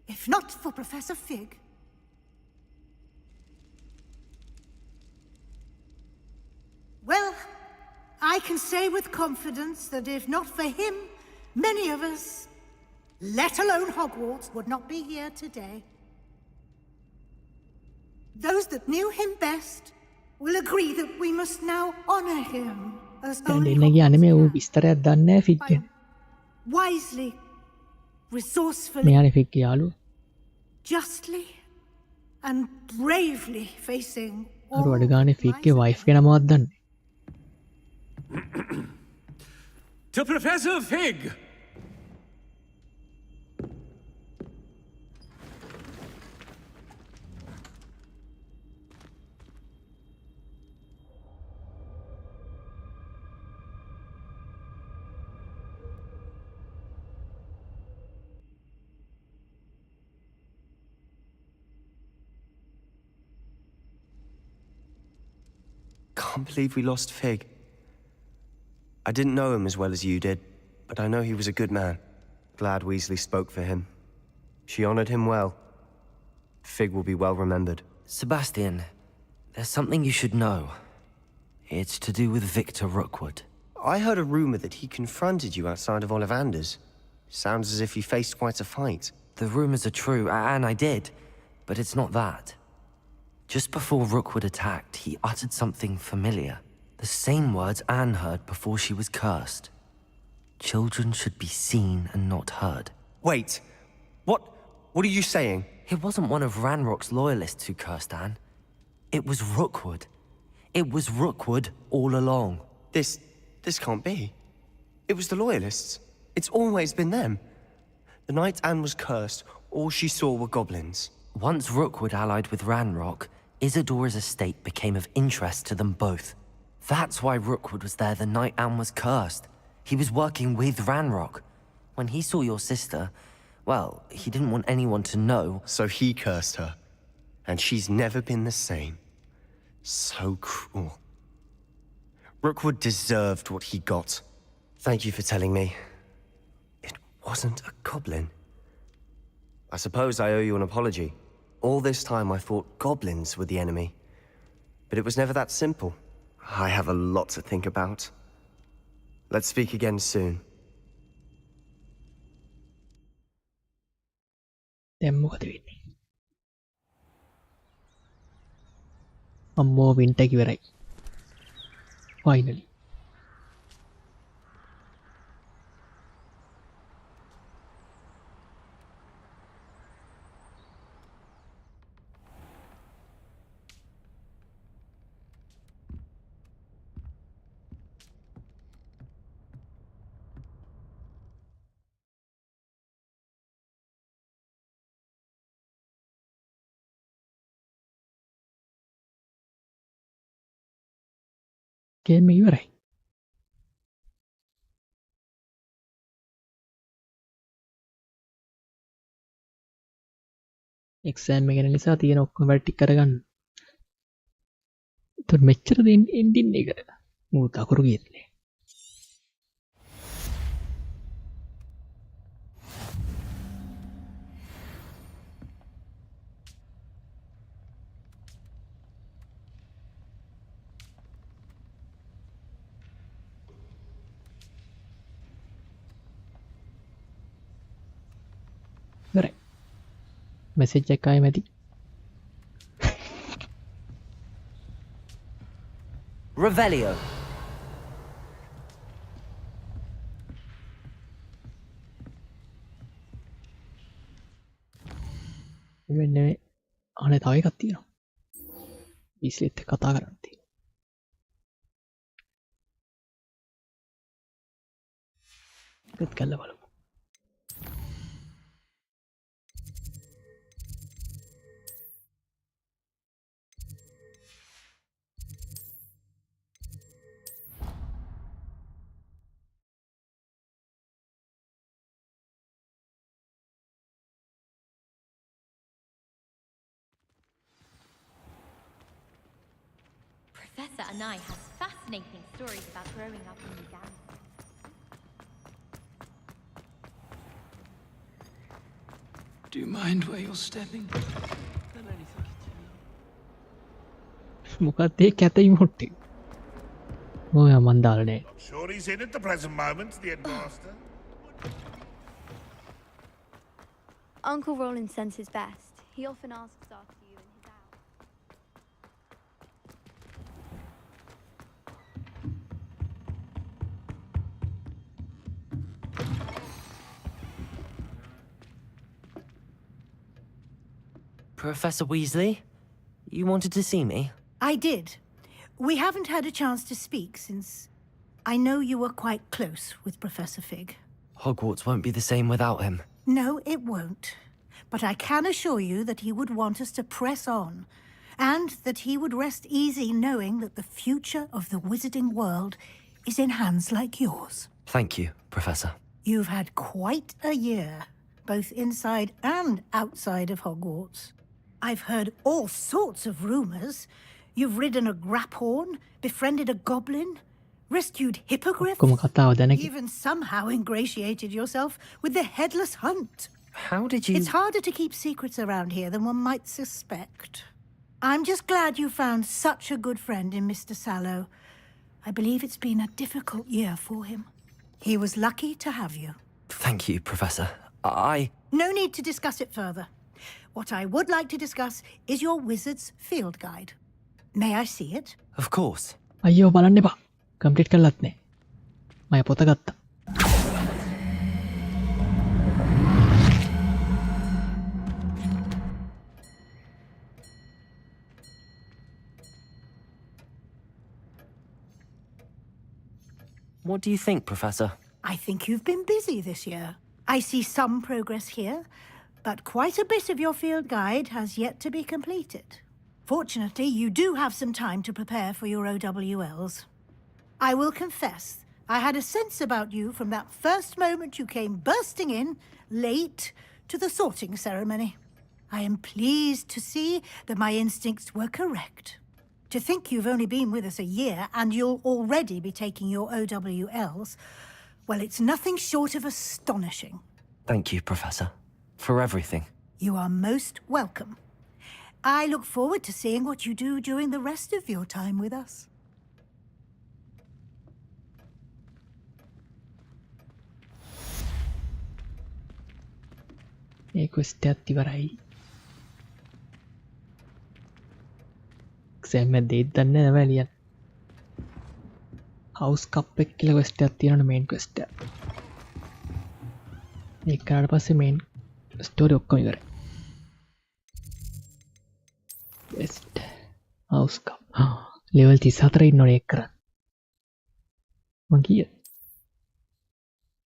If not for Professor Fig, I can say with confidence that if not for him, many of us, let alone Hogwarts, would not be here today. Those that knew him best will agree that we must now honor him as only දෙන්නගේ අනේ ඌ විස්තරයක් දන්නේ නැහැ ෆික් එක. wisely, resourcefully, මෙයානේ ෆික් යාළුවා. justly, and bravely facing අර වඩ ගානේ ෆික් ගේ වයිෆ් ගේ නමවත් දන්නේ. To Professor Fig! Can't believe we lost Fig. I didn't know him as well as you did, but I know he was a good man. Glad Weasley spoke for him. She honored him well. Fig will be well remembered. Sebastian, there's something you should know. It's to do with Victor Rookwood. I heard a rumor that he confronted you outside of Ollivander's. Sounds as if he faced quite a fight. The rumors are true, and I did, but it's not that. Just before Rookwood attacked, he uttered something familiar. The same words Anne heard before she was cursed. Children should be seen and not heard. Wait, what are you saying? It wasn't one of Ranrok's loyalists who cursed Anne. It was Rookwood. It was Rookwood all along. This can't be. It was the loyalists. It's always been them. The night Anne was cursed, all she saw were goblins. Once Rookwood allied with Ranrokg, Isadora's estate became of interest to them both. That's why Rookwood was there the night Anne was cursed. He was working with Ranrokg. When he saw your sister, well, he didn't want anyone to know. So he cursed her. And she's never been the same. So cruel. Rookwood deserved what he got. Thank you for telling me. It wasn't a goblin. I suppose I owe you an apology. All this time I thought goblins were the enemy. But it was never that simple. I have a lot to think about. Let's speak again soon. දැන් මොකද වෙන්නේ? අම්මෝ winter ඉවරයි. Finally. Game ඉවරයි. Exam එක ගැන නිසා තියෙන ඔක්කොම වැඩ ටික කරගන්න. ඒතර මෙච්චරද එන්ඩින් එක. මූ තකරු ගියත්නේ. Right. Message check I medi. Revelio. මෙන්න අනේ තව එකක් තියෙනවා. Weasleyත් එක්ක කතා කරන්න තියෙනවා. ඒකත් කළා බලමු. Professor Anai has fascinating stories about growing up in Uganda. Do you mind where you're stepping? මොකක්ද ඒ කැත ඉමෝට් එක? ඔය මන් දාලා නෑ. Sure he's in at the present moment, the headmaster. Uncle Roland sends his best. He often asks after you in his hour. Professor Weasley, you wanted to see me? I did. We haven't had a chance to speak since I know you were quite close with Professor Fig. Hogwarts won't be the same without him. No, it won't. But I can assure you that he would want us to press on, and that he would rest easy knowing that the future of the wizarding world is in hands like yours. Thank you, Professor. You've had quite a year, both inside and outside of Hogwarts. I've heard all sorts of rumors. You've ridden a graphorn, befriended a goblin, rescued hippogriff, ඔක්කොම කතාව දැනගෙන. even somehow ingratiated yourself with the headless hunt. How did you... It's harder to keep secrets around here than one might suspect. I'm just glad you found such a good friend in Mr. Sallow. I believe it's been a difficult year for him. He was lucky to have you. Thank you, Professor. No need to discuss it further. What I would like to discuss is your wizard's field guide. May I see it? Of course. අයියෝ බලන්න එපා. Complete කරලත් නෑ. මම පොත ගත්තා. What do you think, Professor? I think you've been busy this year. I see some progress here, but quite a bit of your field guide has yet to be completed. Fortunately, you do have some time to prepare for your OWLs. I will confess, I had a sense about you from that first moment you came bursting in, late, to the sorting ceremony. I am pleased to see that my instincts were correct. To think you've only been with us a year and you'll already be taking your OWLs, well, it's nothing short of astonishing. Thank you, Professor, for everything. You are most welcome. I look forward to seeing what you do during the rest of your time with us. A quest එකත් ඉවරයි. Exam එක දෙයිද දන්නේ නැහැ ලියන්න. House කප් එක කියලා quest එකක් තියෙනවනේ මේන් ක්වෙස්ට් එක. ඒක කරාට පස්සේ මේන් ස්ටෝරි ඔක්කොම ඉවරයි. බෙස්ට් හවුස් කප් ලෙවල් 34 ඉන්නෝනේ ඒක කරන්න. මං කීයද?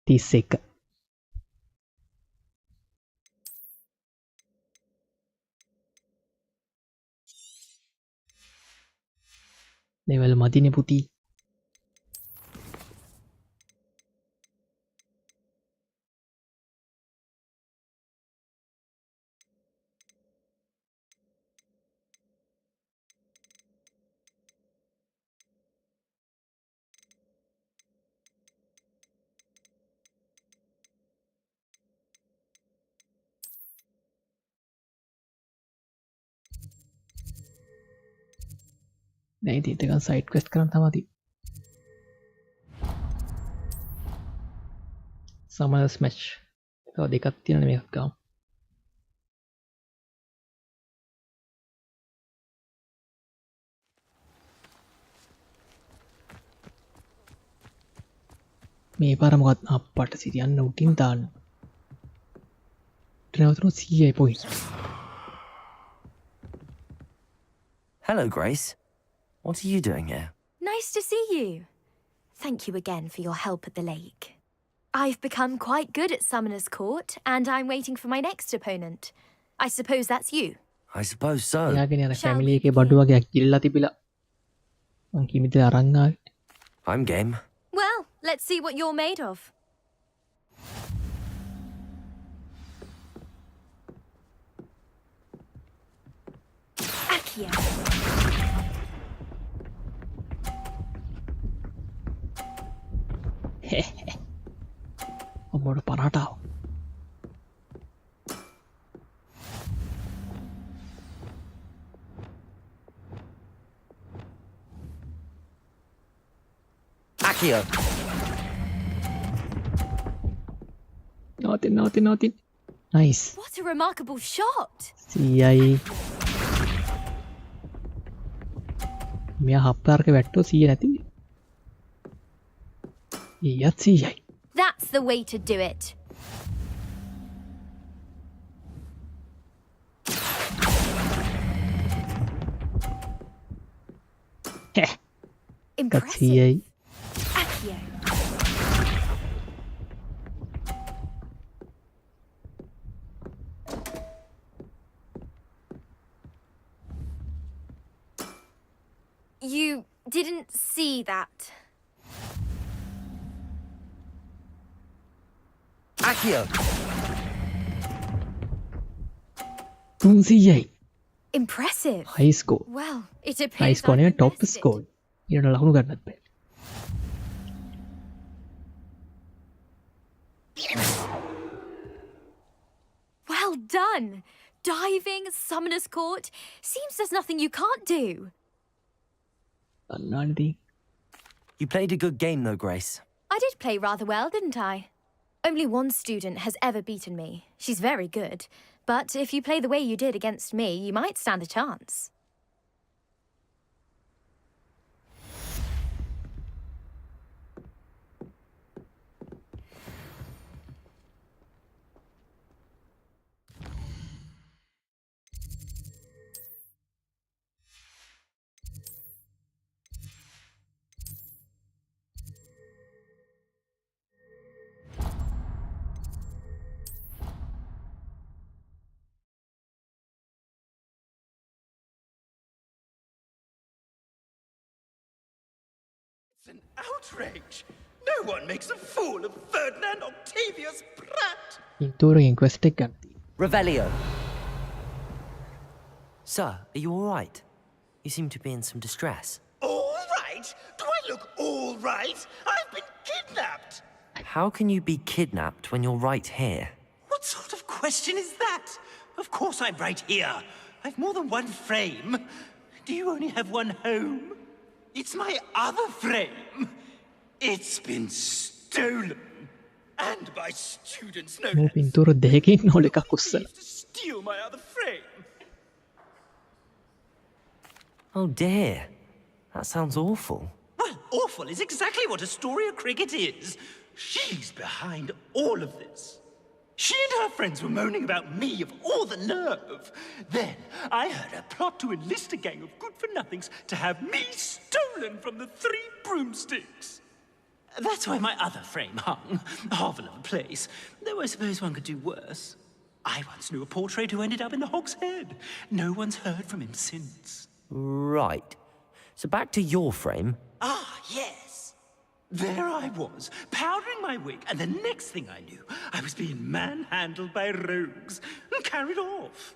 31. ලෙවල් මදිනේ පුතී. නෑ ඉතින් ඒකන් සයිඩ් ක්වෙස්ට් කරන්න තමයි සමනර් ස්මැෂ් තව දෙකක් තියෙනනේ මේකත් ගමු. මේ පාර මොකක්ද අප්පට සිරියන්න උටින් දාන්න. ට්‍රැවතුරු 100යි පොයි. Hello, Grace. What are you doing here? Nice to see you. Thank you again for your help at the lake. I've become quite good at Summoner's Court, and I'm waiting for my next opponent. I suppose that's you. I suppose so. එයාගෙන යන family එකේ බඩු වගේක් කිල්ලලා තිබිලා මං කිමිත අරන් ආවේ. I'm game. Well, let's see what you're made of. Accio. ඔබට පරාටාව. Accio. නවතින් nice What a remarkable shot! සීයයි මෙයා හප්පාර්ක වැට්ටෝ 100 නැති ඊයත් 100යි That's the way to do it. Impressive. Accio. You didn't see that. Accio. 300යි Impressive. high score Well, it high appears score I've නේ top invested. score ඊට ලකුණු ගන්නත් බෑ Well done. Diving, summoner's court. Seems there's nothing you can't do. You played a good game, though, Grace. I did play rather well, didn't I? Only one student has ever beaten me. She's very good. But if you play the way you did against me, you might stand a chance. It's an outrage! No one makes a fool of Ferdinand Octavius Pratt! ඉන්තෝරගෙන් quest එක ගන්න Revelio. Sir, are you all right? You seem to be in some distress. All right? Do I look all right? I've been kidnapped! How can you be kidnapped when you're right here? What sort of question is that? Of course I'm right here. I've more than one frame. Do you only have one home? It's my other frame. It's been stolen. And by students, no මෝ less. පින්තූර දෙකකින් නොල එකක් උස්සලා Steal my other frame. Oh dear. That sounds awful. Well, awful is exactly what Astoria Cricket is. She's behind all of this. She and her friends were moaning about me of all the nerve. Then I heard her plot to enlist a gang of good-for-nothings to have me stolen from the Three Broomsticks. That's why my other frame hung. Hovel of a place. Though I suppose one could do worse. I once knew a portrait who ended up in the Hog's Head. No one's heard from him since. Right. So back to your frame. Ah, yes. There I was, powdering my wig, and the next thing I knew, I was being manhandled by rogues and carried off.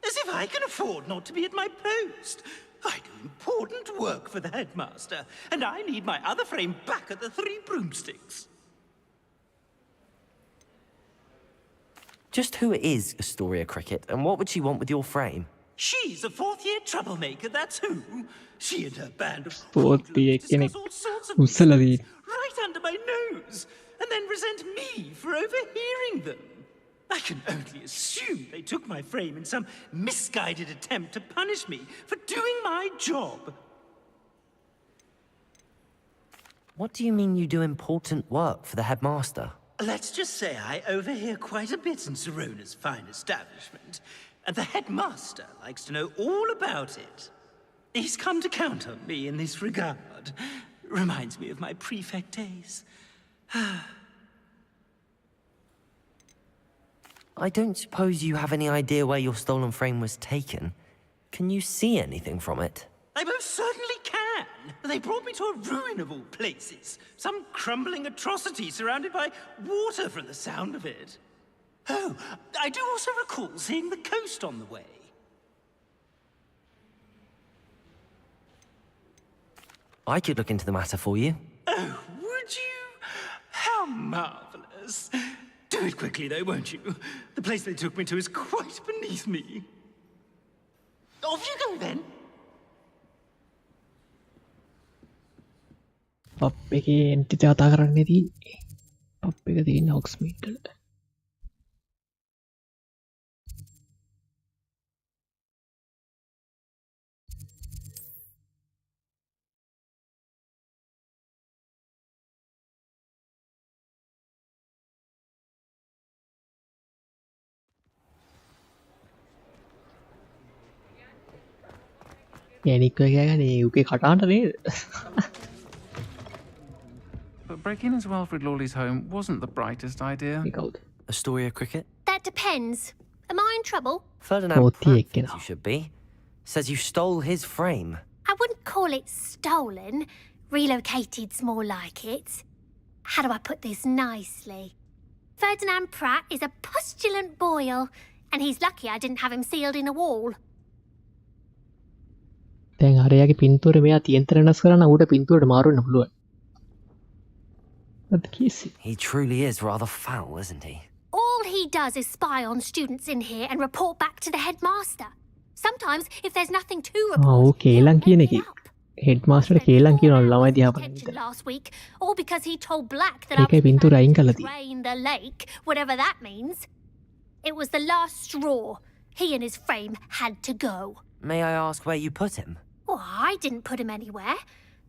As if I can afford not to be at my post. I do important work for the headmaster, and I need my other frame back at the Three Broomsticks. Just who is Astoria Cricket, and what would she want with your frame? She's a fourth-year troublemaker, that's who. She and her band of පෝත්තිය කෙනෙක් all sorts of උස්සලදී right under my nose, and then resent me for overhearing them. I can only assume they took my frame in some misguided attempt to punish me for doing my job. What do you mean you do important work for the headmaster? Let's just say I overhear quite a bit in Sirona's fine establishment, and the headmaster likes to know all about it. He's come to count on me in this regard. Reminds me of my prefect days. I don't suppose you have any idea where your stolen frame was taken. Can you see anything from it? I most certainly can. They brought me to a ruin of all places. Some crumbling atrocity surrounded by water from the sound of it. Oh, I do also recall seeing the coast on the way. I could look into the matter for you. Oh, would you? How marvellous. Do it quickly, though, won't you? The place they took me to is quite beneath me. Off you go, then. පප් එකේ එන්ටිට කතා කරන්නේ තියෙන්නේ. පප් එක තියෙන්නේ හොක්ස්මීඩ් වල. යනික් ඔය කියන්නේ UK කටාන්ට නේද? But breaking into Wilfred Lawley's home wasn't the brightest idea. A story of cricket? That depends. Am I in trouble? Ferdinand Pratt thinks you should be. Says you stole his frame. I wouldn't call it stolen. Relocated's more like it. How do I put this nicely? Ferdinand Pratt is a postulant boil, and he's lucky I didn't have him sealed in a wall. දැන් අරයාගේ පින්තූර මෙයා තියන්තර වෙනස් කරන්න ඌට පින්තූරට මාරු වෙන්න පුළුවන්. That's kissy. He truly is rather foul, isn't he? All he does is spy on students in here and report back to the headmaster. Sometimes, if there's nothing to report, ඌ කේලම් කියන එකේ. හෙඩ්මාස්ටර්ට කේලම් කියනවා ළමයි දිහා බලන විතර. last week, all because he told Black that I ඒකේ පින්තූර අයින් කළා තියෙන්නේ. drain the lake, whatever that means. It was the last straw. He and his frame had to go. May I ask where you put him? Oh, I didn't put him anywhere.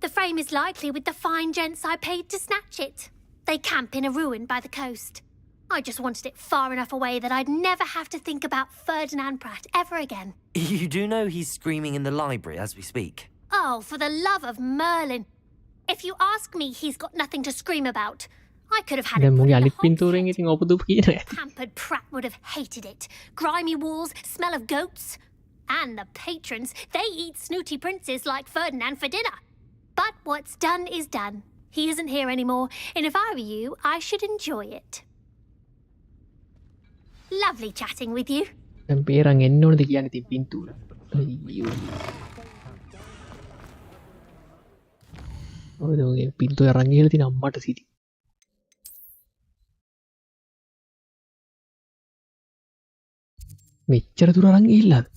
The frame is likely with the fine gents I paid to snatch it. They camp in a ruin by the coast. I just wanted it far enough away that I'd never have to think about Ferdinand Pratt ever again. You do know he's screaming in the library as we speak. Oh, for the love of Merlin. If you ask me, he's got nothing to scream about. I could have had දැන් it. මුගේ අනිත් පින්තූරෙන් ඉතින් ඔපදුප් කියන එක. Pampered Pratt would have hated it. Grimy walls, smell of goats. And the patrons, they eat snooty princes like Ferdinand for dinner. But what's done is done. He isn't here anymore, and if I were you, I should enjoy it. Lovely chatting with you. දැන් පේරන් එන්න ඕනද කියන්නේ ඉතින් පින්තූර. අයියෝ. ඔය ඔය පින්තූර අරන් ගිහලා තියෙන අම්මට සිටි. මෙච්චර දුර අරන් ගිහිල්ලාද?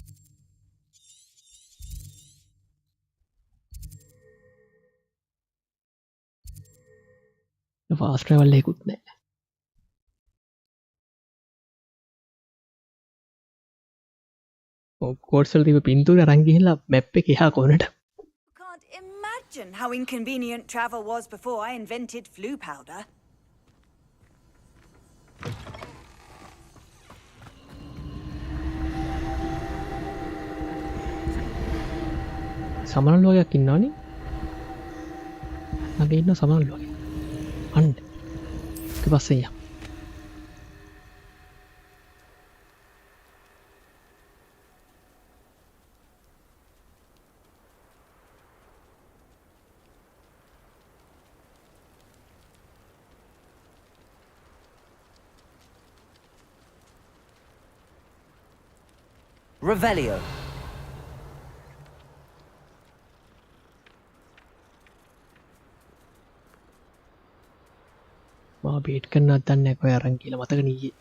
ෆාස්ට් ට්‍රැවල් එකකුත් නැහැ. හොග්වර්ට්ස් වල තිබ්බ පින්තූර අරන් ගිහිල්ලා මැප් එකේ එහා කොනට. Imagine how inconvenient travel was before I invented flu powder. සමනල් වගේක් ඉන්නවනේ. ළඟ ඉන්න සමනල් වගේ. අන්න. ඊට පස්සේ යා. Revelio. මම බේට් කරන්නවත් දන්නේ නැහැ කොහේ අරන් කියලා මතක නීයේ.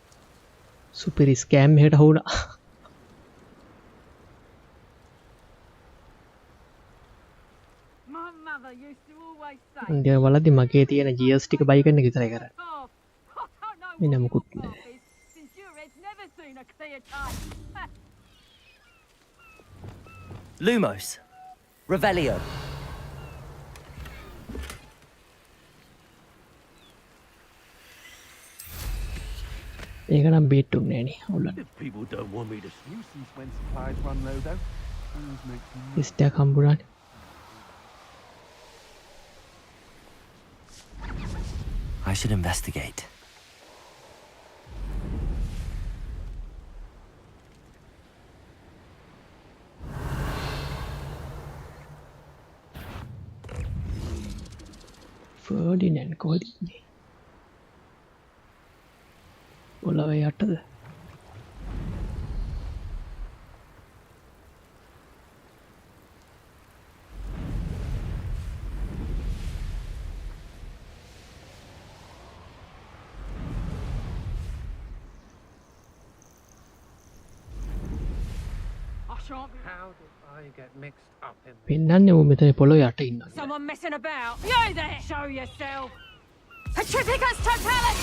සුපිරි ස්කෑම් එකකට හවුනා. ඉන්දියා වලදී මගේ තියෙන GS ටික බයි කරන්න විතරයි කරන්නේ. වෙන මොකුත් නැහැ. Lumos. Revelio. ඒක නම් බේට් උන්නේ නෑනේ අවුලන්න. People don't want me to nuisance when supplies run low though. ඉස්ටක් හම්බුණානේ. I should investigate. Ferdinand කොහෙද ඉන්නේ? ඔලව යටද? How did I you get mixed up in. පෙන්න්නන්නේ ඌ මෙතන පොළොව යට ඉන්නවා. Someone messing about. You there! Show yourself! Petrificus totalis!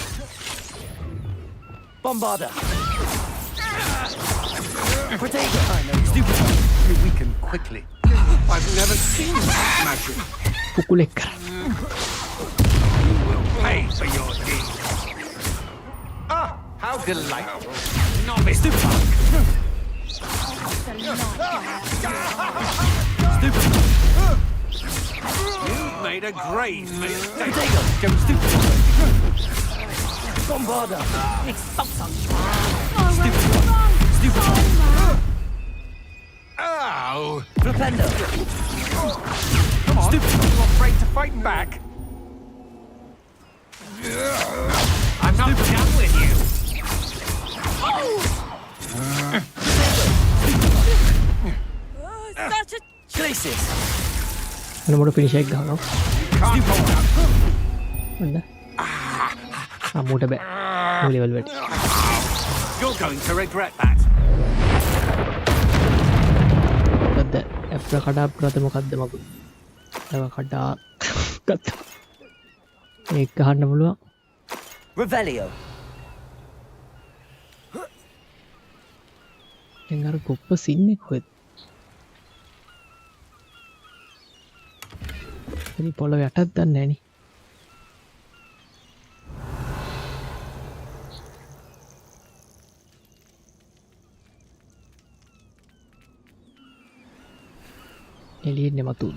Bombarder! Protego! I know, stupid. You weaken quickly. I've never seen that magic. පුකුලෙක් කරා. You will pay for your deeds. Ah, how delightful. Novice. Stupid! You've made a grave mistake. Protego! Go stupid! Bombarder! Expulsum! Stupid! Stupid! Ow! Flipendo! Come on. Stupid! Are you afraid to fight back? I'm not done with you. Such a Glacis! අනමොට පිනිිෂක් ගහනවා. ඔන්න අම්මූට බෑ level වැට. You're going to regret that. ගත්ද ඇප්ල කඩා පුරත මොකක්ද මකු ඇව කඩා ගත්ත ඒ ගහන්න පුළුවන්. Revelio! එඟර ගොප්ප සින්නෙක් හොත් පොල යටත් දන්න නැනි. එලියෙන්නේ මතුන්.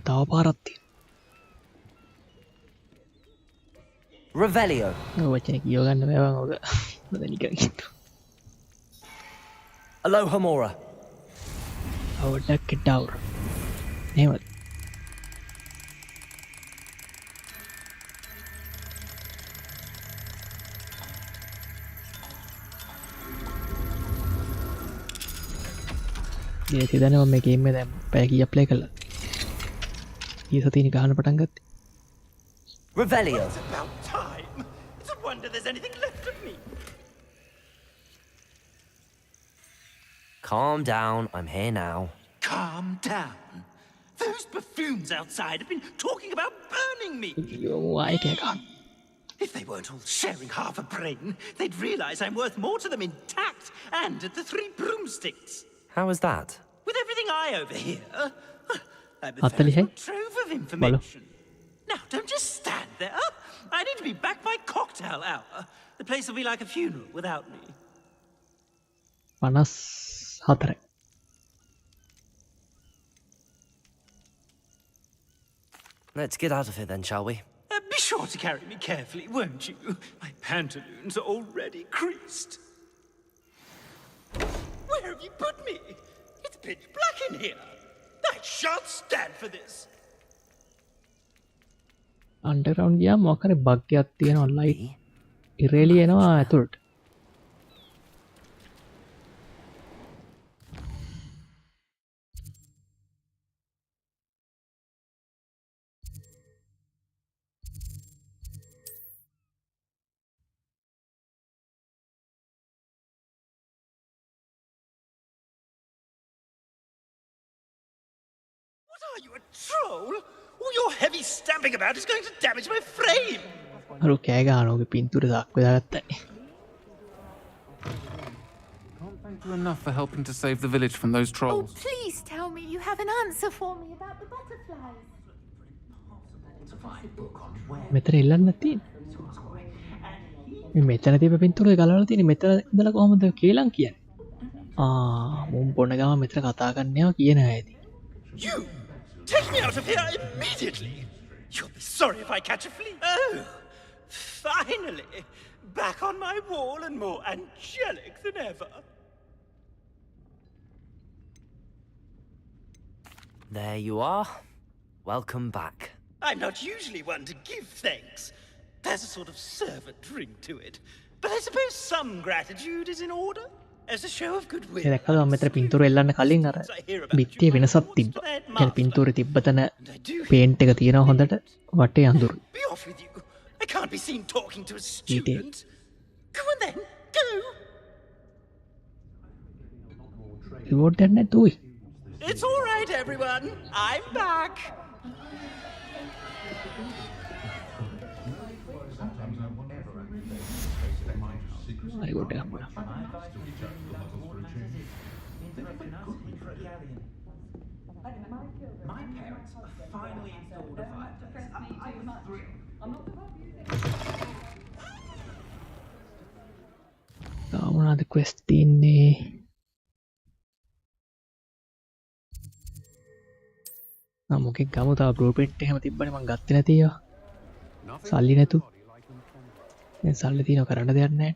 තව පාරක් තියෙනවා. Revelio! වචන කියව ගන්න බෑවන් ඔක නිකන්. Alohomora! අවඩක් කෙටවුර නේවත්. දේශි දනව මේ ගේම් එක දැන් පැය කීයක් ප්ලේ කළා. ඊ සතියේ ගහන්න පටන් ගත්තේ. Revelio! It's about time. It's a wonder there's anything left of me. Calm down, I'm here now. Calm down. Those buffoons outside have been talking about burning me. If they weren't all sharing half a brain, they'd realize I'm worth more to them intact and at the 3 broomsticks. How was that? With everything I overhear, I'm a veritable trove of information. Now, don't just stand there. I need to be back by cocktail hour. The place will be like a funeral without me. 54. Let's get out of here then, shall we? Be sure to carry me carefully, won't you? My pantaloons are already creased. Where have you put me? It's pitch black in here. I shan't stand for this. Underground ගියාම මොකක් හරි bug එකක් තියෙනවා light ඉරේලි එනවා ඇතුළට. What are you, a troll? All your heavy stamping about is going to damage my frame. අර කෑ ගහනවා ඔගේ පින්තූර දාක් දාගත්තනේ. Can't thank you enough for helping to save the village from those trolls. Oh, please tell me you have an answer for me about the butterflies. මෙතන එල්ලන්න තියෙන්නේ. මේ මෙතන තිබ්බ පින්තූරේ ගලවලා තියෙන්නේ මෙතන ඉඳලා කොහොමද කේලම් කියන්නේ? මුන් පොණ ගම මෙතන කතා කරන්නේවා කියන හැටි. You! Take me out of here immediately! You'll be sorry if I catch a flea. Oh! Finally! Back on my wall and more angelic than ever. There you are. Welcome back. I'm not usually one to give thanks. There's a sort of servant ring to it. But I suppose some gratitude is in order as a show of goodwill. දැක්කද මම මෙතන පින්තූර එල්ලන්න කලින් අර බිත්තියේ වෙනසක් තිබ්බා. يعني පින්තූරේ තිබ්බ තැන paint එක තියෙනවා හොඳට වටේ අඳුරු. Be off with you. I can't be seen talking to a student. Go on then. Go. Reward එකක් නැතුයි. It's all right, everyone. I'm back. Reward එකක් වුණා. My parents finally installed a fireplace. I was thrilled. මොනවද quest තියන්නේ? මොකෙක් ගමු තව blueprint එහෙම තිබ්බනේ මං ගත්තේ නැති ඒවා. සල්ලි නැතු. දැන් සල්ලි තියෙනවා කරන්න දෙයක් නැහැ.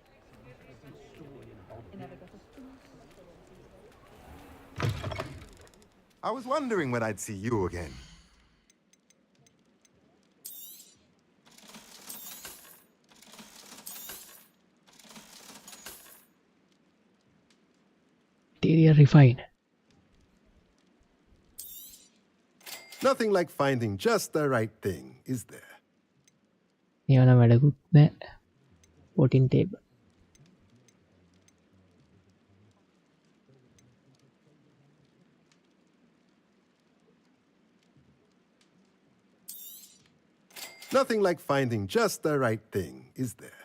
I was wondering when I'd see you again. Interior refine. Nothing like finding just the right thing, is there? නියම වැඩකුත් නැහැ. Voting table. Nothing like finding just the right thing, is there?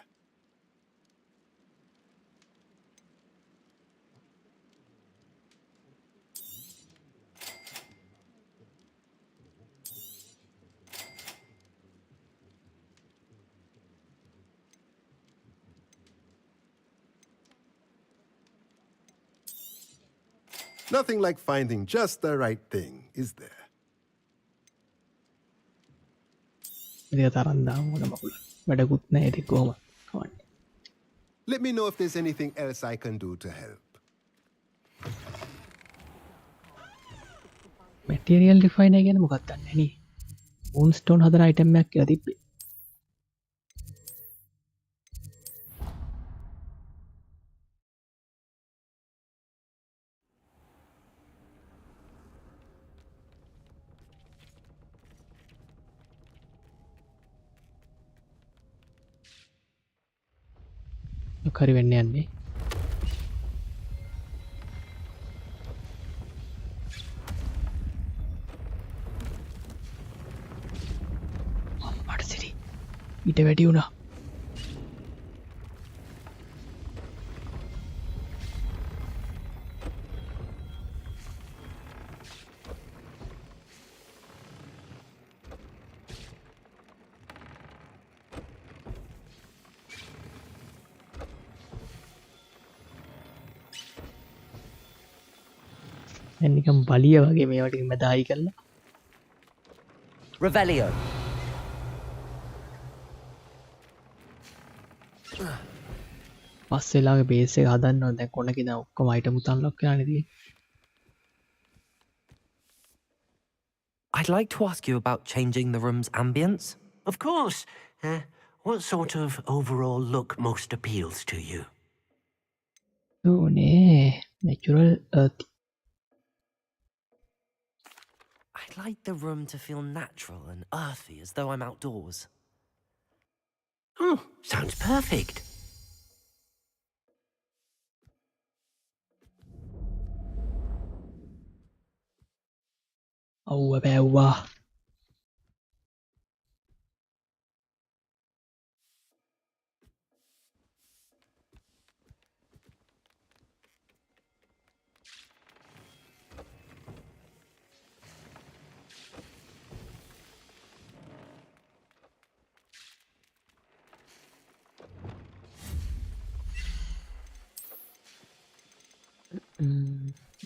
Nothing like finding just the right thing, is there? ඉතින් තරම් දාමු මොන මකුල. වැඩකුත් නැහැ ඉතින් කොහොම කවන්නේ. Let me know if there's anything else I can do to help. Material refiner ගැන මොකක්ද දන්නේ නේ? moonstone හදන item එකක් කියලා තිබ්බේ. හරි වෙන්න යන්නේ. අම්මට සිරි. ඊට වැඩි වුණා. නිකම් බලිය වගේ මේවට මැදායි කරලා Revelio. පස්සෙලාගේ බේස් එක හදන්න ඕන. දැන් කොනකේ දැන් ඔක්කොම අයිටම් උත් අන්ලොක් කරලා නේ තියෙන්නේ. I'd like to ask you about changing the room's ambience. Of course. What sort of overall look most appeals to you? Oh, nee. Natural earth. I'd like the room to feel natural and earthy, as though I'm outdoors. Oh, sounds perfect. Oh, bewa.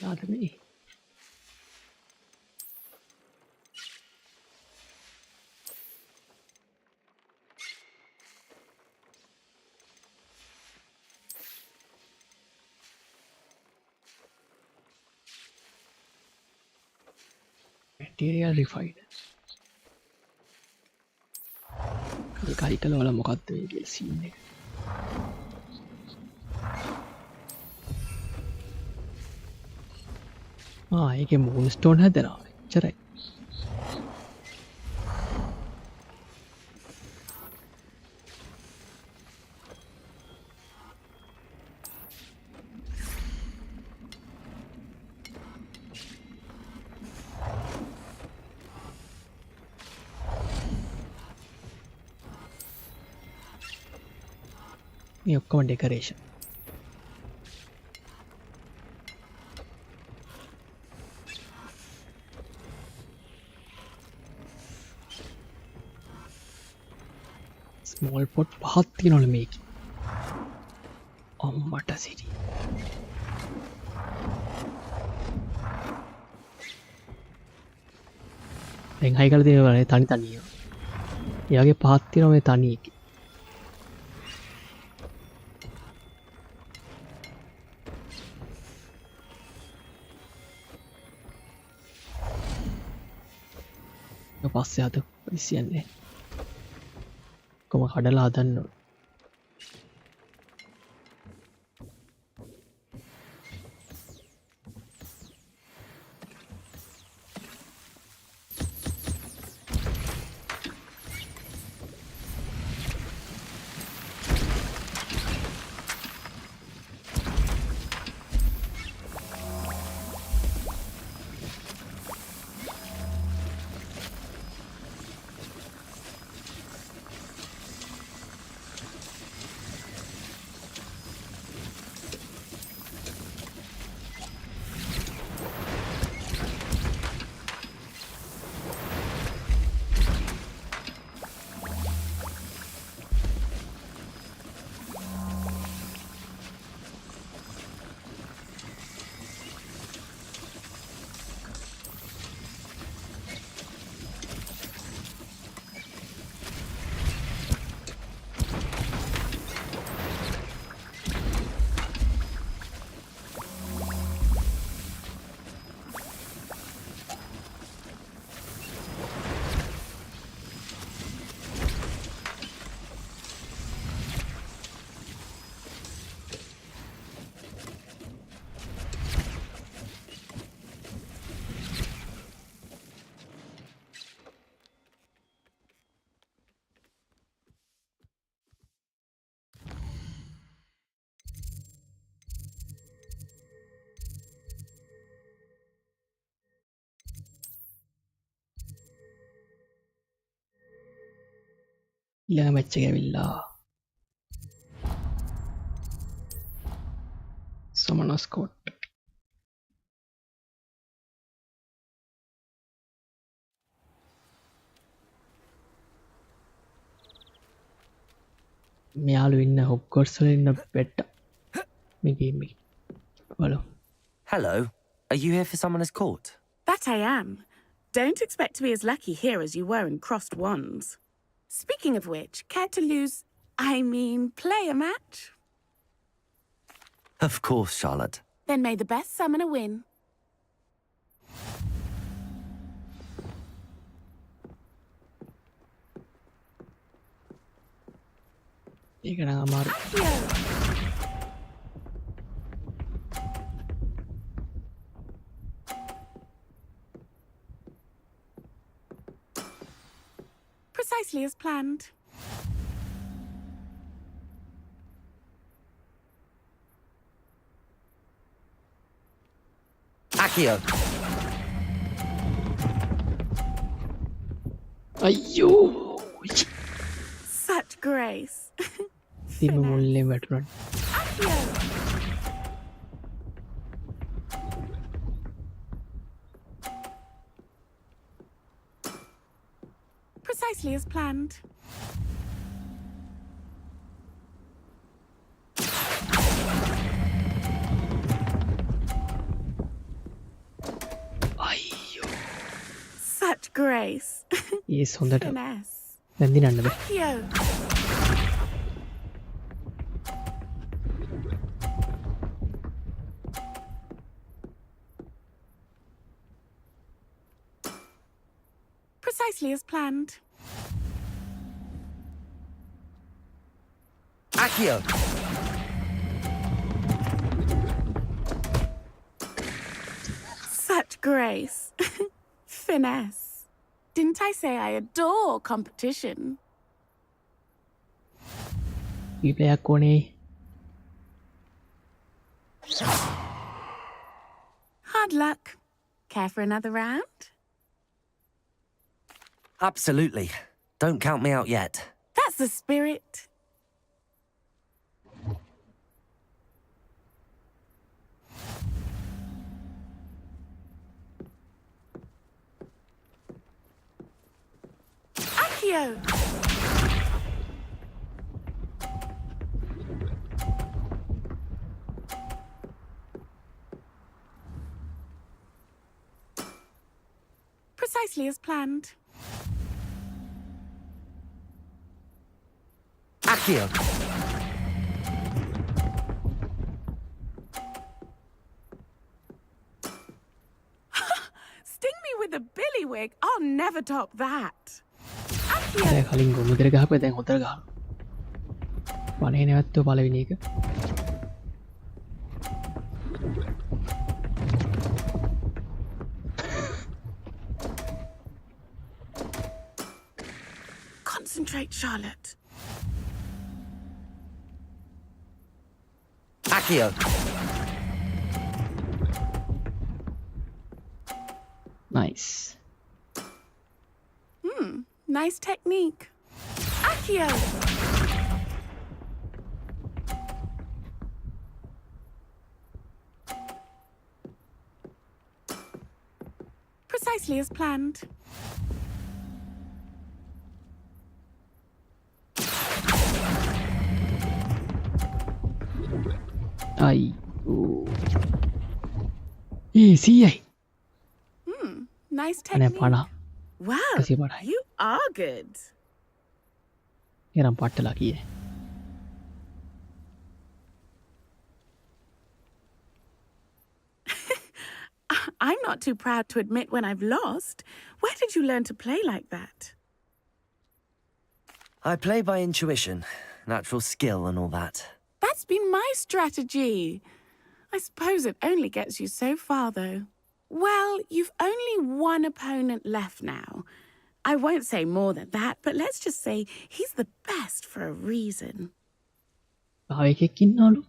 Not me. Material refined. කයිකල වල මොකක්ද මේ කියලා scene එක. ඒකේ මූන්ස්ටෝන් හැදෙනවා එච්චරයි මේ ඔක්කොම ඩෙකරේෂන් ස්මෝල් පොට් 5ක් තියෙනවලු මේකේ අම්මට සිරි දැන් හයි කරලා තියෙනවා තනි තනියම ඒ වගේ 5ක් තියෙනවා මේ තනි එකේ පස්සේ අත විසියන්නේ කොම කඩලා හදන්න ඕන ඊළඟ මැච් එක ඇවිල්ලා සමනස් කෝට් මෙයාලු ඉන්න හොග්වර්ට්ස් වල ඉන්න බෙට්ට මේ ගේම් එකේ බලමු Hello, are you here for Summoner's Court? That I am. Don't expect to be as lucky here as you were in Crossed Wands. Speaking of which, care to play a match? Of course, Charlotte. Then may the best summoner win. ඒක නම් අමාරු Precisely as planned. Accio. අයියෝ Such grace. තිබ මුල්ලේ වැටුණා Precisely as planned. Such grace. Yes, හොඳට Finesse. දැන් දිනන්න බෑ Yo. Precisely as planned. Accio. Such Grace. Finesse. Didn't I say I adore competition? කීපයක් ඕනේ. Hard luck. Care for another round? Absolutely. Don't count me out yet. That's the spirit. Accio! Precisely as planned. Accio! Sting me with a billywig. I'll never top that. දැන් කලින් ගොමුදර ගහපුවා දැන් හොතර ගහනවා. වනේ නැවැත්තුව පළවෙනි එක. Concentrate, Charlotte. Accio! Nice. Nice technique. Accio! Precisely as planned. Ay. Easy. Nice Ana technique. pana. Wow, Kasi parai. you are good. Eram pattala kiye. I'm not too proud to admit when I've lost. Where did you learn to play like that? I play by intuition, natural skill and all that. That's been my strategy. I suppose it only gets you so far, though. Well, you've only one opponent left now. I won't say more than that, but let's just say he's the best for a reason. එකෙක් ඉන්නවලු.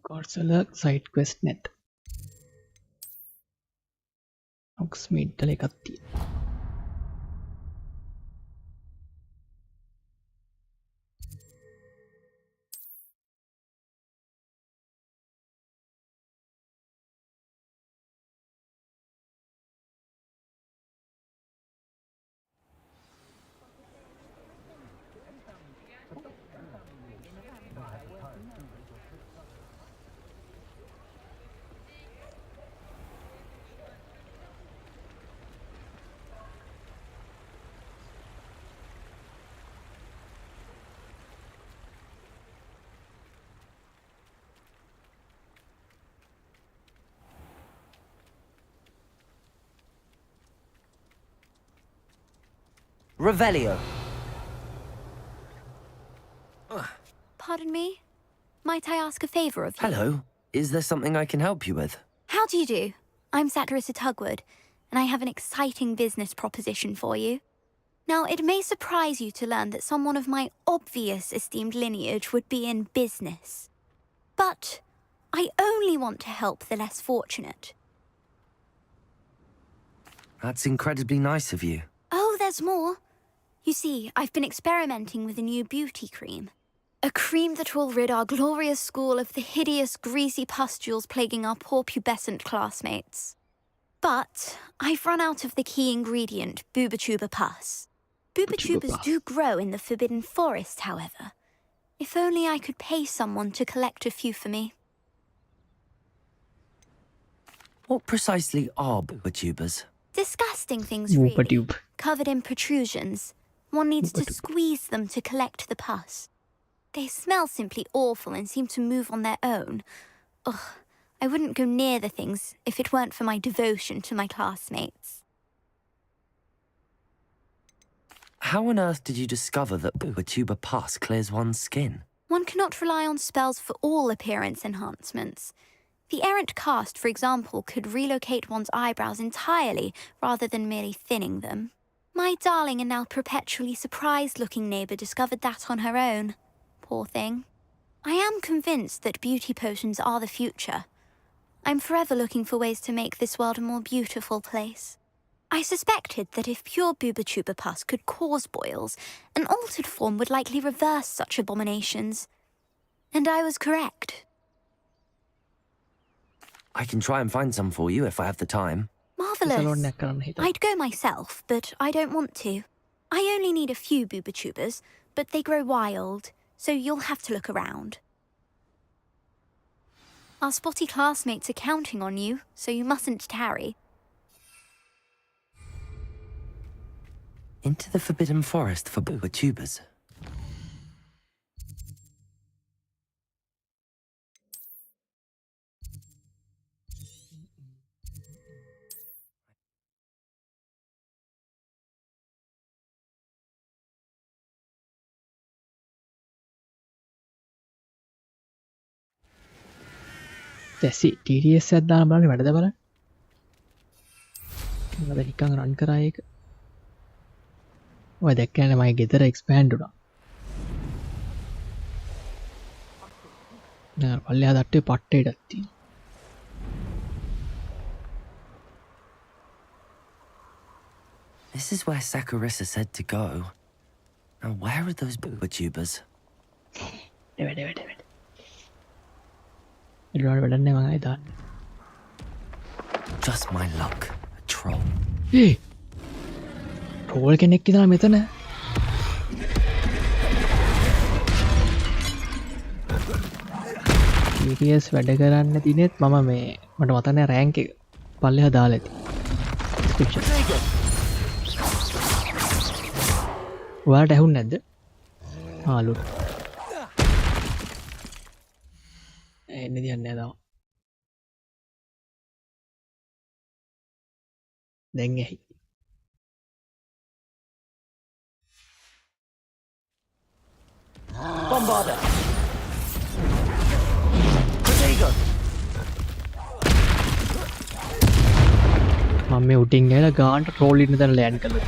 Hogwarts side quest net. Hogsmeade එකක් තියෙනවා. Revelio. Pardon me? Might I ask a favour of you? Hello. Is there something I can help you with? How do you do? I'm Satirissa Tugwood, and I have an exciting business proposition for you. Now, it may surprise you to learn that someone of my obvious esteemed lineage would be in business. But I only want to help the less fortunate. That's incredibly nice of you. Oh, there's more. You see, I've been experimenting with a new beauty cream. A cream that will rid our glorious school of the hideous, greasy pustules plaguing our poor pubescent classmates. But I've run out of the key ingredient, Booba-Tuba pus. Booba-Tubas do grow in the Forbidden Forest, however. If only I could pay someone to collect a few for me. What precisely are boober tubers? Disgusting things, Boober really. tube. Covered in protrusions. One needs Boober to tube. squeeze them to collect the pus. They smell simply awful and seem to move on their own. Ugh, I wouldn't go near the things if it weren't for my devotion to my classmates. How on earth did you discover that boober tuber pus clears one's skin? One cannot rely on spells for all appearance enhancements. The errant cast, for example, could relocate one's eyebrows entirely rather than merely thinning them. My darling and now perpetually surprised-looking neighbour discovered that on her own. Poor thing. I am convinced that beauty potions are the future. I'm forever looking for ways to make this world a more beautiful place. I suspected that if pure boober tuber pus could cause boils, an altered form would likely reverse such abominations. And I was correct. I can try and find some for you if I have the time. Marvellous. I'd go myself, but I don't want to. I only need a few boober tubers, but they grow wild, so you'll have to look around. Our spotty classmates are counting on you, so you mustn't tarry. Into the Forbidden Forest for boober tubers. දැසි TTS එකක් දාලා බලන්න වැඩද බලන්න. මම නිකන් රන් කරා ඒක. ඔය දැක්කනේ මගේ ගෙදර එක්ස්පෑන්ඩ් වුණා. නෑ පල්ලෙහා තට්ටුවේ පට්ටේටක් තියෙනවා. This is where Sakurissa said to go. Now where are those boober tubers? Just my luck. A troll. Hey! Troll කෙනෙක් ඉදලා මෙතන. TTS වැඩ කරන්න දිනෙත් මම මේ මට මතක නෑ රෑන්ක් එක පල්ලෙහා දාලා ඇති. description. ඔයාලට ඇහුන්නේ නැද්ද? හාලු. එන්නේ දියන්නේ නෑ තාම. දැන් ඇහි. Bombarder! Protego! මම මේ උටින් ගිහලා ගාන්ට ට්‍රෝල් ඉන්න තැන ලෑන්ඩ් කළා.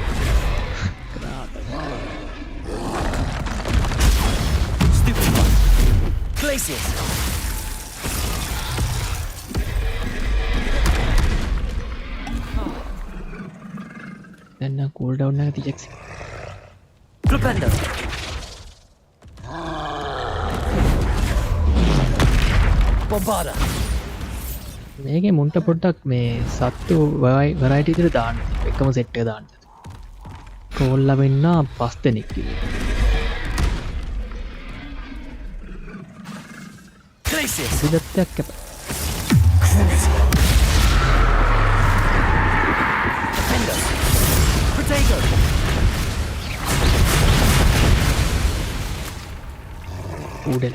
Glaciers! දැන් නම් කූල් ඩවුන් එක තියක්සි. Flipendo! Bombarder! මේකේ මුන්ට පොඩ්ඩක් මේ සත්තු වරයිටි විතර දාන්න. එකම සෙට් එක දාන්න. කෝල්ලා වෙන්න 5 දෙනෙක් ඉන්නේ. Glaciers! විදත්තයක් කැප. Defender! Protego! Oodle.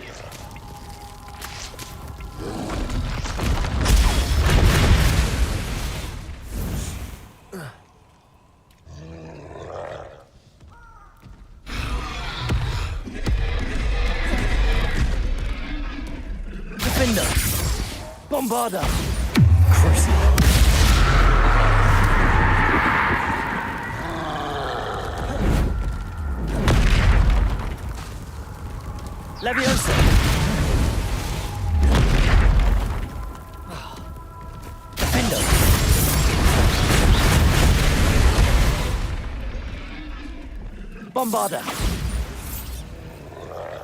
Defender! Bombarder! Cruising! Leviosa! Defender! Bombarder!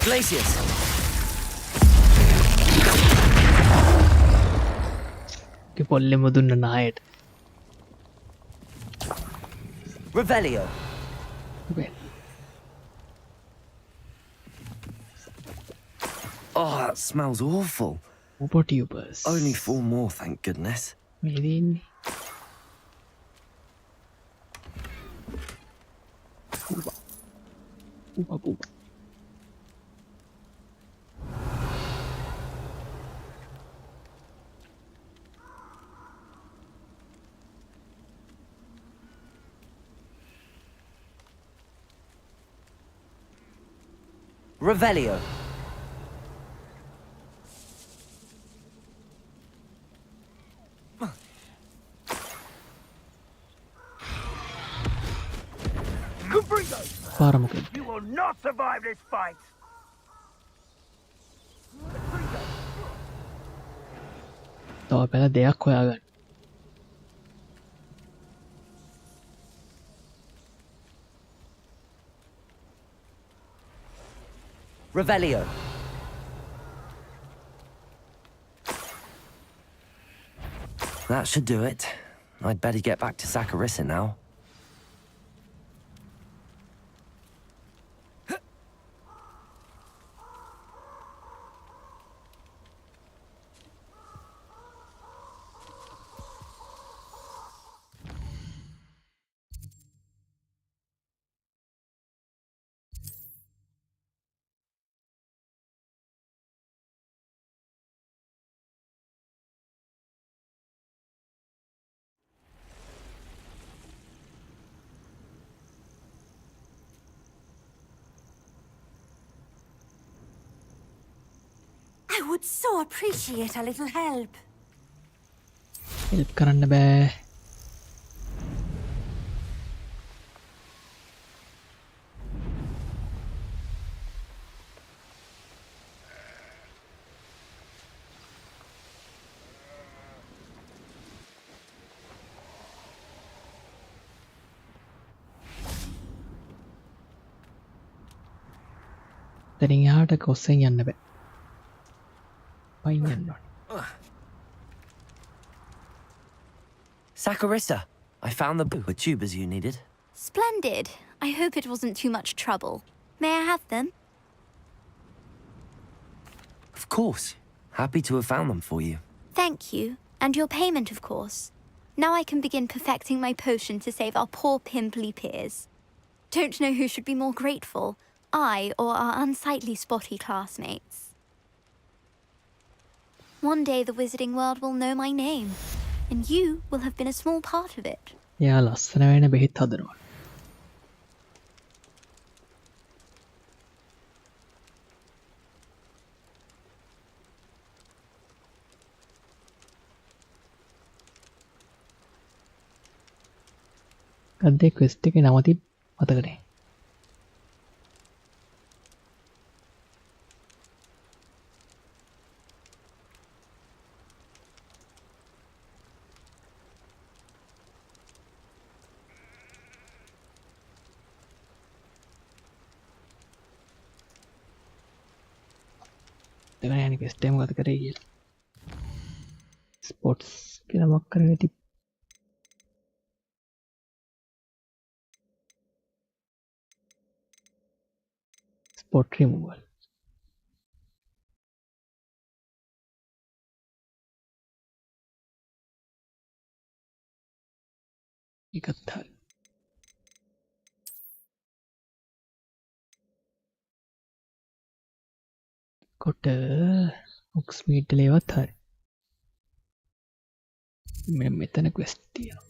Glaciers! පොල්ලෙම දුන්න නායට. Revelio! Oh, that smells awful. Boober tubers. Only 4 more, thank goodness. මේ දෙන්නේ Upa. Revelio. You will not survive this fight. තව පැල දෙයක් හොයාගන්න Revelio. That should do it. I'd better get back to Saccharissa now. I would so appreciate a little help. Help කරන්න බෑ තරින් එහාට කොස්සෙන් යන්න බෑ Saccharissa, I found the tubers you needed. Splendid. I hope it wasn't too much trouble. May I have them? Of course. Happy to have found them for you. Thank you. And your payment, of course. Now I can begin perfecting my potion to save our poor pimply peers. Don't know who should be more grateful, I or our unsightly spotty classmates. One day the wizarding world will know my name, and you will have been a small part of it. එයා ලස්සන වෙන බෙහෙත් හදනවා අද්දේ quest එකේ නවති මතකනේ देखा यानी कि इस टाइम बात करेगी स्पोर्ट्स के नाम करेंगे टिप स्पोर्ट रिमूवल इकट्ठा කොට ඔක්ස් මීට් ලේවත් හරි මෙතන ක්වෙස්ට් තියෙනවා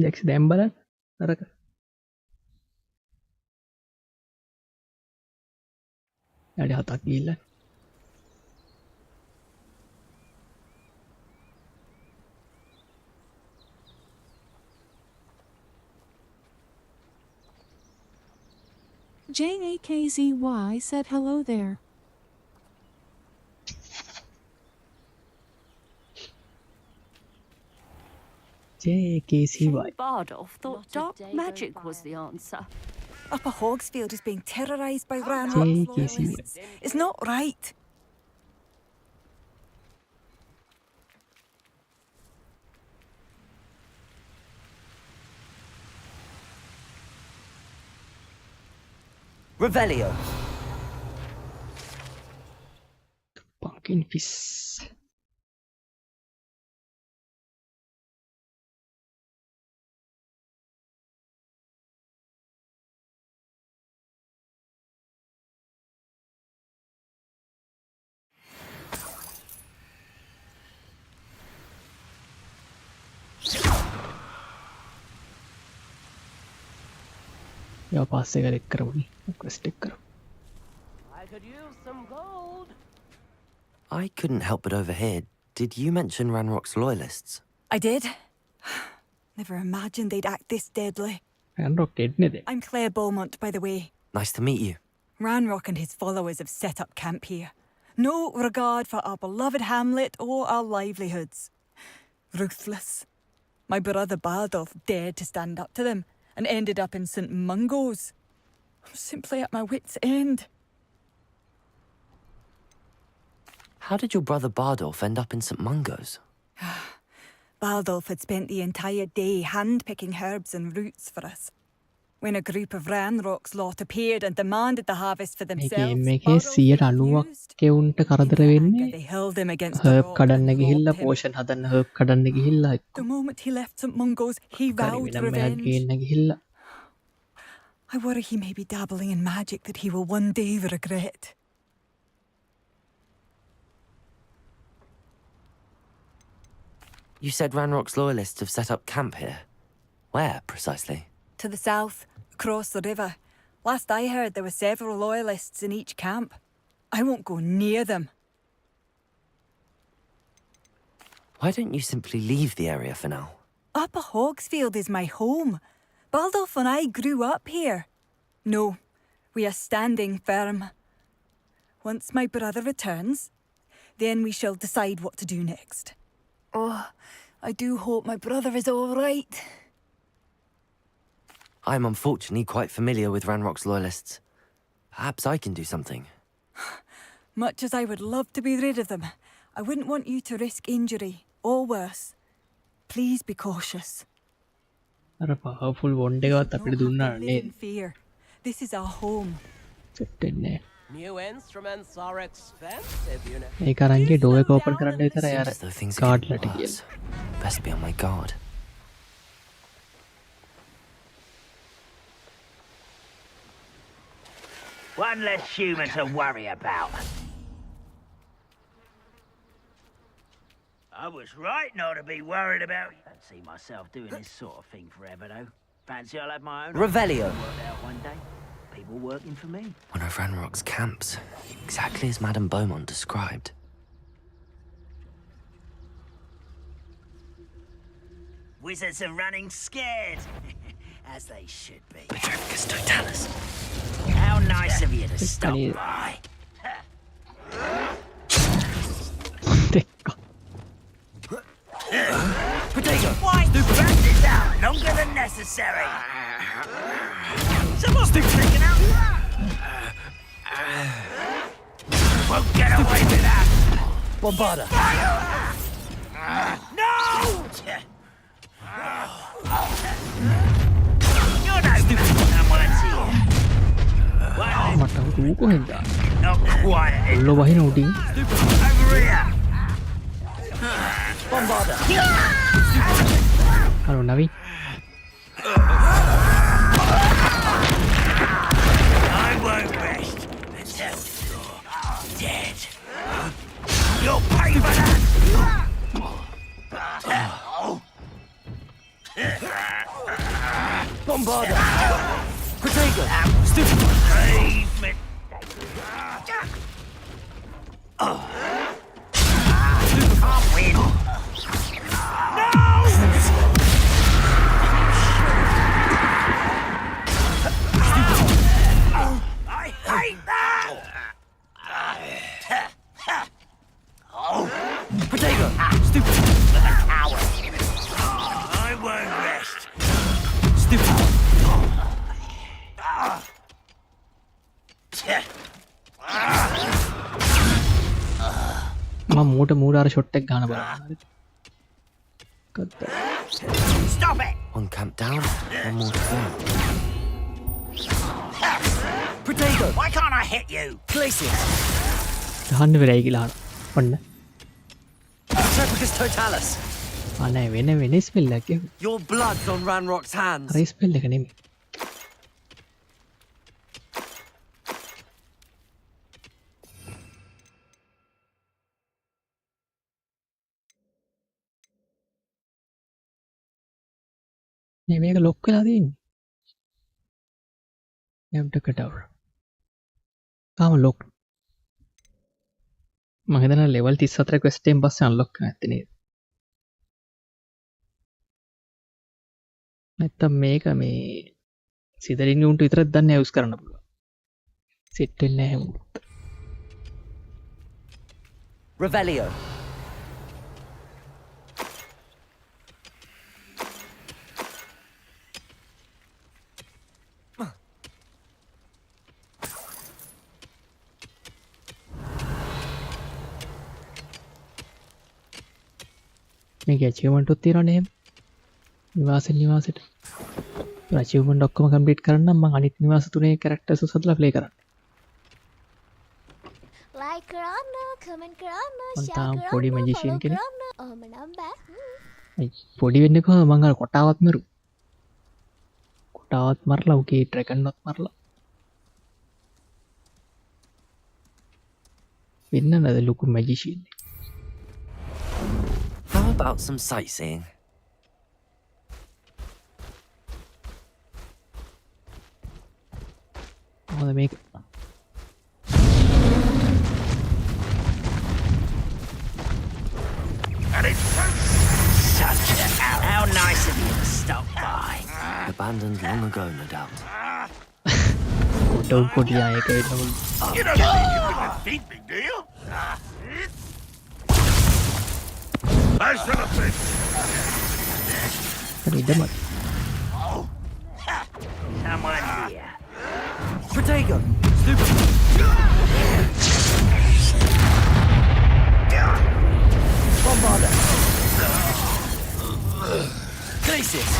next දැන් බලන්න අරක වැඩි හතක් ගිහිල්ලා JAKZY said hello there. JAKZY. Bardolph thought dark magic was the answer. Upper Hogsfield is being terrorised by Ranrokg. It's not right. Revelio. Fucking fish. या पास से कर एक करो नहीं रिक्वेस्ट एक करो. I could use some gold. I couldn't help but overhear. Did you mention Ranrok's loyalists? I did. Never imagined they'd act this deadly. Ranrokg dead ne. I'm Claire Beaumont, by the way. Nice to meet you. Ranrokg and his followers have set up camp here. No regard for our beloved hamlet or our livelihoods. Ruthless. My brother Bardolph dared to stand up to them and ended up in St. Mungo's. I'm simply at my wit's end. How did your brother Bardolph end up in St. Mungo's? Bardolph had spent the entire day hand-picking herbs and roots for us. When a group of Ranrok's lot appeared and demanded the harvest for themselves, මේකේ 190ක් උන්ට කරදර වෙන්නේ they held him against herb කඩන්න ගිහිල්ලා potion හදන්න herb කඩන්න ගිහිල්ලා The moment he left St. Mungo's, he vowed revenge. ගේන්න ගිහිල්ලා I worry he may be dabbling in magic that he will one day regret. You said Ranrok's loyalists have set up camp here. Where, precisely? To the south, across the river. Last I heard, there were several loyalists in each camp. I won't go near them. Why don't you simply leave the area for now? Upper Hogsfield is my home. Baldolf and I grew up here. No, we are standing firm. Once my brother returns, then we shall decide what to do next. Oh, I do hope my brother is all right. I'm unfortunately quite familiar with Ranrok's loyalists. Perhaps I can do something. Much as I would love to be rid of them, I wouldn't want you to risk injury, or worse. Please be cautious. අර powerful wand එකවත් අපිට දුන්නා Live නේද? in fear. This is our home. Set වෙන්නේ. New instruments are expensive, you know. ඒක අරන් ගියේ door එක open කරන්න විතරයි අර card ලට ගියලා. Best be on my guard. One less human to worry about. I was right not to be worried about. I don't see myself doing this sort of thing forever, though. Fancy I'll have my own. Revelio. Work out one day. People working for me. One of Ranrok's camps, exactly as Madame Beaumont described. Wizards are running scared, as they should be. Petricus totalis. How nice of you to stop by. Potato! Why drag this out longer than necessary? Someone's taking out. Won't get away with that. Bombarda. No! You're no good. Someone's here. මට ඌ කොහෙන්ද? Not quiet. ඔල්ල වහින උඩින්. Over here. Bombarda. Hello නවි. I won't rest until you're dead. You'll pay for that. Bombarda. Potato. Stupid. Brave me. Can't win. No! I hate that! Potato. Stupid. Coward. I won't rest. Stupid. මම මූට මූට අර shot එක ගන්න බලන්න. Stop it! One camp down, one more to go. Potato. Why can't I hit you? Glacius. ගහන්න වෙලයි කියලා අහන. ඔන්න. Tropicus totalis. අනේ වෙන ස්පෙල් එකක් කිව්වේ. Your blood's on Ranrok's hands. අර ස්පෙල් එක නෙමෙයි. මේක ලොක් වෙලා තියෙන්නේ. have to cut out. තාම ලොක්. මම හිතනවා ලෙවල් 34 quest එකෙන් පස්සේ අන්ලොක් කරන්න ඇත්තේ නේද? නැත්තම් මේක මේ සිදරින් උන්ට විතරක් දන්නේ යූස් කරන්න පුළුවන්. සෙට් වෙන්නේ නැහැ මොකද? Revelio. මේක achievement උත් තියනවනේ එහෙම. නිවාසෙට. achievement ඔක්කොම complete කරන්න නම් මම අනිත් නිවාස තුනේ characters හදලා play කරන්න. Like Grandma, come and Grandma, තාම පොඩි magician කෙනෙක්. Grandma. පොඩි වෙන්නේ කොහොමද මං අර කොටාවත් මරු. කොටාවත් මරලා උගේ dragon වත් මරලා. වෙන්න නේද ලොකු magician. How about some sightseeing? මොකද මේක? How nice of you to stop by. Abandoned long ago, no doubt. Don't put the eye again. You don't believe you can defeat me, do you? I should have been. Someone here. Protego! Stupid! Bombarder! Glacius!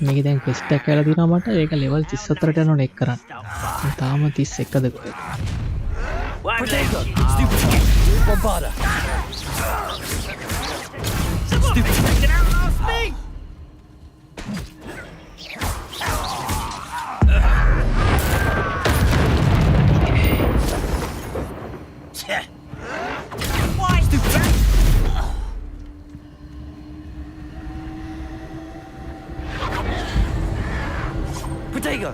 මේක දැන් quest එකක් කියලා දිනවා මට ඒක level 34ට යනවා නෙක් කරන්න. තාම 31ද කොහෙද? Protego! Stupid! Bombarder! Stupid! Take it out last me! Why stupid? Protego!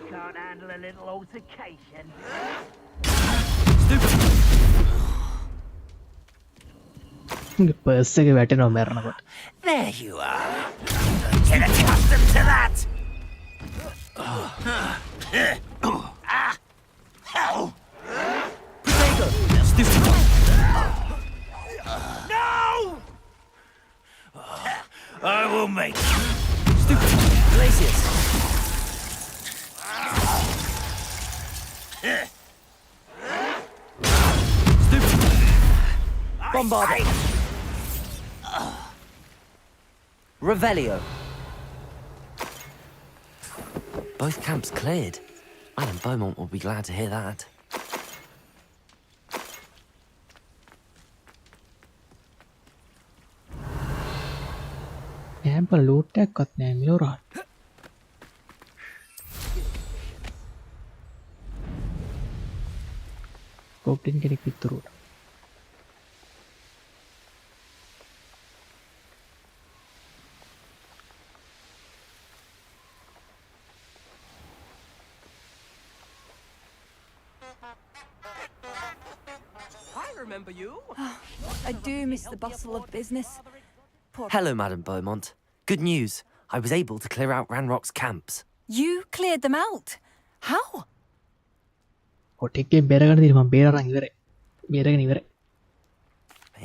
Can't handle a little altercation. Purse එක වැටෙනවා මැරෙනකොට. There you are. Get accustomed to that. Protego! Stupid! No! I will make you. Stupid! Glacius! Stupid! Bombarder! Revelio! Both camps cleared. Madam Beaumont will be glad to hear that. Camp වල loot එකක්වත් නැහැ මිලෝරා. Goblin කෙනෙක් පිටුරුවට. I remember you. I do miss the bustle of business. Hello, Madam Beaumont. Good news. I was able to clear out Ranrok's camps. You cleared them out? How? හොටෙක්ගේ බේරගන්න දින මම බේරාරන් ඉවරයි. බේරගෙන ඉවරයි.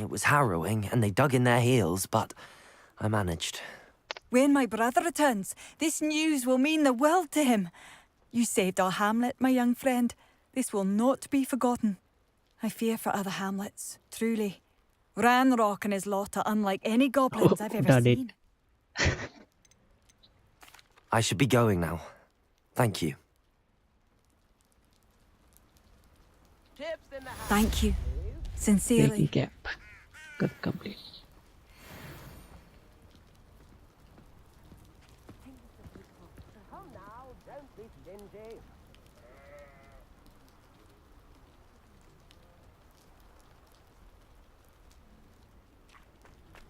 It was harrowing, and they dug in their heels, but I managed. When my brother returns, this news will mean the world to him. You saved our hamlet, my young friend. This will not be forgotten. I fear for other hamlets, truly. Ranrokg and his lot are unlike any goblins I've ever done it. seen. I should be going now. Thank you. Thank you. Sincerely. Safety cap. Got complete.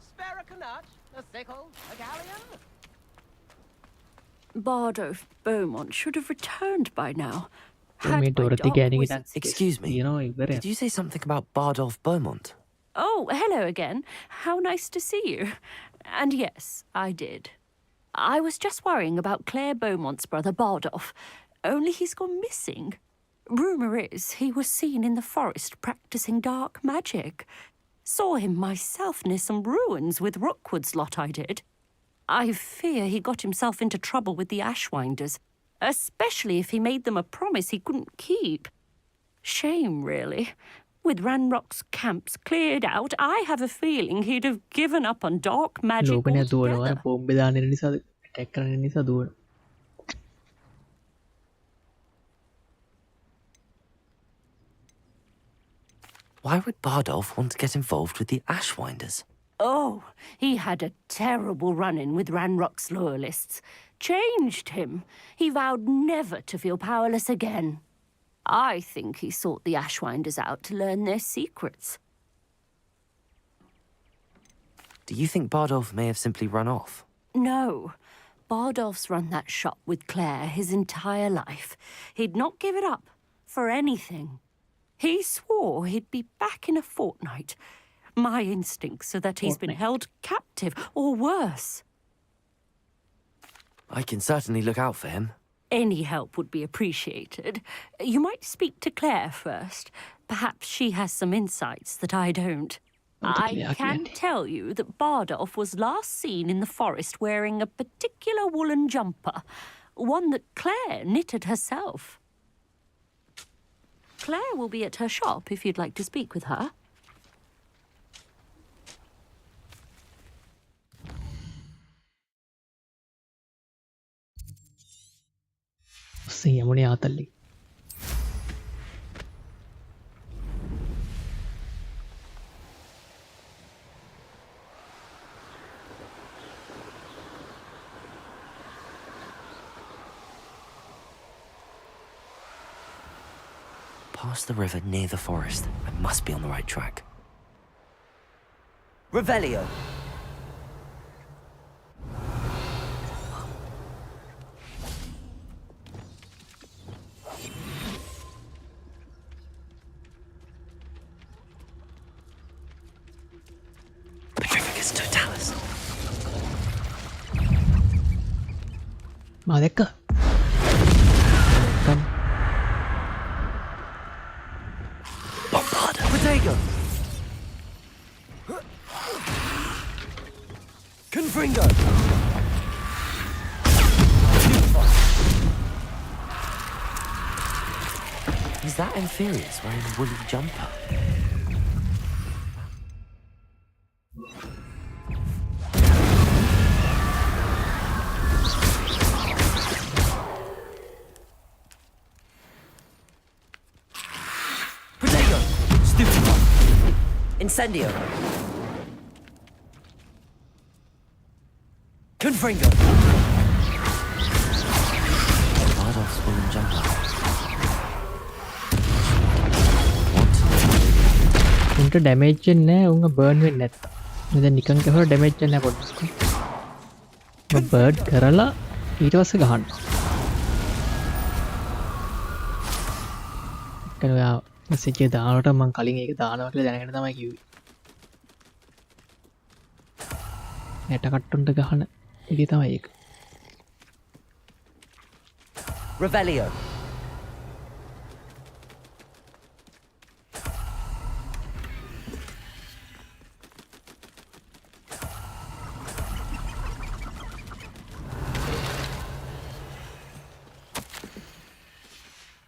Spare a knut, a sickle, a galleon. Bardolph Beaumont should have returned by now. මේ ඩොරති ගෑනි Excuse me. Did you say something about Bardolph Beaumont? Oh, hello again. How nice to see you. And yes, I did. I was just worrying about Claire Beaumont's brother Bardolph. Only he's gone missing. Rumour is he was seen in the forest practicing dark magic. Saw him myself near some ruins with Rookwood's lot, I did. I fear he got himself into trouble with the Ashwinders, especially if he made them a promise he couldn't keep. Shame, really. With Ranrok's camps cleared out, I have a feeling he'd have given up on dark magic ලෝකනය දුවනවා altogether. බෝම්බ දාන නිසා attack කරන නිසා දුවන. Why would Bardolph want to get involved with the Ashwinders? Oh, he had a terrible run-in with Ranrok's loyalists. Changed him. He vowed never to feel powerless again. I think he sought the Ashwinders out to learn their secrets. Do you think Bardolph may have simply run off? No. Bardolph's run that shop with Claire his entire life. He'd not give it up for anything. He swore he'd be back in a fortnight. My instincts are that he's been held captive, or worse. I can certainly look out for him. Any help would be appreciated. You might speak to Claire first. Perhaps she has some insights that I don't. I can tell you that Bardolph was last seen in the forest wearing a particular woolen jumper, one that Claire knitted herself. Claire will be at her shop if you'd like to speak with her. යමුනේ ආතල්ලි. Past the river near the forest. I must be on the right track. Revelio! මා දැක්ක. Protego! Confringo! Is that Inferius wearing a woolly jumper? Incendio! Confringo! Bardolph's woolen jumper. උන්ට damage වෙන්නේ නැහැ උන්ව burn වෙන්නේ නැත්තා. මම දැන් නිකන් ගහලා ඩැමේජ් වෙන්නේ නැහැ පොඩ්ඩක්. මම බර්ඩ් කරලා ඊට පස්සේ ගහන්න. ඒක ඔයා මෙසේජ් එක දානකොට මම කලින් ඒක දානවා කියලා දැනගෙන තමයි කිව්වේ. නැට කට්ටුන්ට ගහන විදිය තමයි ඒක. Revelio!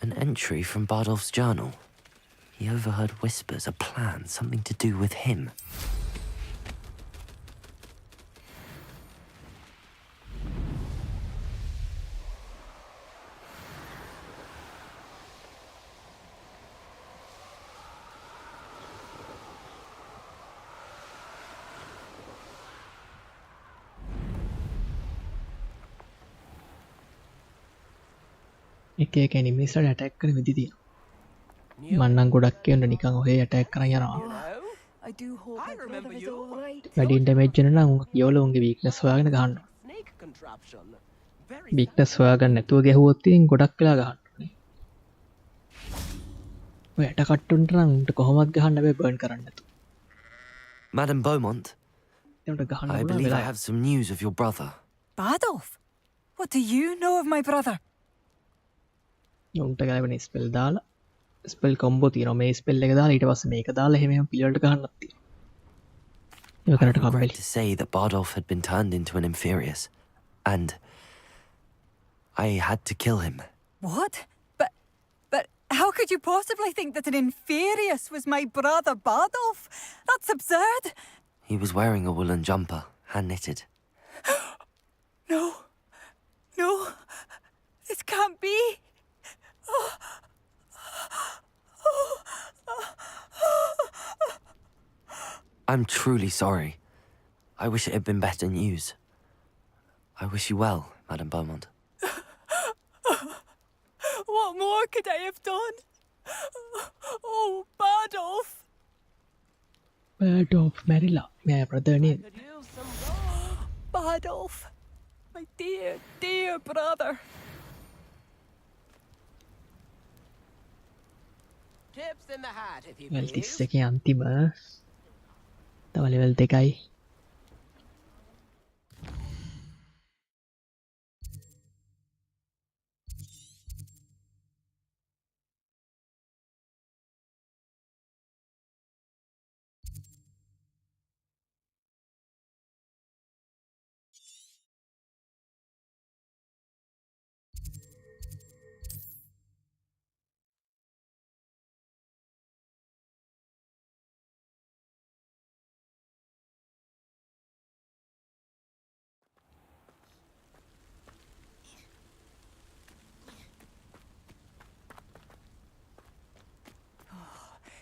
An entry from Bardolph's journal. He overheard whispers, a plan, something to do with him. එක එක එනිමීස්ට ඇටැක් කරන විදි තියෙනවා. මන්නම් ගොඩක් කියන්න නිකන් ඔහේ ඇටැක් කරන් යනවා. I do hope my brother is all right. වැඩි ඩැමේජ් වෙන නම් උන් කියවල උන්ගේ වීක්නස් හොයාගෙන ගහන්න. වීක්නස් හොයාගන්න නැතුව ගැහුවොත් ඉතින් ගොඩක් වෙලා ගහන්න ඕනේ. ඔය ඇට කට්ටුන්ට නම් උන්ට කොහොමවත් ගහන්න බෑ බර්න් කරන්න නැතුව. Madam Beaumont, I believe I have some news of your brother. Badolf? What do you know of my brother? උන්ට ගැලපෙන ස්පෙල් දාලා ස්පෙල් කොම්බෝ තියෙනවා. මේ ස්පෙල් එක දාලා ඊට පස්සේ මේක දාලා එහෙම පිළිවෙලට ගහන්නත් තියෙනවා. ඒක I කරට regret කම්මැලි. to say that Bardolph had been turned into an Inferius, and I had to kill him. What? But how could you possibly think that an Inferius was my brother Badolf? That's absurd. He was wearing a woolen jumper, hand-knitted. No. No. This can't be. I'm truly sorry. I wish it had been better news. I wish you well, Madam Beaumont. What more could I have done? Oh, Badolf. Badolf මැරිලා. මෑ brother නේද? Badolf. My dear, dear brother. Tips in the hat, if you level please. 31 අන්තිම. තව level 2යි.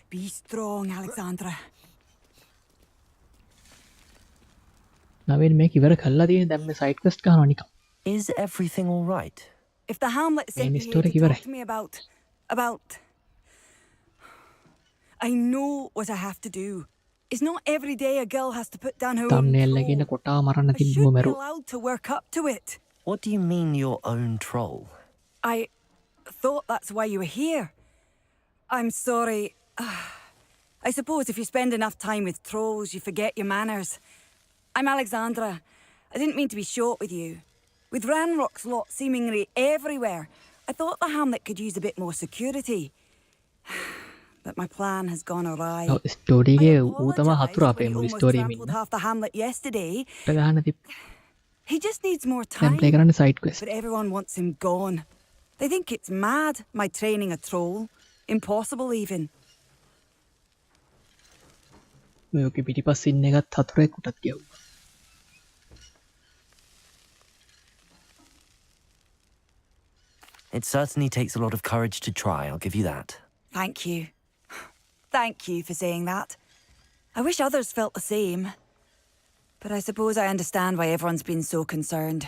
Be strong, Alexandra. නවෙන් මේක ඉවර කරලා තියෙන දැන් මේ සයිඩ් ක්වෙස්ට් ගන්නවා නිකන්. Is everything all right? If the Hamlet sent Main you here story to ඉවරයි. talk to me about... I know what I have to do. It's not every day a girl has to put down her own thumbnail troll. එකේ ඉන්න කොටා මරන්න I තිබ්බුව should be මැරුවා. allowed to work up to it. What do you mean, your own troll? I thought that's why you were here. I'm sorry. I suppose if you spend enough time with trolls, you forget your manners. I'm Alexandra. I didn't mean to be short with you. With Ranrok's lot seemingly everywhere, I thought the Hamlet could use a bit more security. But my plan has gone awry. ඔව් story එකේ ඌ තමයි හතුරු අපේ මුළු Almost ස්ටෝරියෙම trampled ඉන්න. half the Hamlet yesterday. ට ගහන්න තිබ්බ. He just needs more දැන් time. ප්ලේ කරන්න side quest. But everyone wants him gone. They think it's mad, my training a troll. Impossible even. මේකේ පිටිපස්සේ ඉන්න එකත් හතුරෙක් උටත් ගැව්වා. It certainly takes a lot of courage to try, I'll give you that. Thank you. Thank you for saying that. I wish others felt the same. But I suppose I understand why everyone's been so concerned.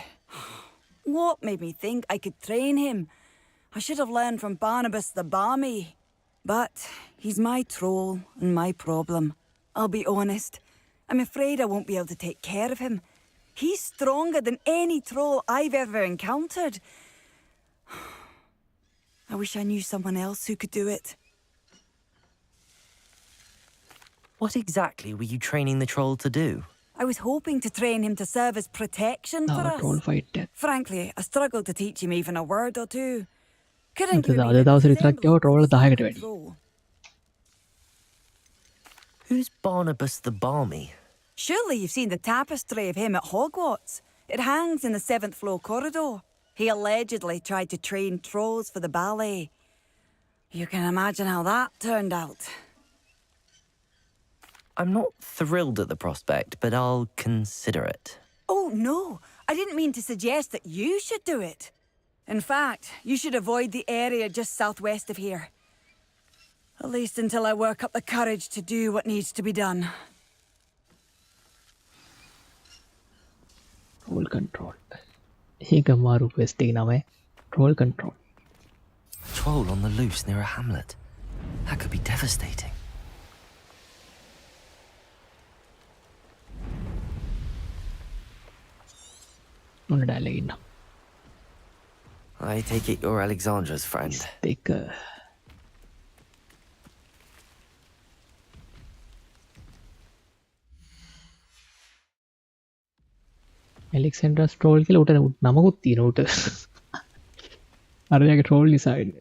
What made me think I could train him? I should have learned from Barnabas the Barmy. But he's my troll and my problem. I'll be honest. I'm afraid I won't be able to take care of him. He's stronger than any troll I've ever encountered. I wish I knew someone else who could do it. What exactly were you training the troll to do? I was hoping to train him to serve as protection for us. troll fight that. Frankly, I struggled to teach him even a word or two. Couldn't අද give අද දවසේ විතරක් ගැව troll 10කට වැඩි. Who's Barnabas the Barmy? Surely you've seen the tapestry of him at Hogwarts. It hangs in the 7th floor corridor. He allegedly tried to train trolls for the ballet. You can imagine how that turned out. I'm not thrilled at the prospect, but I'll consider it. Oh, no. I didn't mean to suggest that you should do it. In fact, you should avoid the area just southwest of here. At least until I work up the courage to do what needs to be done. Troll control. ඒක මාරු quest එක නම troll control. A troll on the loose near a hamlet. That could be devastating. මොන dialogue ඉන්න. I take it you're Alexandra's friend. දෙක. Alexandra troll කියලා උට නමකුත් තියෙනවා උට. අරයාගේ troll නිසා වෙන්නේ.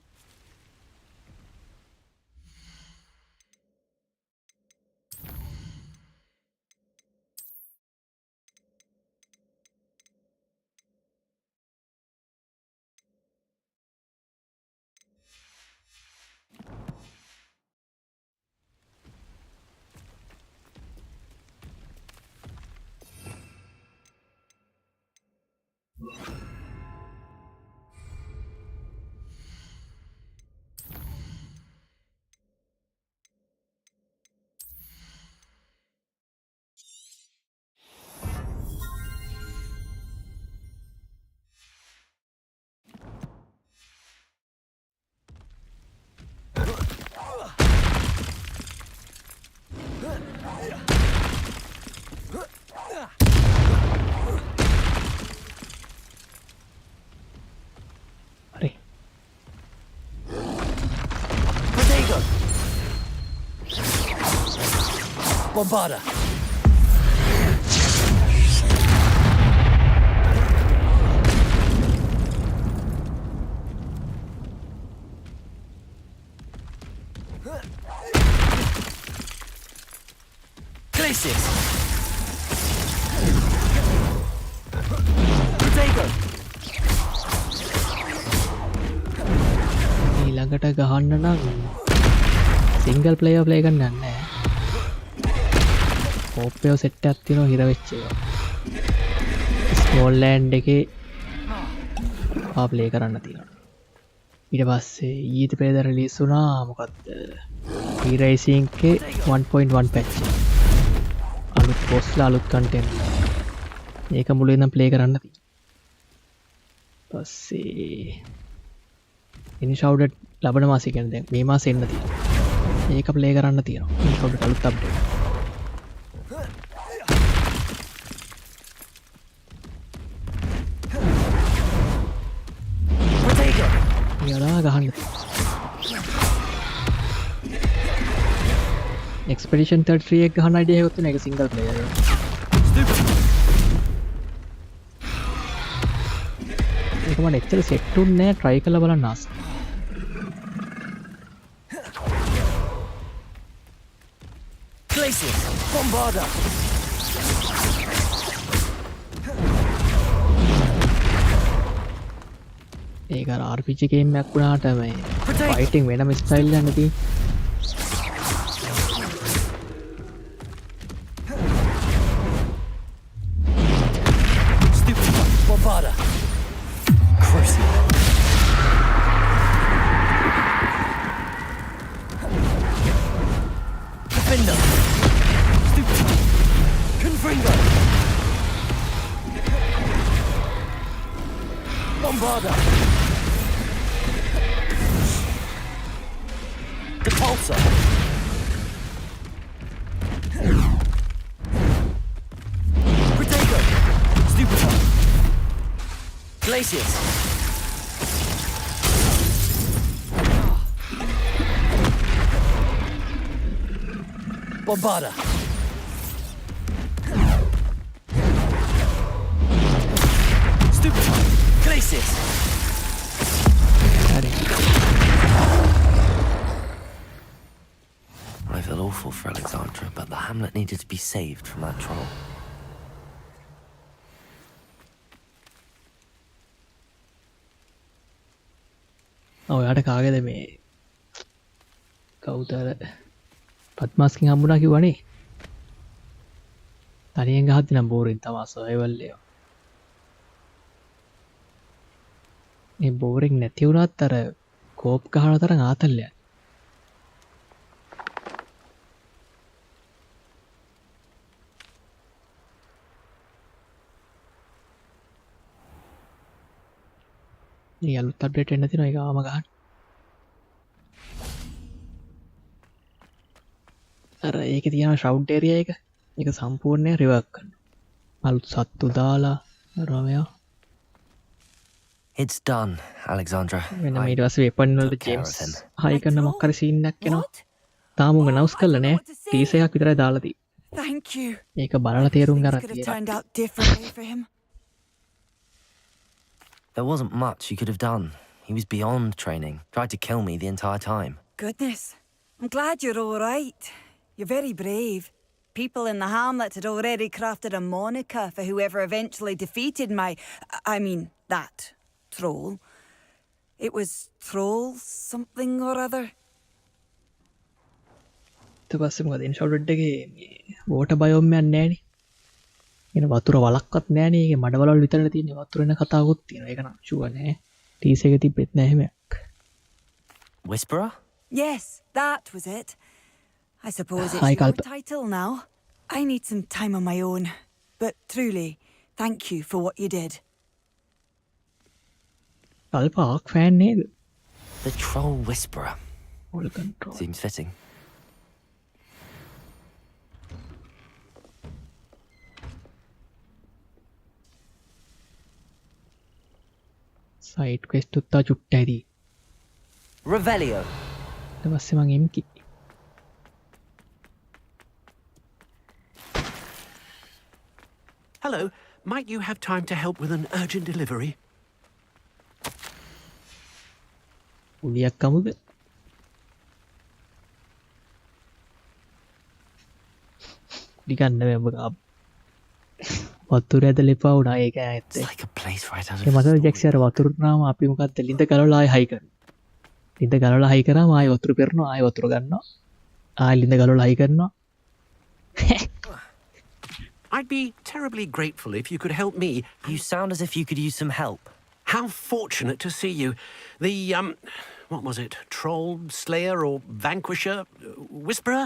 Bombarda! Glacius! Protego! ඊළඟට ගහන්න නම් සිංගල් ප්ලේයර් ප්ලේ කරන්න නැහැ. ඕපයෝ සෙට් එකක් තියෙනවා හිර වෙච්ච ඒවා. ස්මෝල් ලෑන්ඩ් එකේ ප්ලේ කරන්න තියෙනවා. ඊට පස්සේ ඊට පෙරේද රිලීස් වුණා මොකක්ද? E-Racing එකේ 1.1 පැච් එක. අලුත් බොස්ලා අලුත් කන්ටෙන්ට්. ඒක මුලින් ඉඳන් ප්ලේ කරන්න තියෙනවා. පස්සේ ඉනිෂවුඩ් ලබන මාසෙ කියන්නේ දැන් මේ මාසෙ එන්න තියෙනවා. ඒක ප්ලේ කරන්න තියෙනවා. ඉනිෂවුඩ් අලුත් අප්ඩේට්. යලා ගහන්න Expedition 33 එක ගහන්න අයිඩියා එකක් තියෙනවා. ඒක සිංගල් ප්ලේයර් එක. ඒක මම එච්චර සෙට් උන්නේ නැහැ. try කරලා බලන්න ආස. Glacius! Bombarda! ඒක අර RPG ගේම් එකක් වුණාට මේ ෆයිටිං වෙනම ස්ටයිල් එකක් නැති. Stupid Bombarda! Crucial! Defender! Stupid Confringo! Bombarda! Repulsor! Protego! Stupefy! Glacius! Bombarda! Stupefy! Glacius! I feel awful for Alexandra, but the hamlet needed to be saved from that troll. ඔයාට කාගේද මේ කවුද පත්මාස්කින් හම්බුණා කිව්වනේ. තනියෙන් ගහද්දි නම් බෝරින් තමයි සර්වයිවල් එක. මේ බෝරින් නැති වුණත් අර කෝප් ගහන තරම් ආතල්ලයක්. මේ අලුත් අප්ඩේට් එන්න තියෙනවා ඒක ආවම ගහන්න. අර ඒකේ තියෙන ෂවුට් ඒරියා එක ඒක සම්පූර්ණයෙන් රිවර්ක් කරනවා. අලුත් සත්තු දාලා රමයා. It's done, Alexandra. මෙන්න ඊට පස්සේ වෙපන් වලට ජේම්ස් හයි කරන මොකක් හරි සීන් එකක් එනවා. තාම උංග නවුස් කරලා නැහැ. ටීසර් එකක් විතරයි දාලා තියෙන්නේ. Thank you. ඒක බලලා තේරුම් ගන්න Could have turned out differently for him. There wasn't much you could have done. He was beyond training. Tried to kill me the entire time. Goodness. I'm glad you're all right. You're very brave. People in the hamlet had already crafted a moniker for whoever eventually defeated that troll. It was troll something or other. ඊට පස්සේ මොකද ඉන්ෂෝල්ඩ් එකේ මේ water බයෝම් එකක් නැහැනේ. එන වතුර වලක්වත් නැහැනේ. ඒකේ මඩවලවල් විතරනේ තියෙන්නේ. වතුර එන කතාවකුත් තියෙනවා. ඒක නම් ෂුවර් නෑ. ටීස් එකේ තිබෙත් නැහැ හැමයක්. Whisperer? Yes, that was it. I suppose it's Hi, your Kalpa. title now. I need some time on my own. But truly, thank you for what you did. කල්ප ආක් ෆෑන් නේද? The Troll Whisperer. All control. Seems fitting. Side quest උත්තා චුට්ට ඇති. Revelio. ඊට පස්සේ මං එම්කි. Hello, might you have time to help with an urgent delivery? උලියක් කමුද? ටිකන්න මෙඹ වතුර ඇදලා එපා වුණා ඒක ඇත්තේ. Like a place right out A of මතක ජැක්සි අර වතුර නාම අපි මොකක්ද ලිඳ ගලවලා ආයෙ හයි කරනවා. ලිඳ ගලවලා හයි කරාම ආයෙ වතුර පෙරනවා ආයෙ වතුර ගන්නවා. ආයෙ ලිඳ ගලවලා හයි කරනවා. I'd be terribly grateful if you could help me. You sound as if you could use some help. How fortunate to see you. The, what was it? Troll, Slayer, or Vanquisher? Whisperer?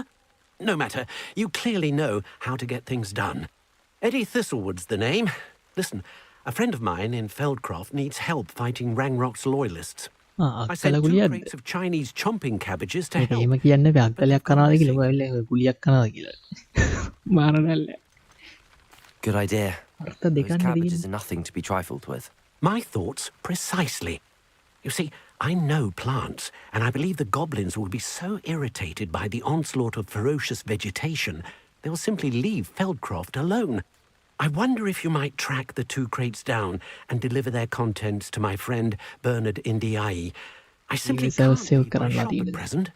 No matter. You clearly know how to get things done. Eddie Thistlewood's the name. Listen, a friend of mine in Feldcroft needs help fighting Ranrok's loyalists. I sent 2 crates of Chinese chomping cabbages to help. එහෙම කියන්නේ වැක්කලයක් කරනවාද කියලා ඔය ඇවිල්ලා ගුලියක් කරනවාද කියලා. මාරනල්ල. Good idea. අර්ථ Those දෙකක් cabbages are nothing to be trifled with. My thoughts precisely. You see, I know plants, and I believe the goblins will be so irritated by the onslaught of ferocious vegetation, they'll simply leave Feldcroft alone. I wonder if you might track the 2 crates down and deliver their contents to my friend Bernard Indiai. I simply can't leave my shop at present.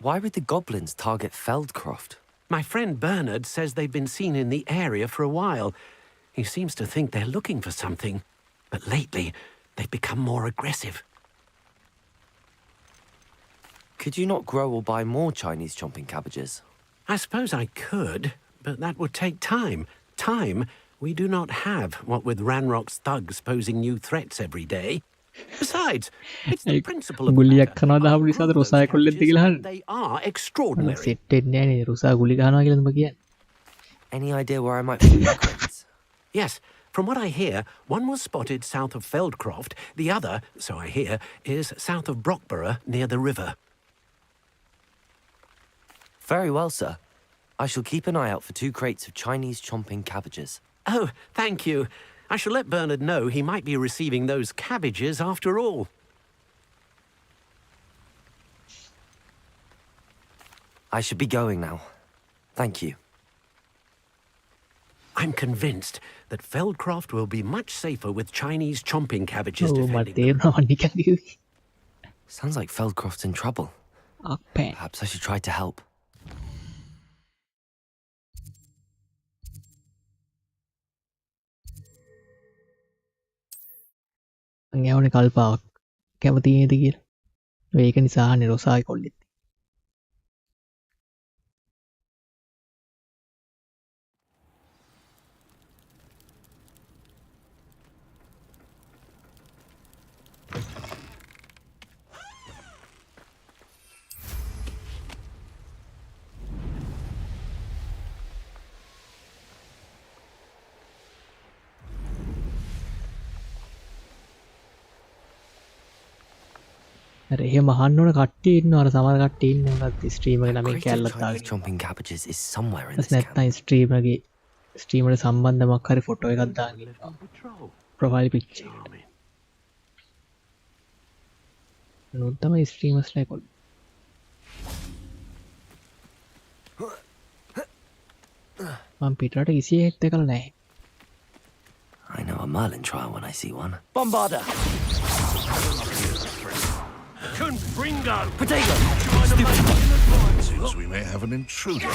Why would the goblins target Feldcroft? My friend Bernard says they've been seen in the area for a while. He seems to think they're looking for something, but lately they've become more aggressive. Could you not grow or buy more Chinese chomping cabbages? I suppose I could, but that would take time. Time we do not have, what with Ranrok's thugs posing new threats every day. Besides, it's the principle of the ගුලියක් කරනවා දාපු නිසාද රුසාය කොල්ලෙක්ද කියලා අහන්නේ. they are extraordinary. Set වෙන්නේ නැහැ නේ රුසා ගුලි ගහනවා කියලා ඔබ කියන්නේ. Any idea where I might find the crates? Yes, from what I hear, one was spotted south of Feldcroft, the other, so I hear, is south of Brockborough near the river. Very well, sir. I shall keep an eye out for 2 crates of Chinese chomping cabbages. Oh, thank you. I shall let Bernard know he might be receiving those cabbages after all. I should be going now. Thank you. I'm convinced that Feldcroft will be much safer with Chinese chomping cabbages ඔව් මට defending them. තේරෙනවා නිකන් කිව්වේ. Sounds like Feldcroft's in trouble. අපේ Perhaps I should try to help. මං යවනේ කල්පාවක්. කැමති නේද කියලා. ඒක නිසා අහන්නේ රොසායි කොල්ලෙත්. අර එහෙම අහන්න ඕන කට්ටිය ඉන්නවා. අර සමහර කට්ටිය ඉන්නේ මොකක්ද ස්ට්‍රීම් එක ළමයි කැල්ලක් දාගෙන. Chomping cabbages is somewhere in ඊට this camp. නැත්නම් ස්ට්‍රීම් එකට සම්බන්ධ මොකක් හරි ෆොටෝ එකක් දාගෙන ඉන්නවා. ප්‍රොෆයිල් පික්චර් එක. නෝ තමයි ස්ට්‍රීමර්ස්ලා කොල්ල. මම පිටරට කිසි එකක් දැකලා නැහැ. I know a Merlin trial when I see one. Bombarder! Confringo! Potato! Seems we may have an intruder.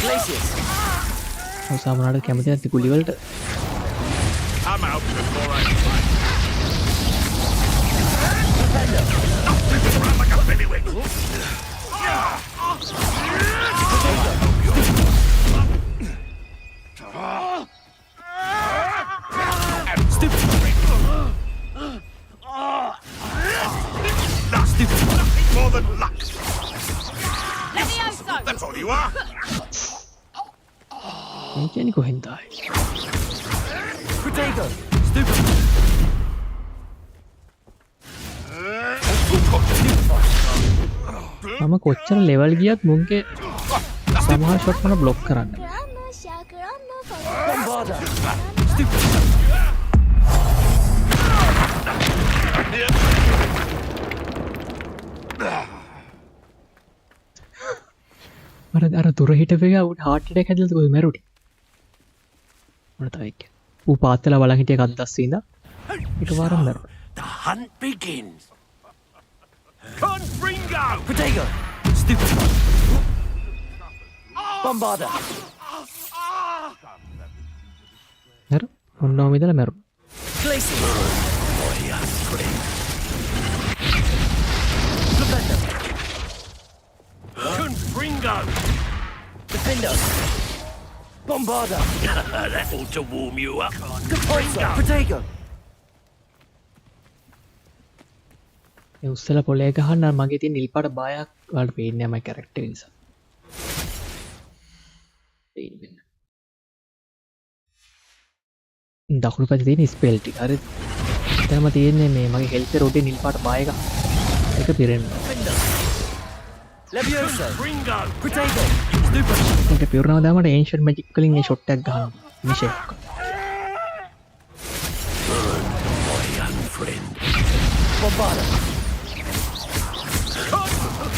Glaciers! ඔය සමහරවිට කැමති නැති කුලි වලට. Come out before I fight. Run like a bellywig. Stupid! Stupid! Nothing more than luck. That's all you are. මේ කියන්නේ කොහෙන්ද ආයේ? Potato! Stupid! මම කොච්චර ලෙවල් ගියත් මුන්ගේ සමහර ෂොට් මම බ්ලොක් කරන්න. Bombarder! Stupid! අර දුර හිටපු එක උට හાર્ට් අටැක් හැදලා කොහේ මැරුණේ? මොන තව එක්ක. ඌ පාත්තලා බලන් හිටිය එකක් දැස්සේ ඉඳා. ඊට වාරම් මැරුණා. The hunt begins. Confringo! Potato! Stupid! Bombarder! මැරු. ඔන්නෝම ඉඳලා මැරුණා. Glaciers! Confringo! Defender! Bombarder! That ought to warm you up. Repulsor! Potato! ඒ උස්සලා පොලේ ගහන්න මගේ තියෙන නිල් පාට බායක් වලට පේන්නේ නැහැ මගේ කැරක්ටර් එක නිසා. දකුණු පැත්තේ තියෙන ස්පෙල් ටික. හරි. එතනම තියෙන්නේ මේ මගේ හෙල්ත් රොටේ නිල් පාට බාය එක. ඒක පිරෙන්න. Leviosa! Potato! Stupid! ඒක පිරුණාම දාමට ඒන්ෂන්ට් මැජික් වලින් ඒ ෂොට් එකක් ගහන්න. මිෂේ. My young friend. Bombarder!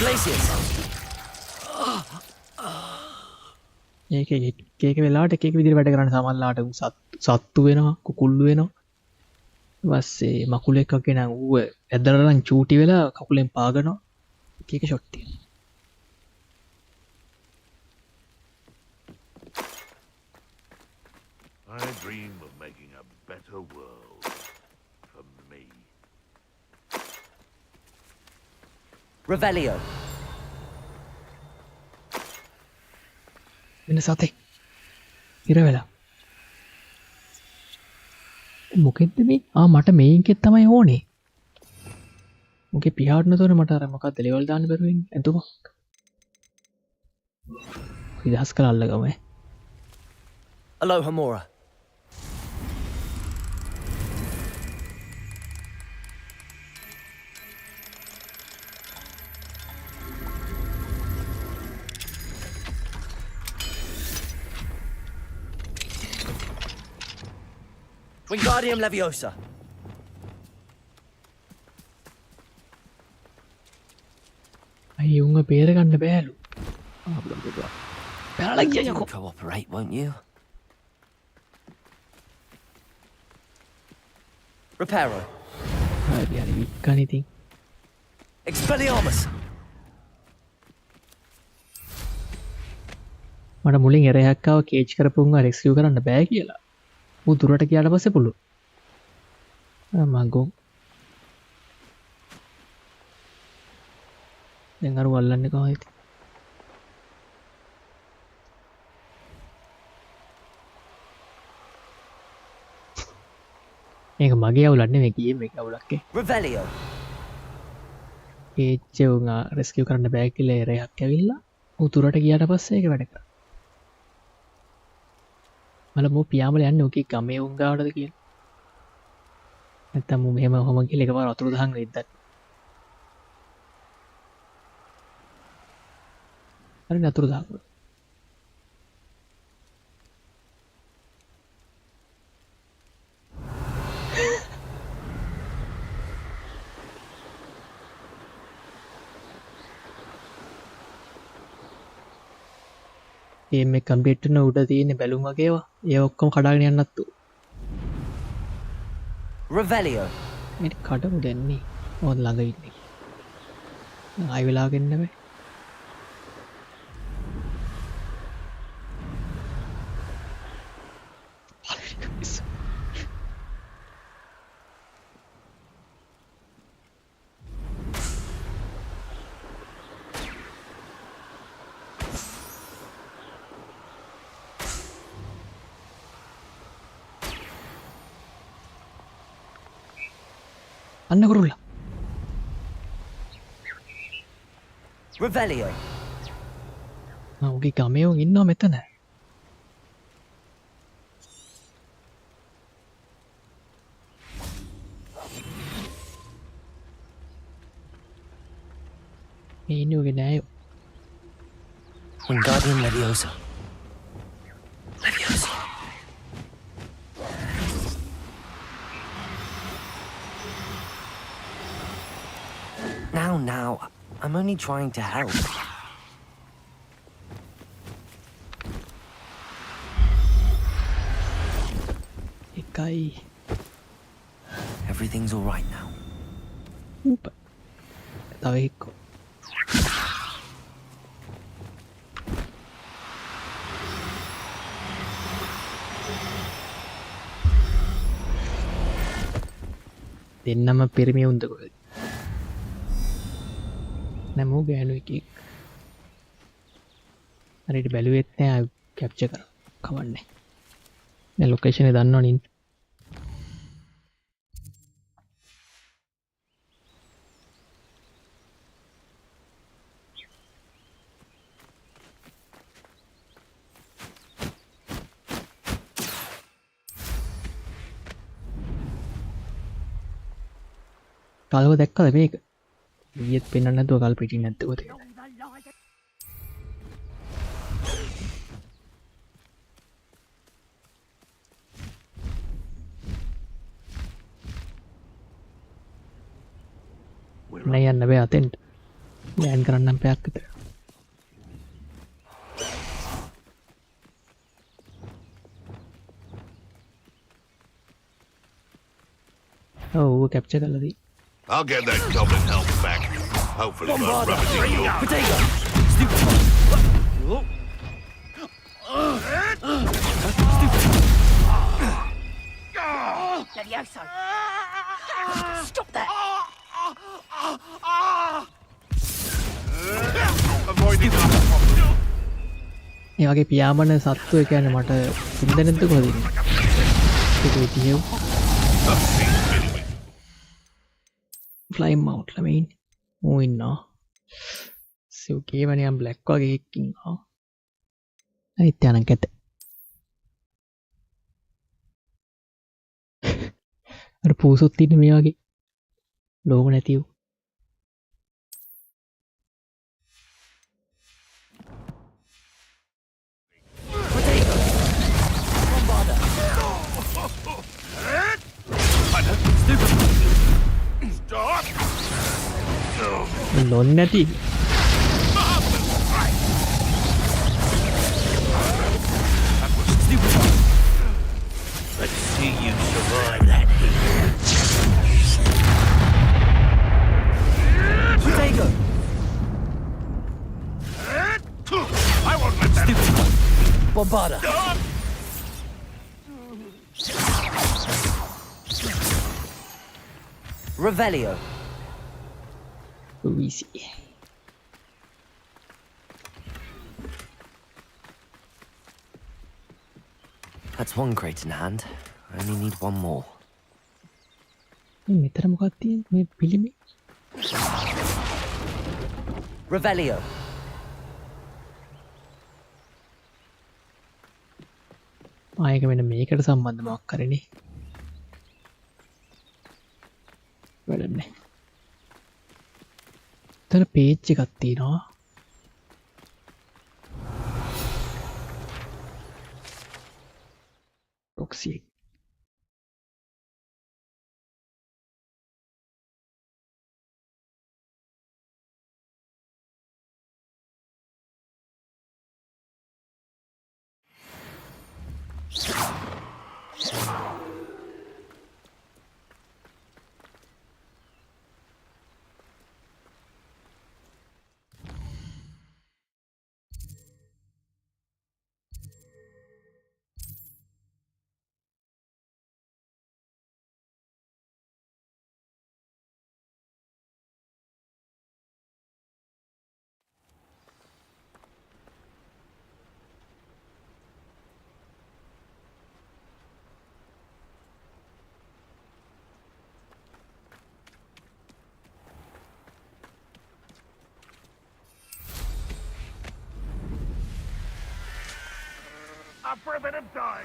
Glaciers! ඒක වෙලාවට එක එක විදිහට වැඩ කරන්න සමහරලාට සත්තු වෙනවා කුකුල්ලු වෙනවා ඊට පස්සේ මකුලෙක් වගේ නම් ඌව ඇදලා නම් චූටි වෙලා කකුලෙන් පාගනවා එක එක ෂොට් තියෙනවා I dream of making a better world for me. Revelio! වෙන සතෙක් ඉර වෙලා මොකෙද්ද මේ මට මේකෙත් තමයි ඕනේ මොකේ පියාට නතෝනේ මට අර මොකක්ද ලෙවල් දාන්න බැරුව ඉන්නේ එතුමක් ඉදහස් කළා අල්ලගම Aloha Mora! Wingardium Leviosa! අයි උංග බේර ගන්න බෑලු පැනලා ගියා යකෝ Cooperate, won't you? Reparo! හරි හරි වික්කන ඉතින් Expelliarmus! මට මුලින් එරයක් ආව කේජ් කරපු උංගා රෙස්කියු කරන්න බෑ කියලා ඌ දුරට ගියාට පස්සේ පුළුවන් මගෝ දැන් අර වල්ලන්නේ කොහොමද මේක මගේ අවුලක් නෙමෙයි ගේම් එකේ අවුලක් Revelio. ඒච්ච උංගා රෙස්කියු කරන්න බෑ කියලා එරයක් ඇවිල්ලා උතුරට ගියාට පස්සේ ඒක වැඩ කරා මල මෝ පියාඹල යන්නේ ඔකේ ගමේ උන් ගාවටද කියලා නැත්තම් මෝ මෙහෙම ඔහොම කියලා එකපාර අතුරු දහන් වෙද්දත් හරි අතුරු දහන් මේ කම්පියුටර් උඩ තියෙන බැලුම් වගේවා ඒ ඔක්කොම කඩාගෙන යන්නත් උ Revelio. මේ කඩමු දෙන්නේ ඕන් ළඟ ඉන්නේ ආයි වෙලාවක එන්න බෑ අන්න කරුල්ලා Revelio. ඔහුගේ ගමේ උන් ඉන්නවා මෙතන මේ ඉන්නේ උගේ නෑයෝ Wingardium Leviosa. Leviosa. Now, I'm only trying to help. එකයි Everything's all right now. තව එක්කෝ දෙන්නම පිරිමි උන්ද කොහෙද නමෝ ගෑනු එකෙක් හරියට බැලුවෙත් නෑ කැප්චර් කරා කවන්නේ දැන් ලොකේෂන් එක දන්නවනේ කල්ව දැක්කද මේක ඊයේත් පෙන්වන්න නැතුව කල් පිටින් නැද්දව තියෙනවා නෑ යන්න බෑ අතෙන්ට ලෑන් කරන්නම් පැයක් විතර ඔව් කැප්චර් කරලා දී I'll get that goblin help back. Hopefully not rubbing your Potato. Levioso! Stop that! ඒ වගේ පියාඹන සත්තු ඒ කියන්නේ මට තුන්දෙනෙක්ද කොහොමද ඉන්නේ ඒක විදියෝ ෆ්ලයිම් අවුට් ළමයින් ඌ ඉන්නවා සිව් කේවනියම් බ්ලැක් වගේ එකක් ඉන්නවා අනිත් යන කැත අර පූසොත් ඉන්නේ මේ වගේ ලෝගෝ නැතිව නොන් නැති Let's see you survive that heat. Potato. I won't let that. Bombarda. Revelio. Easy. That's one crate in hand. I only need one more. මෙතන මොකක්ද තියෙන්නේ මේ පිළිමේ? Revelio. ආයක මෙන්න මේකට සම්බන්ධ මොකක් කරන්නේ? වැඩක් නැහැ. එතන පේජ් එකක් තියෙනවා. proxy.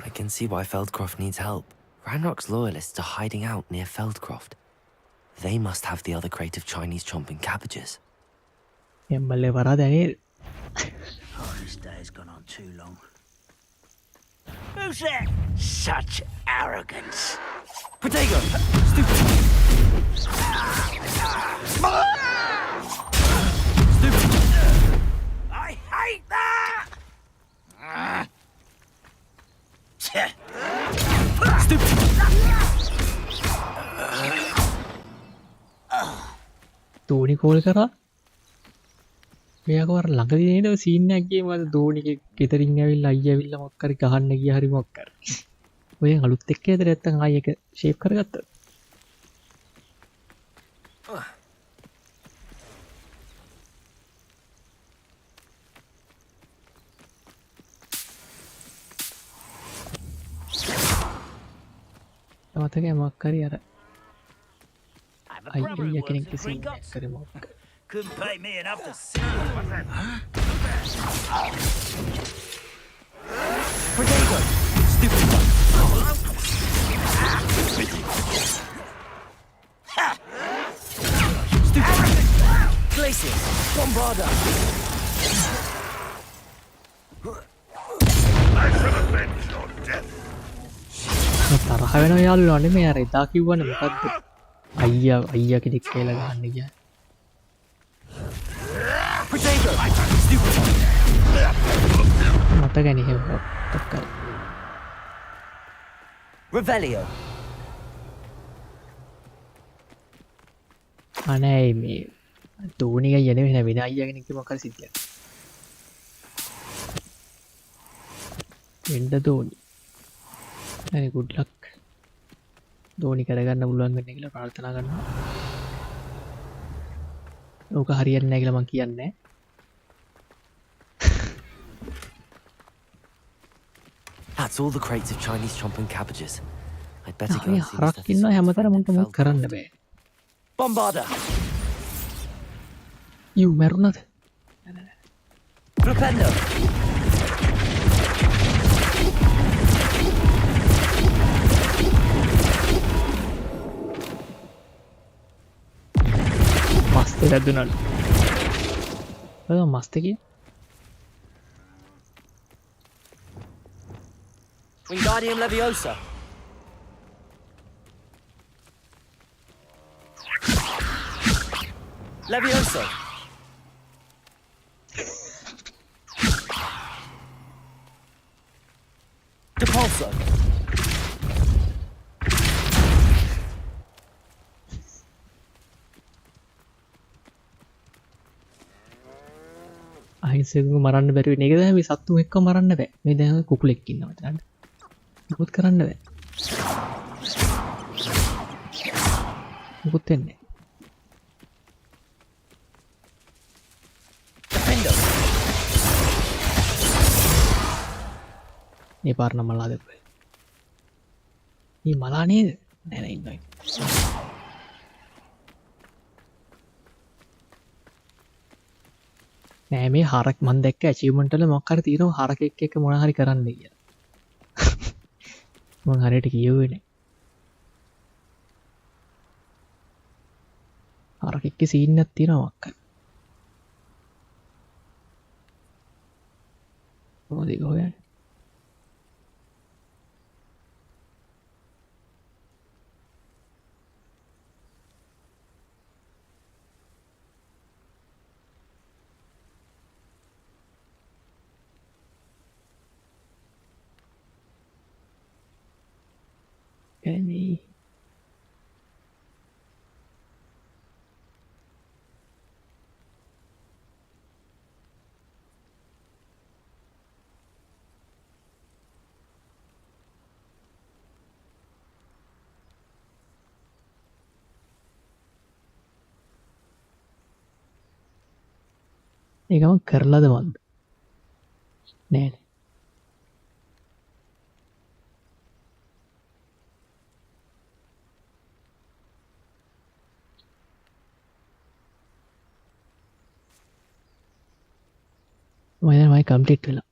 I can see why Feldcroft needs help. Ranrok's loyalists are hiding out near Feldcroft. They must have the other crate of Chinese chomping cabbages. Oh, this day's gone on too long. Who's that? Such arrogance. Protego! Stupid! I hate that! දෝනි call කරා මෙයාකවර ළඟදී නේද scene එකක් ගියේ මම දෝනිගේ ගෙදරින් ඇවිල්ලා අයියා ඇවිල්ලා මොකක් කරි ගහන්න ගියා හරි මොකක් කරි ඔය අලුත් එක්ක ඇද නැත්තම් ආයෙ එක ෂේප් කරගත්තද මතකයි මොකක් කරි අර අයියා කෙනෙක්ගේ සීන් එකක් කරේ මොකක් Couldn't pay me enough to see it. Protego! Stupid one! Stupid! Glacier! Bombarda! I shall avenge your death. තරහ වෙන යාළුවා නෙමෙයි අර එදා කිව්වනේ මොකද්ද අයියා කෙනෙක් කියලා ගහන්න ගියා Protego! Stupid one! මතකයි නේ එහෙම තක්කල් Revelio! අනේ මේ දෝනික අයියා නෙමෙයි වෙන අයියා කෙනෙක්ගේ මොකක් හරි සිද්ධියක් වෙන්න දෝනි හරි good luck දෝනි කරගන්න පුළුවන් වෙන්න කියලා ප්‍රාර්ථනා කරනවා ඕක හරියන්නේ නැහැ කියලා මම කියන්නේ That's all the crates of Chinese chomping cabbages. I'd better go and see හරක් ඉන්නවා හැමතැනම උන්ට මොකක් කරන්න බෑ Bombarda! යූ මරුණද Flipendo! මස්ත රැදුනලු ඔය මස්ත කිය Wingardium Leviosa! Leviosa! Depulso! අහිංසකව මරන්න බැරි වෙන එකද මේ සත්තු එක්ක මරන්න බෑ මේ දැන් කුකුලෙක් ඉන්නවා එතන මොකද කරන්න බෑ මුකුත් වෙන්නේ මේ පාර නම් මලා දෙපේ මේ මලා නේද නෑ නෑ ඉන්නයි නෑ මේ හරක් මන් දැක්ක ඇචීව්මන්ට් වල මොකක් හරි තියෙනවා හරකෙක් එක්ක මොනවා හරි කරන්න කියලා මම හරියට කියෙව්වේ නෑ හරකෙක්ගේ සීන් එකක් තියෙනවා මොකක් හරි මොකද ඒක හොයන්නේ Any ඒකම කරලාද මන්ද නෑ මම කම්ප්ලීට් වෙලා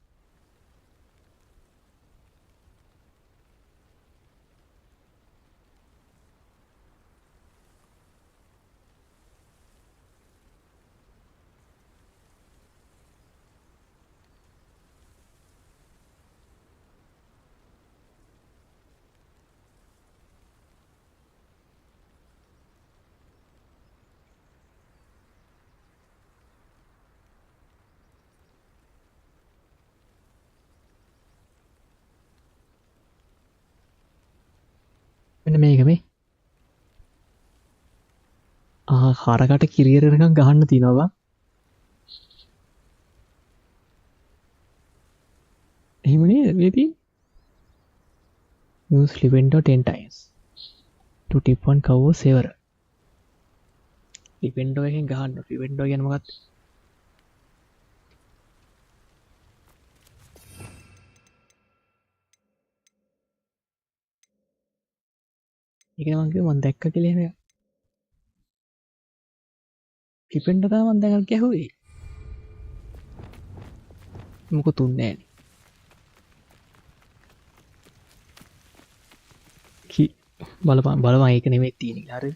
මෙන්න මේක මේ හරකට කිරියරකම් ගහන්න තියෙනවා එහෙම නේද මේ තියෙන්නේ use Livendo 10 times to tip one cow saver Livendo එකෙන් ගහන්න Livendo කියන්නේ මොකක්ද ඒක මම කිව්වා මම දැක්ක කියලා එහෙම කිපෙන්න තමයි මම දැන් ගැහුවේ මොකද තුන්නේ නෑනේ බලපන් ඒක නෙමෙයි තියෙන්නේ හරි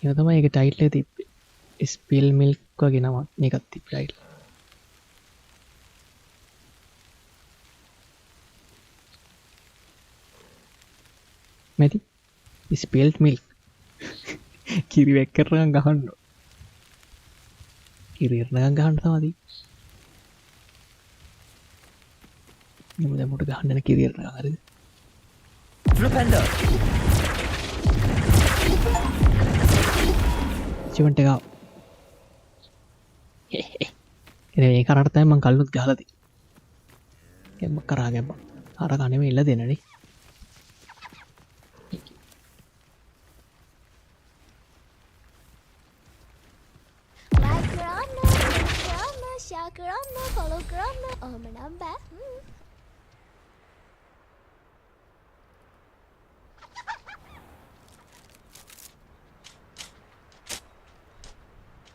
ඒක තමයි ඒක ටයිටල් එක තිබ්බේ ස්පිල් මිල්ක් වගේ නමක් මේකත් තිබ්බේ ටයිටල් මැති ස්පෙල්ට් මිල්ක් කිරි වැක් කරනකම් ගහන්න කිරි එරනකම් ගහන්න තමයි මම දැන් මොකට ගහන්න යන කිරි එරනකම් හරිද ෆ්ලිපෙන්ඩර් චිවන්ට ගාව එනේ මේ කරාට තමයි මම කල්ලුත් ගහලා තියෙන්නේ ගැම්ම කරා ගැම්ම අර කණෙම ඉල්ල දෙනනේ කරන්න ෆලෝ කරන්න ඔහොම නම් බෑ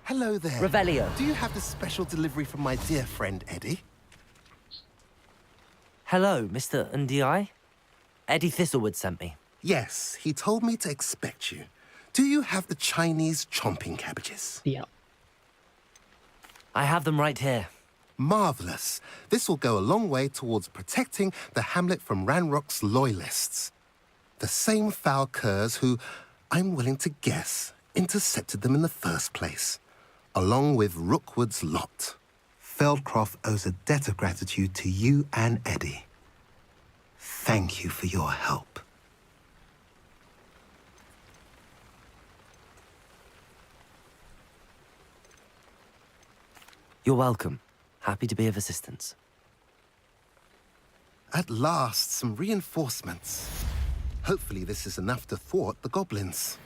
Hello there. Revelio. Do you have this special delivery from my dear friend Eddie? Hello, Mr. Ndi. Eddie Thistlewood sent me. Yes, he told me to expect you. Do you have the Chinese chomping cabbages? Yeah. I have them right here. Marvellous. This will go a long way towards protecting the hamlet from Ranrok's loyalists. The same foul curs who, I'm willing to guess, intercepted them in the first place, along with Rookwood's lot. Feldcroft owes a debt of gratitude to you and Eddie. Thank you for your help. You're welcome. Happy to be of assistance. At last, some reinforcements. Hopefully this is enough to thwart the goblins.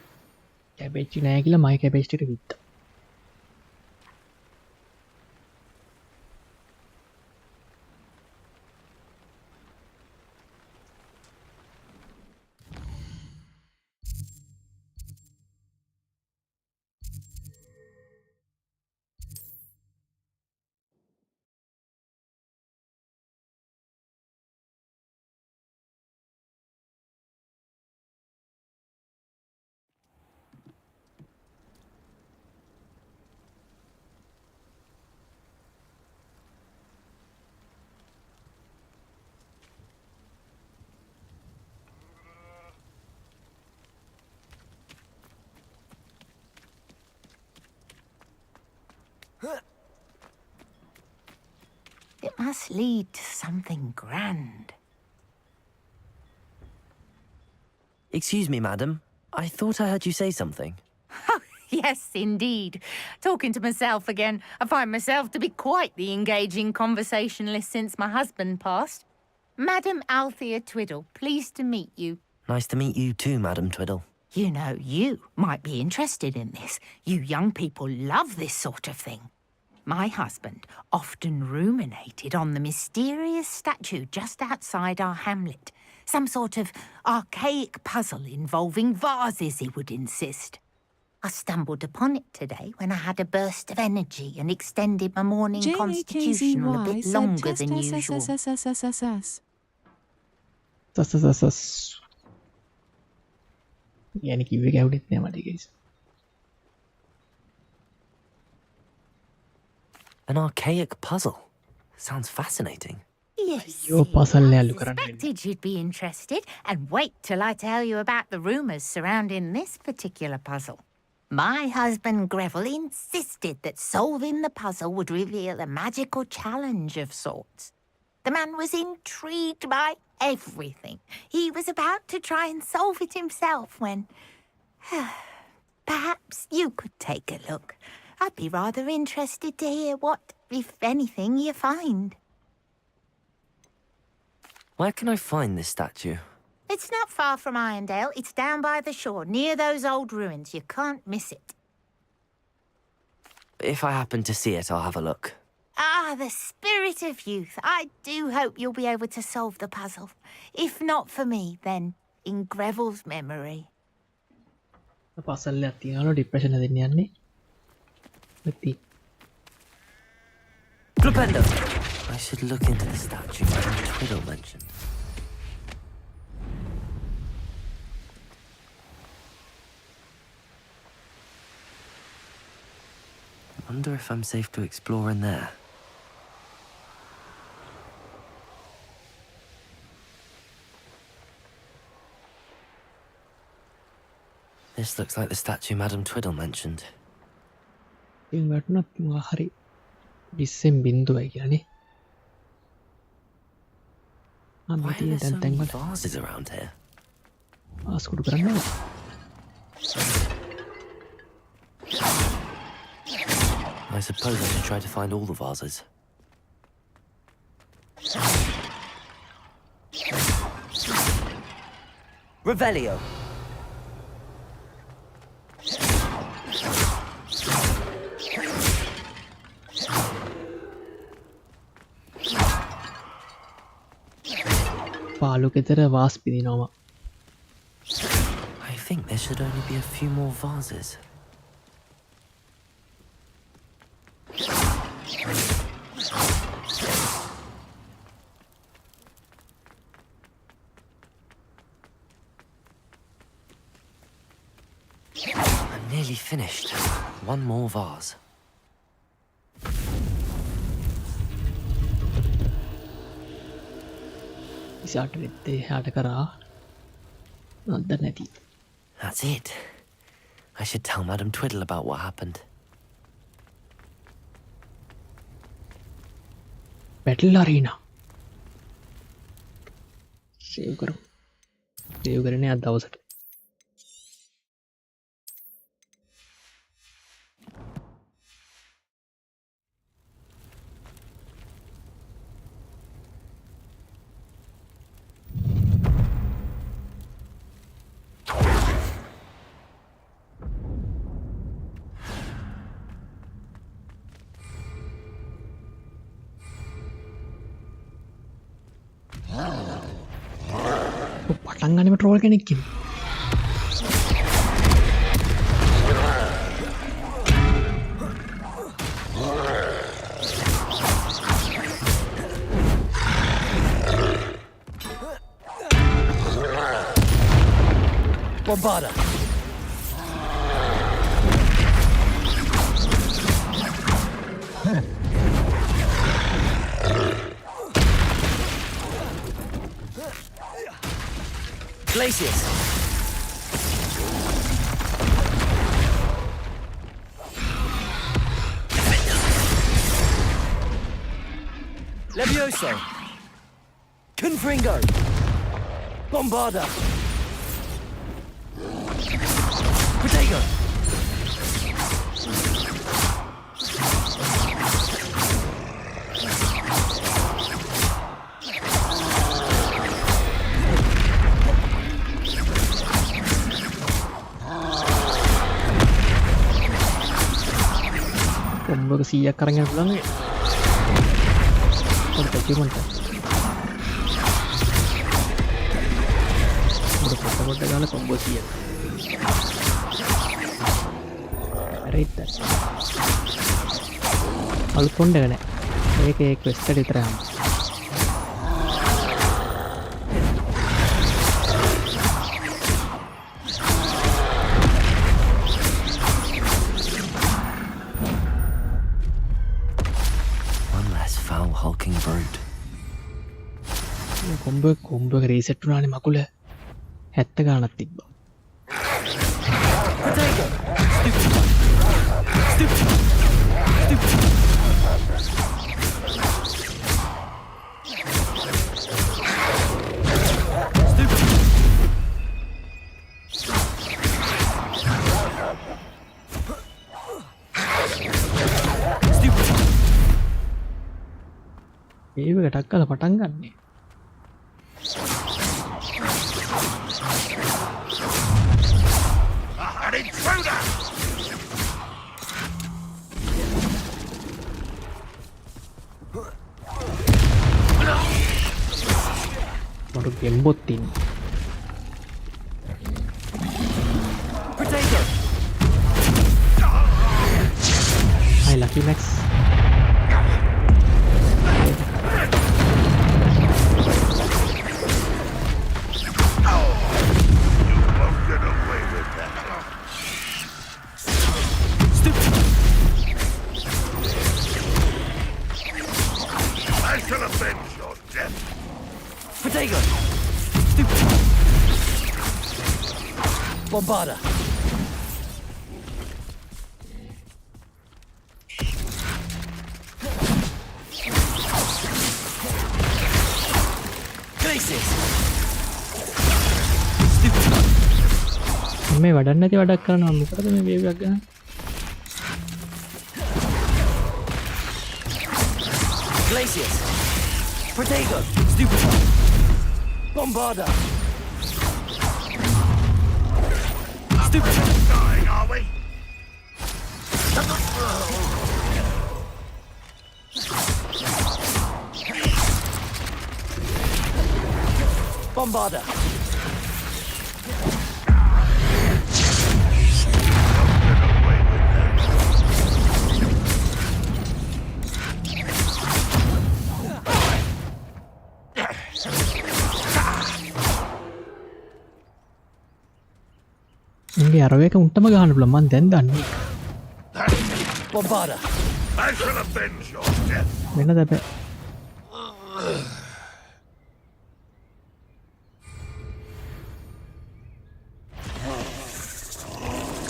කැබේච්චි නෑ කියලා මයි කැබේච්චිට විත්ත. It must lead to something grand. Excuse me, madam. I thought I heard you say something. Yes, indeed. Talking to myself again. I find myself to be quite the engaging conversationalist since my husband passed. Madam Althea Twiddle, pleased to meet you. Nice to meet you too, Madam Twiddle. You know, you might be interested in this. You young people love this sort of thing. My husband often ruminated on the mysterious statue just outside our hamlet. Some sort of archaic puzzle involving vases, he would insist. I stumbled upon it today when I had a burst of energy and extended my morning constitutional a bit longer than usual. يعني කිව්වේ කැවුනෙත් නෑ මට guys. An archaic puzzle. Sounds fascinating. Yes, Your puzzle I suspected you'd be interested, and wait till I tell you about the rumours surrounding this particular puzzle. My husband Greville insisted that solving the puzzle would reveal a magical challenge of sorts. The man was intrigued by everything. He was about to try and solve it himself when... Perhaps you could take a look. I'd be rather interested to hear what, if anything, you find. Where can I find this statue? It's not far from Irondale. It's down by the shore, near those old ruins. You can't miss it. If I happen to see it, I'll have a look. Ah, the spirit of youth. I do hope you'll be able to solve the puzzle. If not for me, then in Greville's memory. puzzle එකක් තියෙනවලු depression එක දෙන්න යන්නේ. නැති. Flipendo! I should look into the statue Madam Twiddle mentioned. I wonder if I'm safe to explore in there. This looks like the statue Madam Twiddle mentioned. ඉතින් වැටුණත් මොකක් හරි 20න් බින්දුවයි කියලානේ. Why are there so many vases around here? ආස්කුඩු කරන්න. I suppose I should try to find all the vases. Revelio. පාලු කෙතර Vaas පිදිනවා. I think there should only be a few more vases. I'm nearly finished. One more vase. ඉසාට වෙත්තේ හාට කරා නද්ද නැති. That's it. I should tell Madam Twiddle about what happened. Battle arena. Save करो. Save करने आज दवसට. පටන් ගන්නම troll කෙනෙක් ඉන්නේ. Bombarda! Glacius! Levioso! Confringo! Bombarda! Protego! කොම්බක 100ක් අරගෙන පුළුවන් නේ. පොඩි අචීව්මන්ට් එක. පොඩ ගාලා කොම්බෝ 100ක්. රයිට් දැන්. අලුත් කොණ්ඩ එක නෑ. ඒකේ ක්වෙස්ට් එක විතරයි හම්බ. Hulking brute. කොම්බ එක රීසෙට් වුණානේ මකුල 70 ගානක් තිබ්බා. ඒක ටක් කරලා පටන් ගන්නනේ. An intruder! මට ගෙම්බොත් ඉන්නේ. Hi Lucky Max. Protego! Stupid! Bombarda! Glacius! Stupid! මේ වඩන්න නැති වැඩක් කරනවා මොකටද මේ වේව් එකක් ගන්න? Glacius! Protego! Stupid! Bombarda! Stupid! Dying, are we? Bombarda! ඉන්නේ අර වේක උන්ටම ගහන්න පුළුවන් මං දැන් දන්නේ. Bombarda! I shall avenge your death. වෙනද බෑ.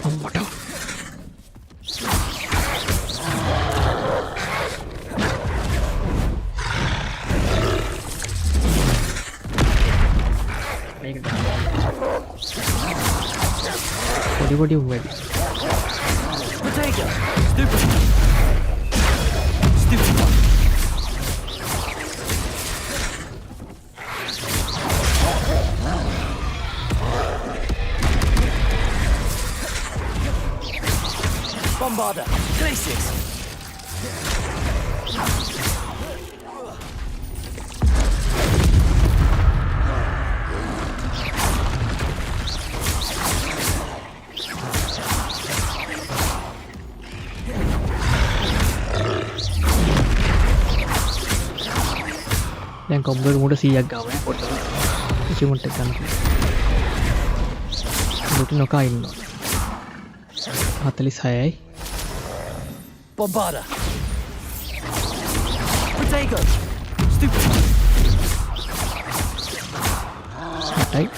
අම්මට. මේක පොඩි වැඩි. Protego! Stupid! Stupid one! Bombarda! Glacius! දැන් කොම්බර් මුඩ 100ක් ගාව නේ පොඩ්ඩක් achievement එක ගන්න ලුටි නොකා ඉන්නවා 46යි Bombarda. Protego. Stupid. right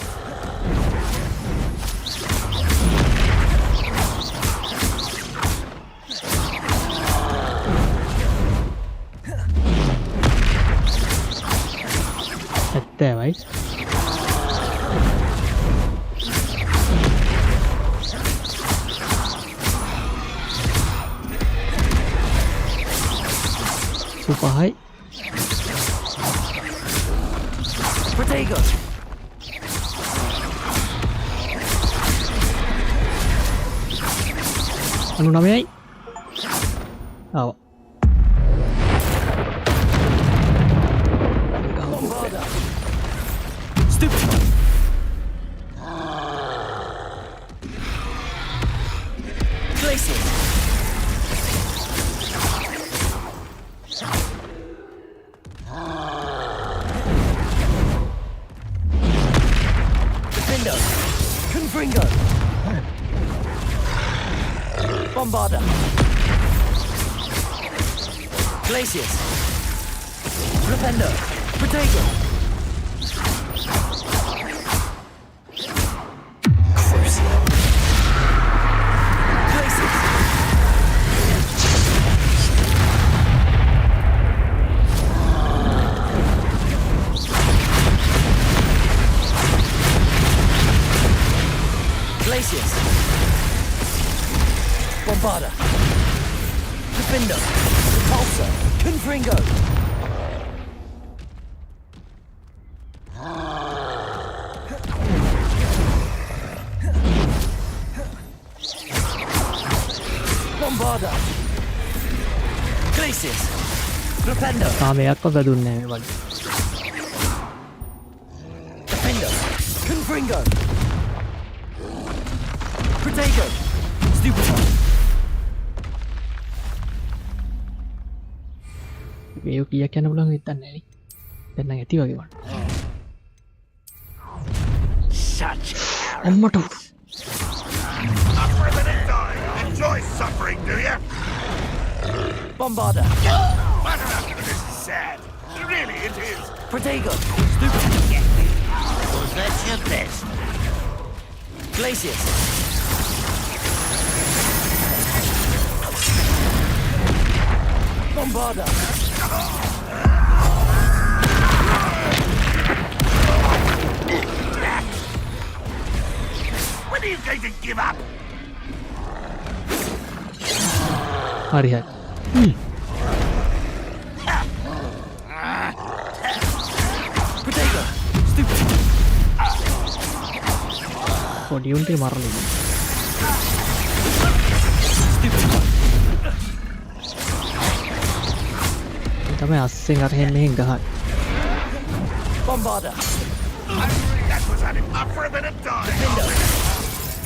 ඇත්තමයි සුපහයි Protego. 99යි ආව Bombarda. Stupid. Glacier. Defendo. Confringo. Bombarda. Glaciers. Rependo. Protego. Crucio. Glaciers. Glaciers. Bombarda. Defendo. Repulsor. Confringo. Bombarda. Glaciers. Rependo. කාමයක්ව බැදුන්නේ නැහැ මේ වගේ Defendo. Confringo. Protego. Stupefy. මේක කීයක් යන බලන්න හිතන්නේ නැහැ නේ දැන් නම් ඇති වගේ වань Such අම්මට Enjoy suffering, do you? Bombarda. This is sad. Really, it is. Protego. Was that your best? Glaciers. Bombarda. When are you going to give up? හරි හරි Protego. Stupid. පොඩි උන්ට මරන්න තමයි අස්සෙන් අරහෙන් මෙහෙන් ගහන්න Bombarda. That was up for a bit of time.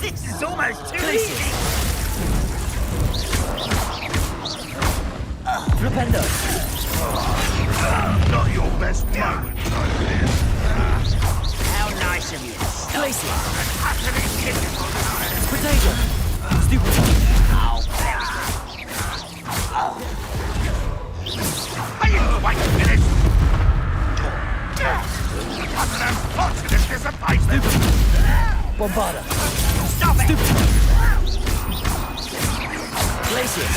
This is almost too easy. Rependo. Not your best moment, I fear. How nice of you. Glaciers. Utterly typical. Protego. Stupid. Are you quite finished? What an unfortunate disappointment. Bombarda. Stop it. Glaciers.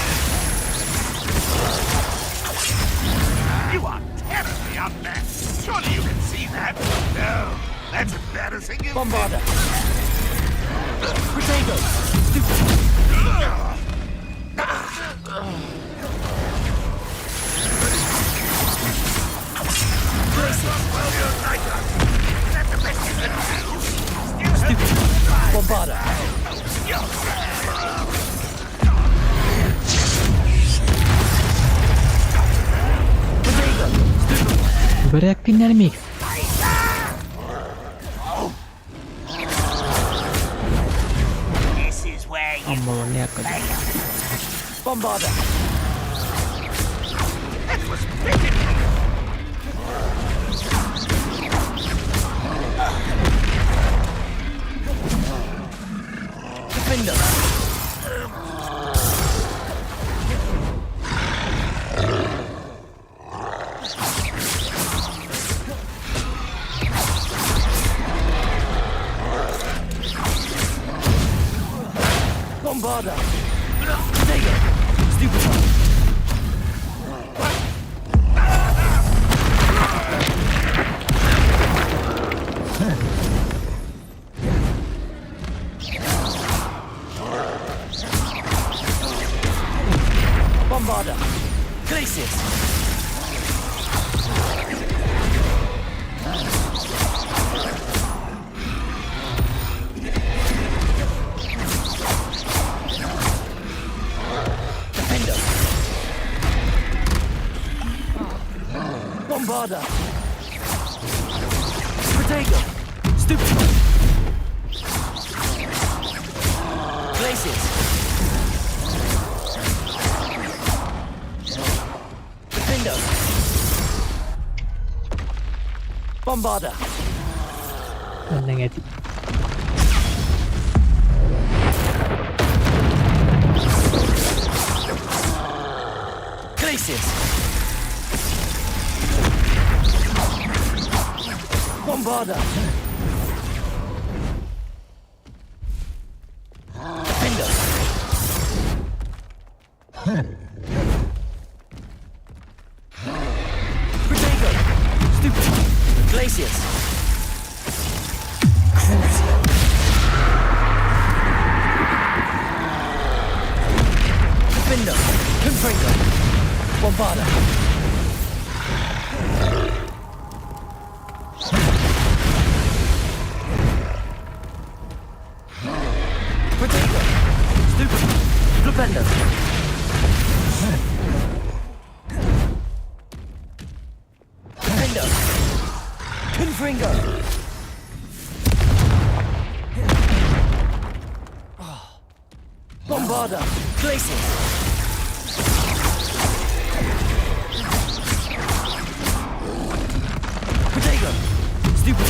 You are terribly unmet. Surely you can see that. No, that's embarrassing. Bombarda. Protego. Stupid. Glaciers. Well, you're like us. Is that the best you can do? Stupid. Bombarda. ඉවරයක් වෙන්නේ නැහැ මේක This is where you අම්මා වන්නේ අක්කද Bombarda. That was pitiful. Bombarda! Potato! Stupefy! Bombarda! Glacius! Defender! Bombarda! Protego! Stupefy! Glacius! Defender! Bombarda! Gandang ඇති. Glacius! Bombarda! Defender! Protego! Stupid! Glacius! Defender! Confringo! Bombarda! Protego! Stupid! Flipendo! Defender! Confringo! Bombarda! Glacius! Protego! Stupid!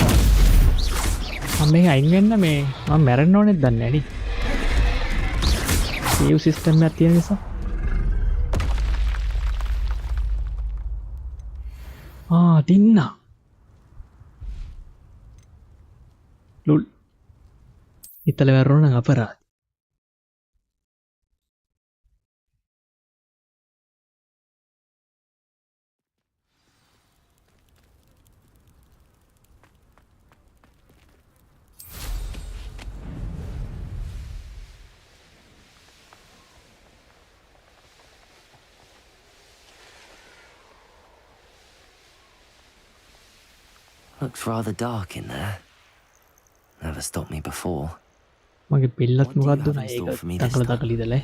මම මේක අයින් වෙන්න මේ මම මැරෙන්න ඕනෙත් දන්නේ නැණි. සේව් සිස්ටම් එකක් තියෙන නිසා. දින්නා. ලුල්. ඉතල වැරරුණ නම් අපරාධ. Looks rather dark in there. Never stopped me before. මගේ බෙල්ලත් What do you මොකක්ද have උනා in ඒක store for me this තකල time? තකල ඉදලා.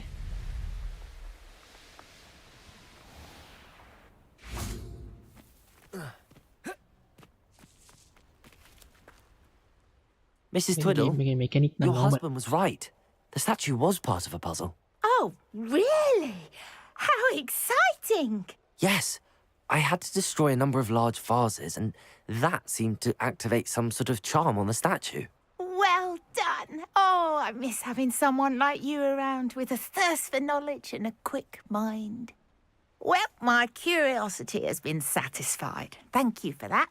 Mrs. Twiddle, මේකේ මෙකැනික් your නම් husband was right. The statue was part of a puzzle. Oh, really? How exciting! Yes, I had to destroy a number of large vases, and that seemed to activate some sort of charm on the statue. Well done. Oh, I miss having someone like you around with a thirst for knowledge and a quick mind. Well, my curiosity has been satisfied. Thank you for that.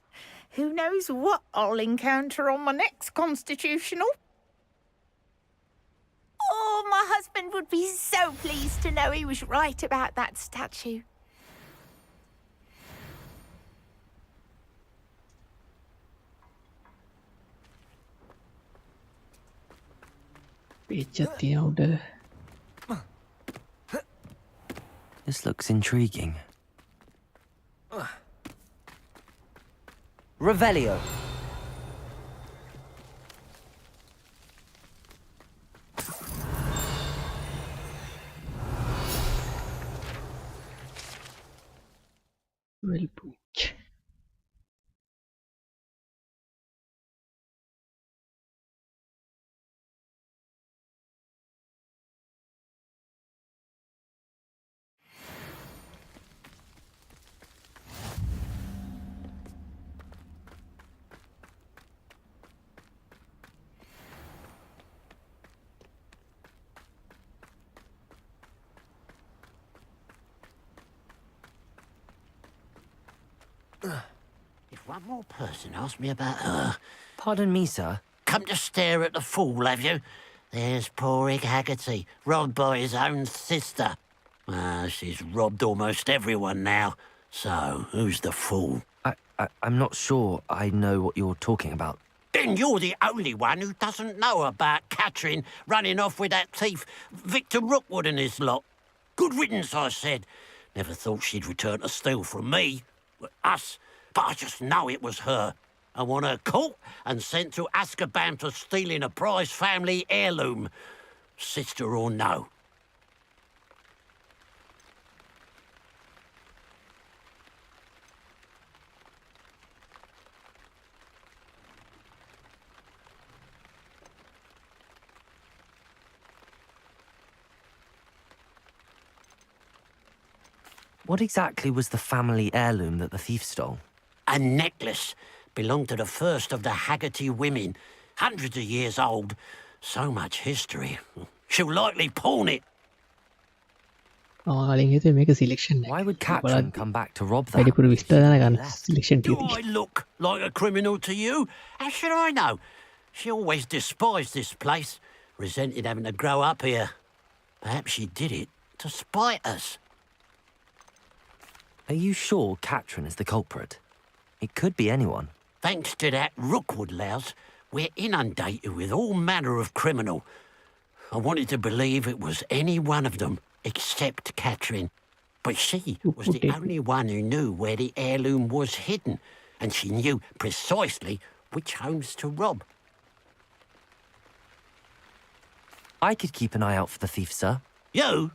Who knows what I'll encounter on my next constitutional? Oh, my husband would be so pleased to know he was right about that statue. පේච්චක් තියෙන උඩ. This looks intriguing. Revelio. Well book. If one more person asks me about her... Pardon me, sir. Come to stare at the fool, have you? There's poor Ig Haggerty, robbed by his own sister. She's robbed almost everyone now. So, who's the fool? I'm not sure I know what you're talking about. Then you're the only one who doesn't know about Catherine running off with that thief Victor Rookwood and his lot. Good riddance, I said. Never thought she'd return to steal from me. Us. But I just know it was her. I want her caught and sent to Azkaban for stealing a prize family heirloom. Sister or no. What exactly was the family heirloom that the thief stole? A necklace. Belonged to the first of the Haggerty women. Hundreds of years old. So much history. She'll likely pawn it. Why would Catherine come back to rob that? Do I look like a criminal to you? How should I know? She always despised this place. Resented having to grow up here. Perhaps she did it to spite us. Are you sure Catherine is the culprit? It could be anyone. Thanks to that Rookwood louse, we're inundated with all manner of criminal. I wanted to believe it was any one of them, except Catherine. But she was the only one who knew where the heirloom was hidden, and she knew precisely which homes to rob. I could keep an eye out for the thief, sir. You?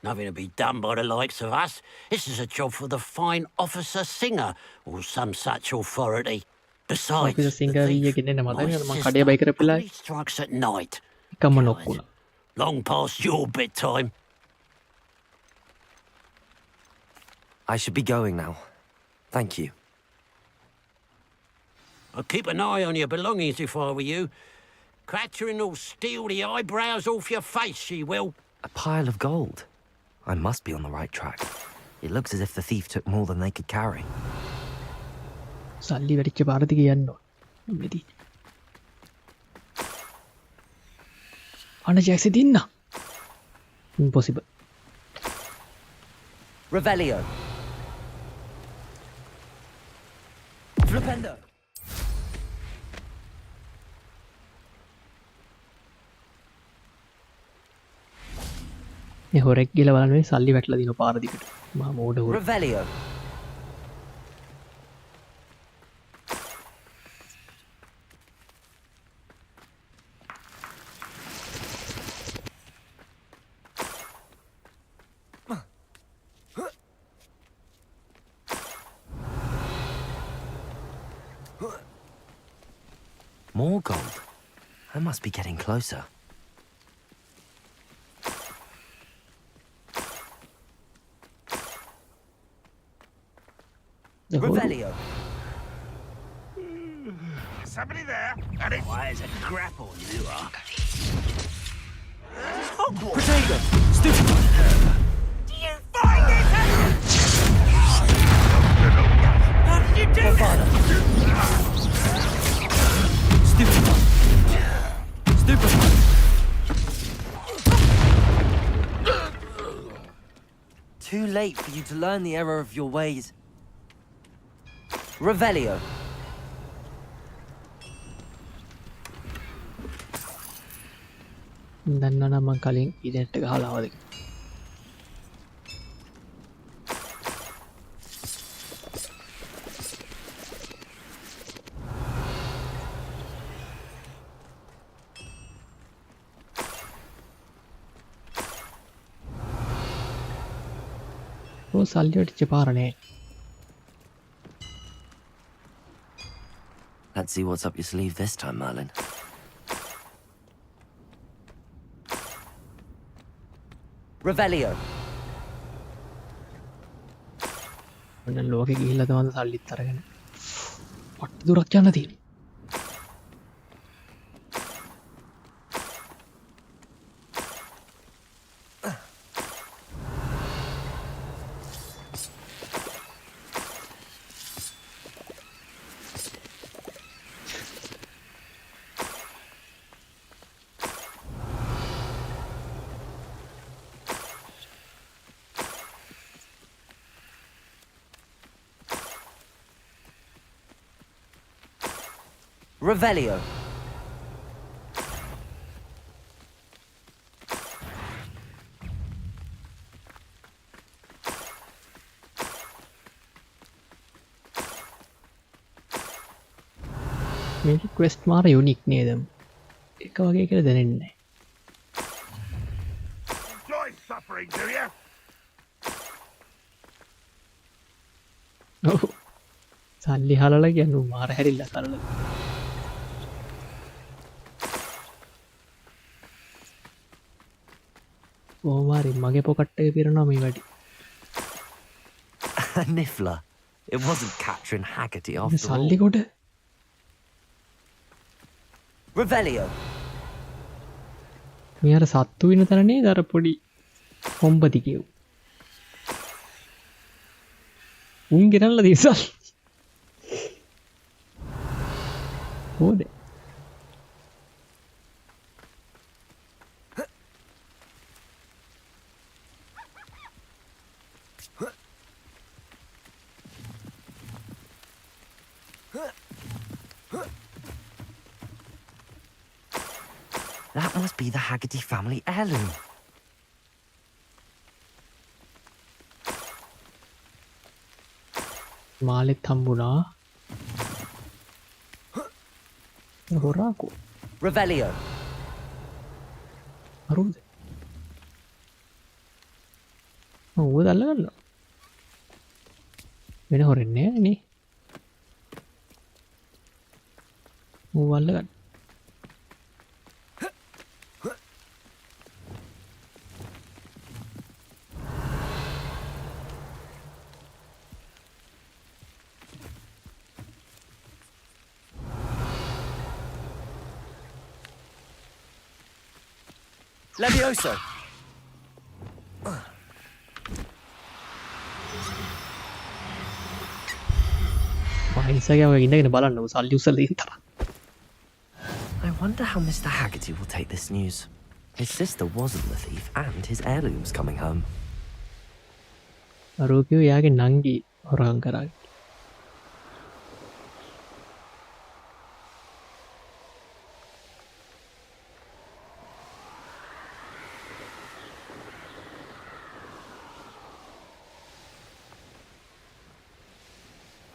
Nothing to be done by the likes of us. This is a job for the fine officer Singer, or some such authority. Besides, the thief, my sister, only strikes at night. Long past your bedtime. I should be going now. Thank you. I'll keep an eye on your belongings if I were you. Catherine will steal the eyebrows off your face, she will. A pile of gold. I must be on the right track. It looks as if the thief took more than they could carry. සල්ලි වැඩිච්ච පාරති කියන්න ඕනේ. අන ජැක්සි දින්න. Impossible. Revelio. Flipendo. මේ හොරෙක් ගිහලා බලන්නේ සල්ලි වැටලා දින පාර දිකට. මා මෝඩ හොර. Revelio. More gold. I must be getting closer. Revelio. Somebody there? And it Where's a grapple, you are? Hogwarts. Protego! Stupid! Do you find it? How did you do that? Stupid! Stupid! Too late for you to learn the error of your ways. Revelio. දන්නවනම් මං කලින් ඉදෙන්ට ගහලා ආවද ඔය සල්ලි වටිච්ච පාර නෑ. Let's see what's up your sleeve this time, Merlin. Revelio. ඔන්න ලෝකෙ ගිහිල්ලා තමයි සල්ලිත් අරගෙන. පට්ට දුරක් යන්න තියෙනවා. Revelio. මේක ක්වෙස්ට් මාර යුනික් නේද? එක වගේ කියලා දැනෙන්නේ Enjoy suffering, do you? නැහැ. ඔව්. සල්ලි හලලා කියනු මාර හැරිලා කරලා. ඕමාරි මගේ පොකට් එක පිරෙනවා මේ වැඩි. A niffler. It wasn't Catherine Haggerty after all. සල්ලි කොට. Revelio. මේ අර සත්තු වෙන තැන නේද අර පොඩි කොම්බති කියු. උන් ගෙනල්ලා දිසල්. ඕද? That must be the Haggerty family heirloom. මාලෙත් හම්බුණා. හොරාකෝ. Revelio. අරුද? ඌව දැල්ල ගන්නවා. වෙන හොරෙන්නේ නැහැ නේ. ඌව අල්ල ගන්න. Levioso. ඉන්සගේ ඉඳගෙන බලන්න සල්ලි උසලා දෙන්න තරම්. I wonder how Mr. Haggerty will take this news. His sister wasn't the thief and his heirloom's coming home. අරෝකියෝ යාගේ නංගි හොරගම් කරා.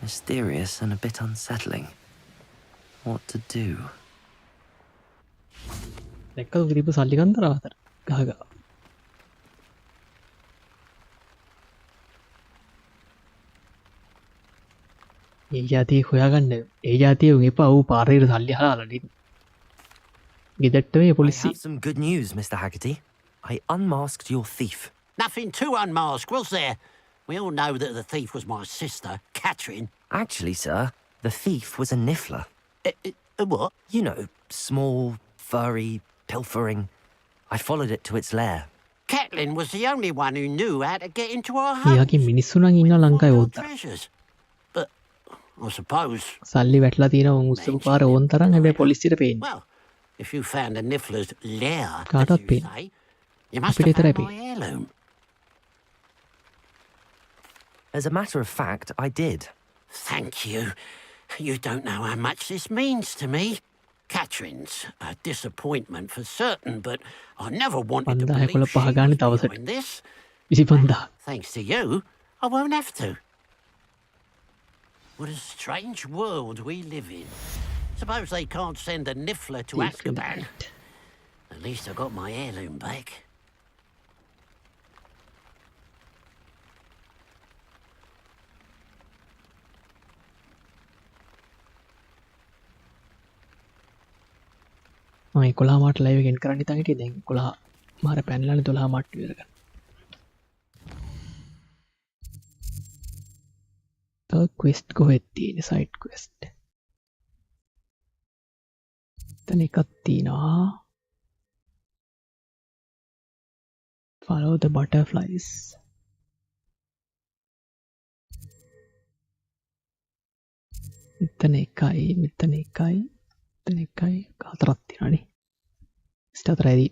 Mysterious and a bit unsettling. What to do? දැක්කද ගිරිප සල්ලි ගන්දර අතර ගහගා. ඒ જાතිය හොයාගන්න ඒ જાතිය උන් එපා ඌ පාරේට සල්ලි හලාලා නේ. ගෙදරට මේ I පොලිසිය. have some good news, Mr. Haggerty. I unmasked your thief. Nothing to unmask, was there? We all know that the thief was my sister, Catherine. Actually, sir, the thief was a niffler. A what? You know, small, furry, pilfering. I followed it to its lair. Catelyn was the only one who knew how to get into our home. යාගේ මිනිස්සු නම් ඉන්න ලංකාවේ ඕන් තරම්. Treasures. But I suppose. සල්ලි වැටලා තියෙනවා උන් උස්සපු පාර ඕන් තරම් හැබැයි පොලිසියට පේන්නේ. Well, if you found a niffler's lair, කාටවත් as you පේන්නේ. say, you must අපිට have විතරයි found my පේන්නේ. heirloom. As a matter of fact, I did. Thank you. You don't know how much this means to me. Catherine's a disappointment for certain, but I never wanted to 5000 believe පහ she ගානේ was දවසට. behind this. 25000. Thanks to you, I won't have to. What a strange world we live in. Suppose they can't send a niffler to Azkaban. At least I got my heirloom back. මම 11 මාට live එකෙන් කරන්න හිතන් හිටියේ දැන් 11 මාර පැනලානේ 12 මාට ඉවර කරන්න. තව ක්වෙස්ට් කොහෙද තියෙන්නේ සයිඩ් ක්වෙස්ට්. එතන එකක් තියෙනවා. Follow the butterflies. මෙතන එකයි මෙතන එකයි මෙතන එකයි හතරක් තියෙනවානේ. හතරයි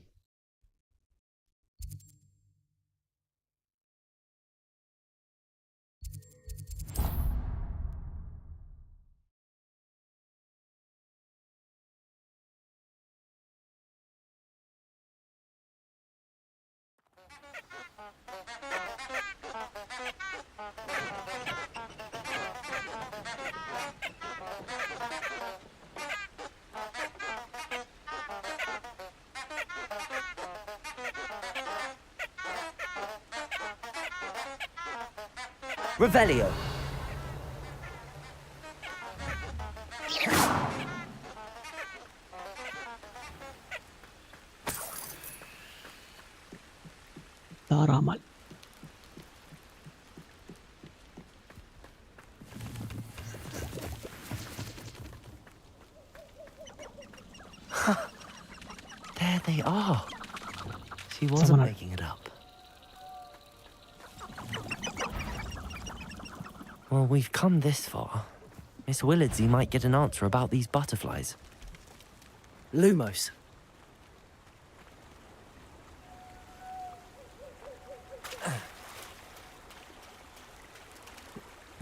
Revelio. තාරාමල්. There they are. She wasn't making it up. Well, we've come this far. Miss Willardsey might get an answer about these butterflies. Lumos.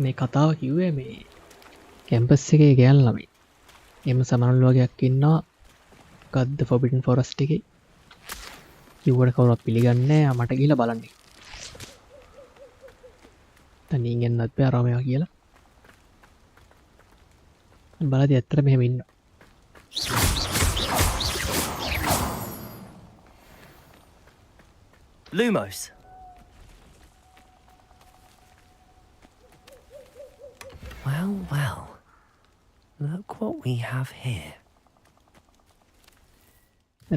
මේ කතාව කිව්වේ මේ කැම්පස් එකේ ගෑල් ළමයි. එම සමනල් වගේක් ඉන්නවා ගද්ද ෆොබිඩන් ෆොරස්ට් එකේ. කිව්වට කවුරුත් පිළිගන්නේ නැහැ. මට ගිහලා බලන්න. තනියෙන් යන්නත් බෑ අරමයා කියලා. බලද්දි ඇත්තට මෙහෙම ඉන්නවා. Lumos. Well, well. Look what we have here.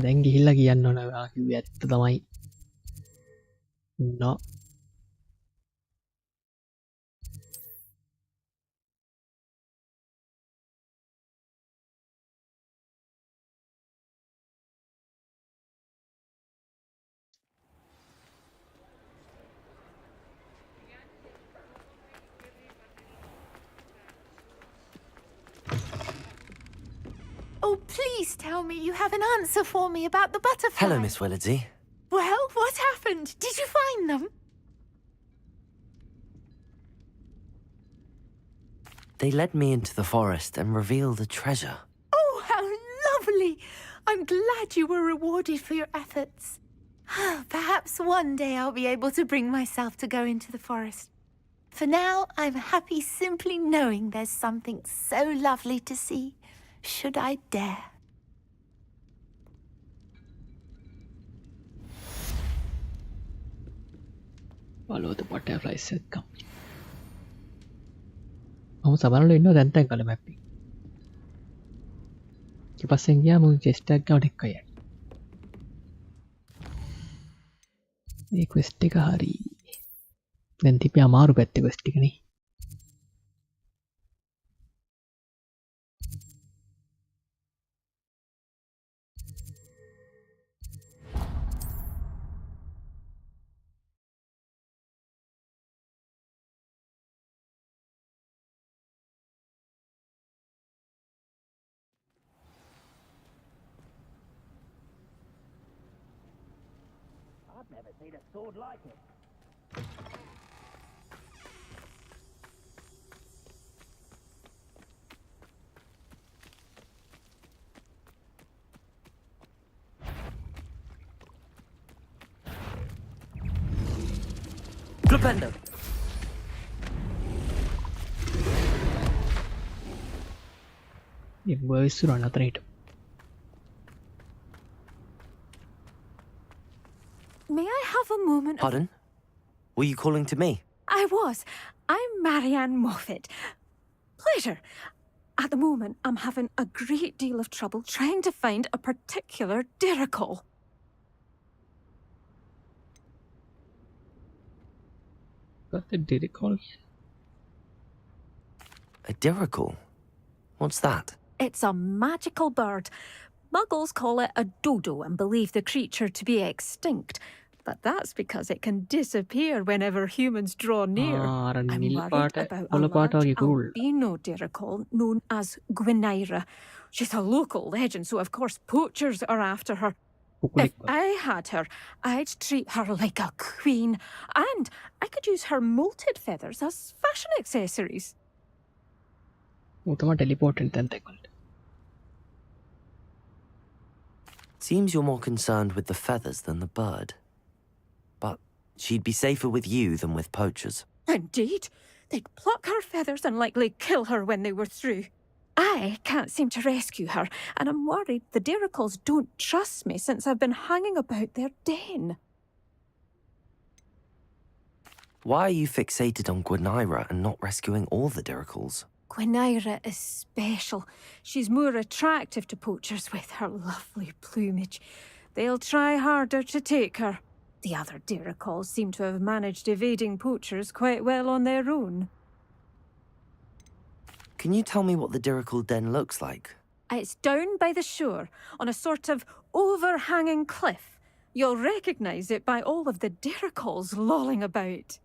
දැන් ගිහිල්ලා කියන්න ඕන ඔයා කිව්වේ ඇත්ත තමයි. නෝ. Oh, please tell me you have an answer for me about the butterflies. Hello, Miss Willardsey. Well, what happened? Did you find them? They led me into the forest and revealed a treasure. Oh, how lovely! I'm glad you were rewarded for your efforts. Perhaps one day I'll be able to bring myself to go into the forest. For now, I'm happy simply knowing there's something so lovely to see, should I dare. Follow the butterflies set complete. මම සමහරවල් ඉන්නවා දැන් තැන් කල map එක. ඊට පස්සෙන් ගියාම chest එකක් ගාවට එක්ක යයි. මේ ක්වෙස්ට් එක හරි. දැන් තිපි අමාරු පැත්තේ ක්වෙස්ට් එක නේ. I've never seen a sword like it. Flipendo! ඉස්සුරන්න අතරේට. May I have a moment of... Pardon? Were you calling to me? I was. I'm Marianne Moffat. Pleasure. At the moment, I'm having a great deal of trouble trying to find a particular diricle. Got the diricle? A diricle? What's that? It's a magical bird. Muggles call it a dodo and believe the creature to be extinct. But that's because it can disappear whenever humans draw near. I'm worried about a large albino diricle known as Gwynaira. She's a local legend, so of course poachers are after her. If I had her, I'd treat her like a queen. And I could use her molted feathers as fashion accessories. Seems you're more concerned with the feathers than the bird. But she'd be safer with you than with poachers. Indeed. They'd pluck her feathers and likely kill her when they were through. I can't seem to rescue her, and I'm worried the Diricles don't trust me since I've been hanging about their den. Why are you fixated on Gwynaira and not rescuing all the Diricles? Gwynaira is special. She's more attractive to poachers with her lovely plumage. They'll try harder to take her. The other Diricles seem to have managed evading poachers quite well on their own. Can you tell me what the Diricle den looks like? It's down by the shore, on a sort of overhanging cliff. You'll recognise it by all of the Diricles lolling about.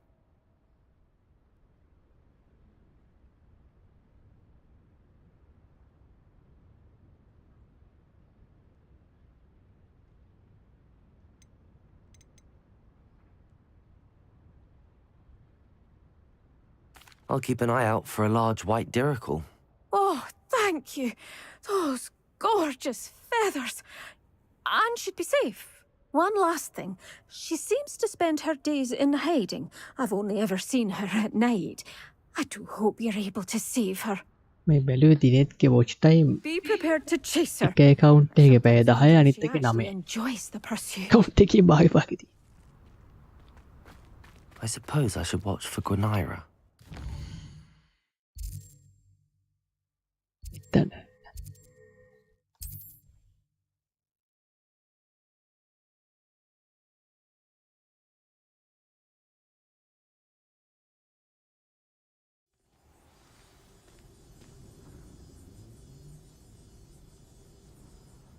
I'll keep an eye out for a large white Diricle. Oh, thank you. Those gorgeous feathers. And she'd be safe. One last thing. She seems to spend her days in hiding. I've only ever seen her at night. I do hope you're able to save her. මේ බැලුවේ දිනෙත්ගේ watch time Be prepared to chase her. එක account එකේ පැය 10 අනිත් She එකේ actually 9 enjoys the pursuit. account එකේ බාහිපාකදී I suppose I should watch for Gwynaira.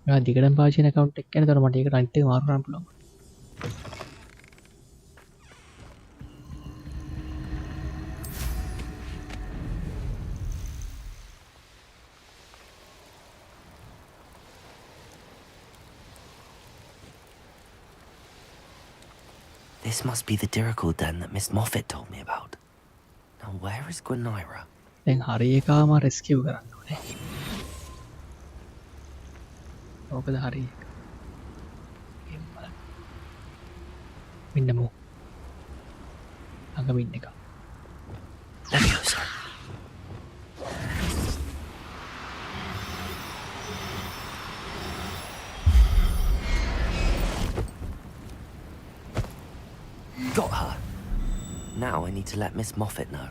ඉතින් දිගටම පාවිච්චි කරන account එක ගැන තර මට ඒකට අනිත් එක මාරු කරන්න පුළුවන්. This must be the Diricle den that Miss Moffat told me about. Now where is Gwynaira? දැන් හරි එකාම rescue කරන්න ඕනේ. ඕකද හරි එක. ඉන්නමු. ළඟම ඉන්න එක. Leviosa. Got her. Now I need to let Miss Moffat know.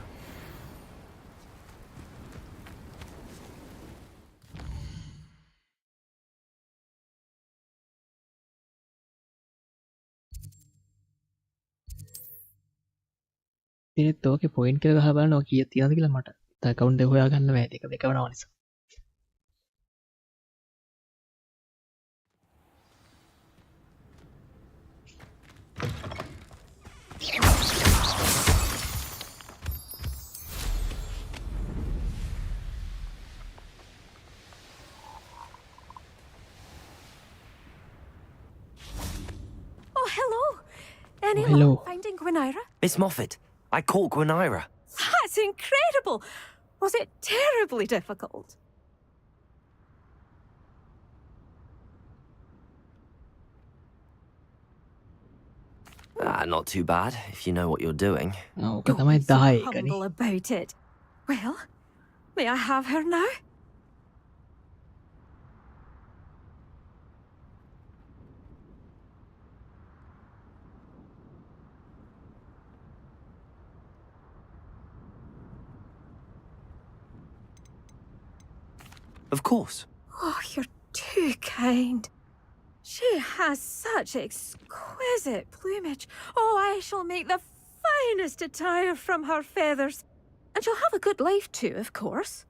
ඒත් ඕකේ පොයින්ට් එක ගහලා බලන්න ඔය කීයක් තියනවද කියලා මට account එක හොයාගන්න බෑ ඒක දෙකම නව නිසා. Oh, hello. Anyone hello. finding Gwynaira? Miss Moffat, I caught Gwynaira. That's incredible. Was it terribly difficult? Not too bad, if you know what you're doing. ඕක තමයි 10 එකනේ. Humble about it. Well, may I have her now? Of course. Oh, you're too kind. She has such exquisite plumage. Oh, I shall make the finest attire from her feathers. And she'll have a good life too, of course.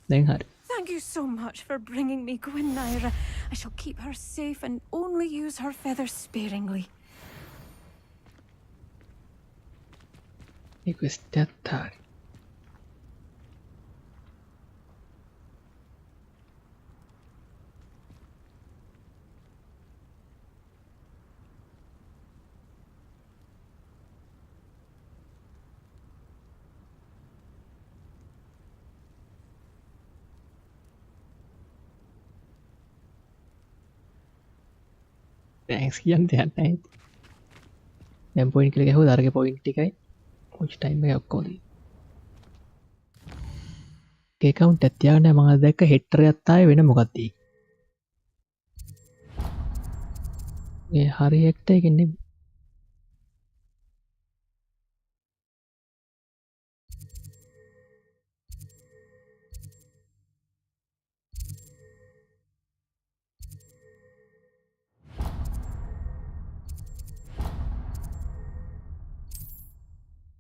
දැන් හරි. Thank you so much for bringing me Gwynaira. I shall keep her safe and only use her feathers sparingly. මේ quest එකත් හරි. Thanks කියන්න දෙයක් නැහැ. දැන් point කියලා ගහුවා අරගේ පොයින්ට් ටිකයි කොච් ටයිම් එක ඔක්කොම ඒ කවුන්ට් එක තියාගන්න මම අද දැක්ක හෙට්ටර් එකත් ආයේ වෙන මොකක්ද ඒ හරි හෙට්ටර් එකෙන් නෙමෙයි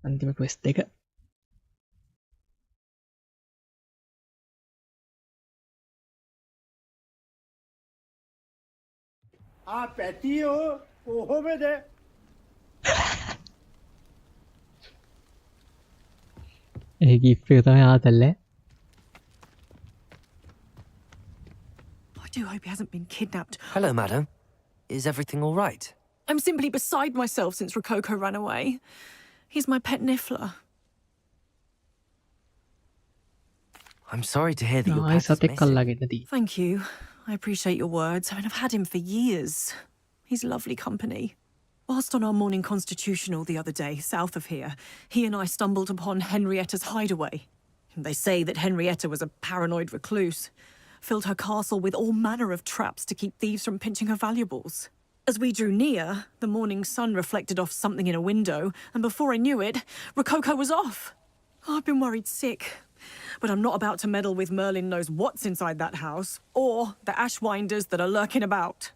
අන්තිම ක්වෙස්ට් එක පැටියෝ කොහොමද ඒ ගිෆ්ට් එක තමයි ආතල්ලේ I do hope he hasn't been kidnapped. Hello, madam. Is everything all right? I'm simply beside myself since Rococo ran away. He's my pet niffler. I'm sorry to hear that your ආයි pet is සතෙක් missing. අල්ලගෙන තියෙන්නේ Thank you. I appreciate your words. I mean, I've had him for years. He's lovely company. Whilst on our morning constitutional the other day, south of here, he and I stumbled upon Henrietta's hideaway. They say that Henrietta was a paranoid recluse, filled her castle with all manner of traps to keep thieves from pinching her valuables. As we drew near, the morning sun reflected off something in a window, and before I knew it, Rococo was off. Oh, I've been worried sick. But I'm not about to meddle with Merlin knows what's inside that house, or the ashwinders that are lurking about.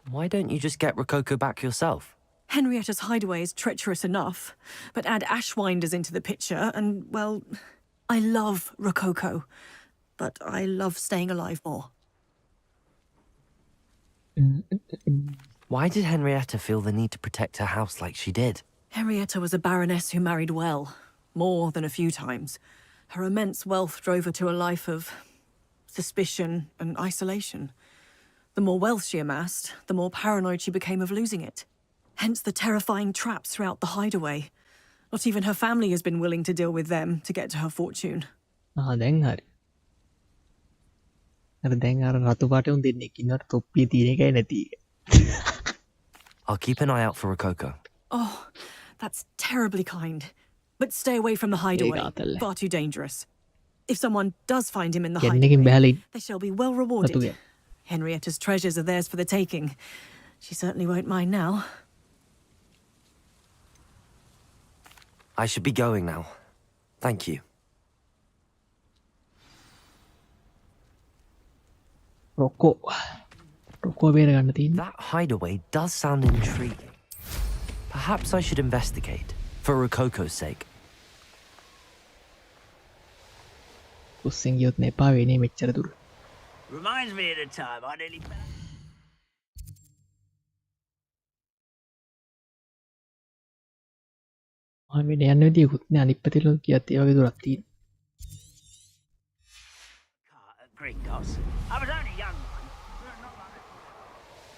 Why don't you just get Rococo back yourself? Henrietta's hideaway is treacherous enough, but add ashwinders into the picture and, well, I love Rococo, but I love staying alive more. Why did Henrietta feel the need to protect her house like she did? Henrietta was a baroness who married well, more than a few times. Her immense wealth drove her to a life of suspicion and isolation. The more wealth she amassed, the more paranoid she became of losing it. Hence the terrifying traps throughout the hideaway. Not even her family has been willing to deal with them to get to her fortune. දැන් හරි අර දැන් අර රතු පාටේ උන් දෙන්නෙක් ඉන්නවට තොප්පිය තියෙන එකයි නැති එක I'll keep an eye out for Rococo. Oh, that's terribly kind. But stay away from the hideaway. ඒකාතල්ල. Far too dangerous. If someone does find him in the කෙන්නකින් බැලලා hideaway, they shall be well rewarded. රතුගේ Henrietta's treasures are theirs for the taking. She certainly won't mind now. I should be going now. Thank you. රොකෝ බේරගන්න තියෙන්නේ That hideaway does sound intriguing. Perhaps I should investigate, for Rococo's sake. උස්සෙන් ගියොත් නේපා වෙන්නේ මෙච්චර දුර Reminds me of the time I nearly fell. මම මේ යන්න විදියකුත් නෑ අනිත් පැතිල කියත් ඒ වගේ දුරක් තියෙනවා Gringos. I was only young one. Not like that.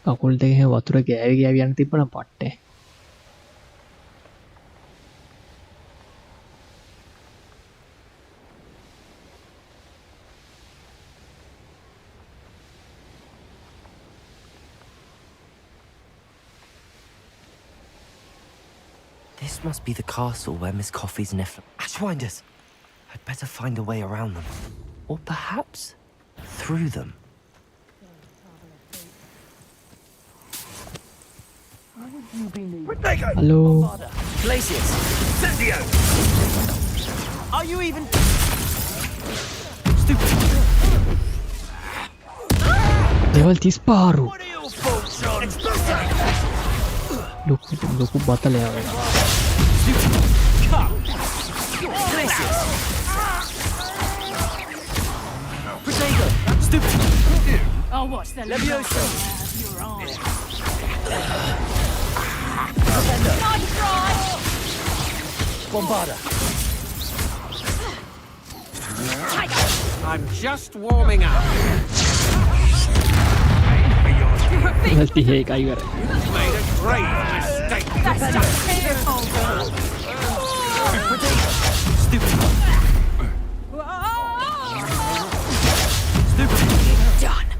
කකුල් දෙක වතුර ගෑවි ගෑවි යන තිබ්බනම් පට්ටේ This must be the castle where Miss Coffee's nephew... Ashwinders! I'd better find a way around them. Or perhaps through them. Hello. Glacius! Incendio! Are you even... Stupid! level 30 පාරු What are your faults on? ලොකු බතලයක් Glacius! Protego! Stupid! Oh, watch the Leviosa! You're on. Defender! Nice try! Bombarda! I'm just warming up. Letih එකයි ඉවර. Made a grave mistake. That's just pitiful. Stupid. Done.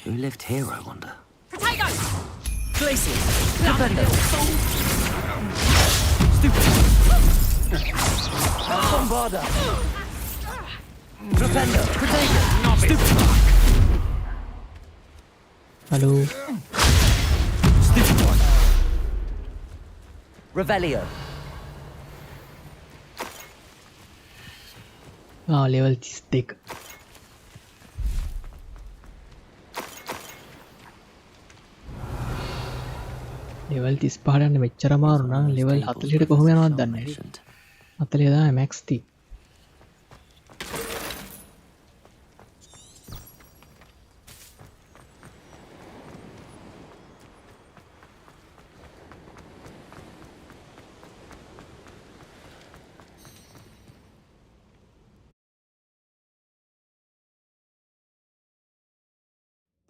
Who lived here, I wonder? Potatoes. Glaciers. Stupid. Bombarda. Defender. Potato. Stupid. Hello. Stupid one. Revelio. level 32. level 35 යන්න මෙච්චර අමාරු නම් level 40ට කොහොම යනවද දන්නේ නැහැ. 40 තමයි max T.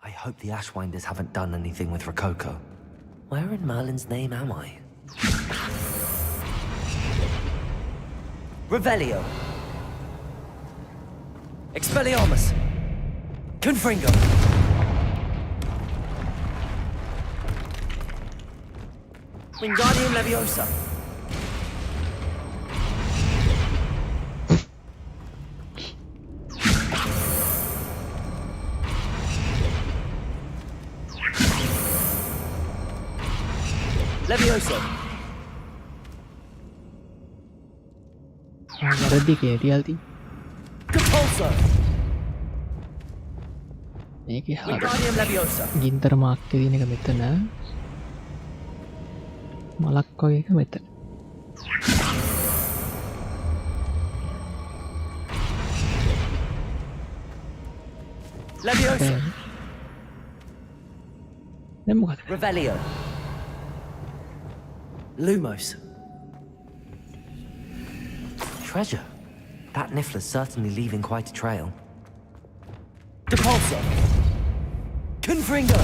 I hope the Ashwinders haven't done anything with Rococo. Where in Merlin's name am I? Revelio. Expelliarmus. Confringo. Wingardium Leviosa. Leviosa. වැරදි කේටියල්ති. Compulso. මේකේ හරිය. Wingardium Leviosa. ගින්දර මාක් තියෙන එක මෙතන. මලක් වගේ එක මෙතන. Leviosa. දැන් මොකද? Revelio. Lumos. Treasure. That Niffler's certainly leaving quite a trail. Depulso. Confringo.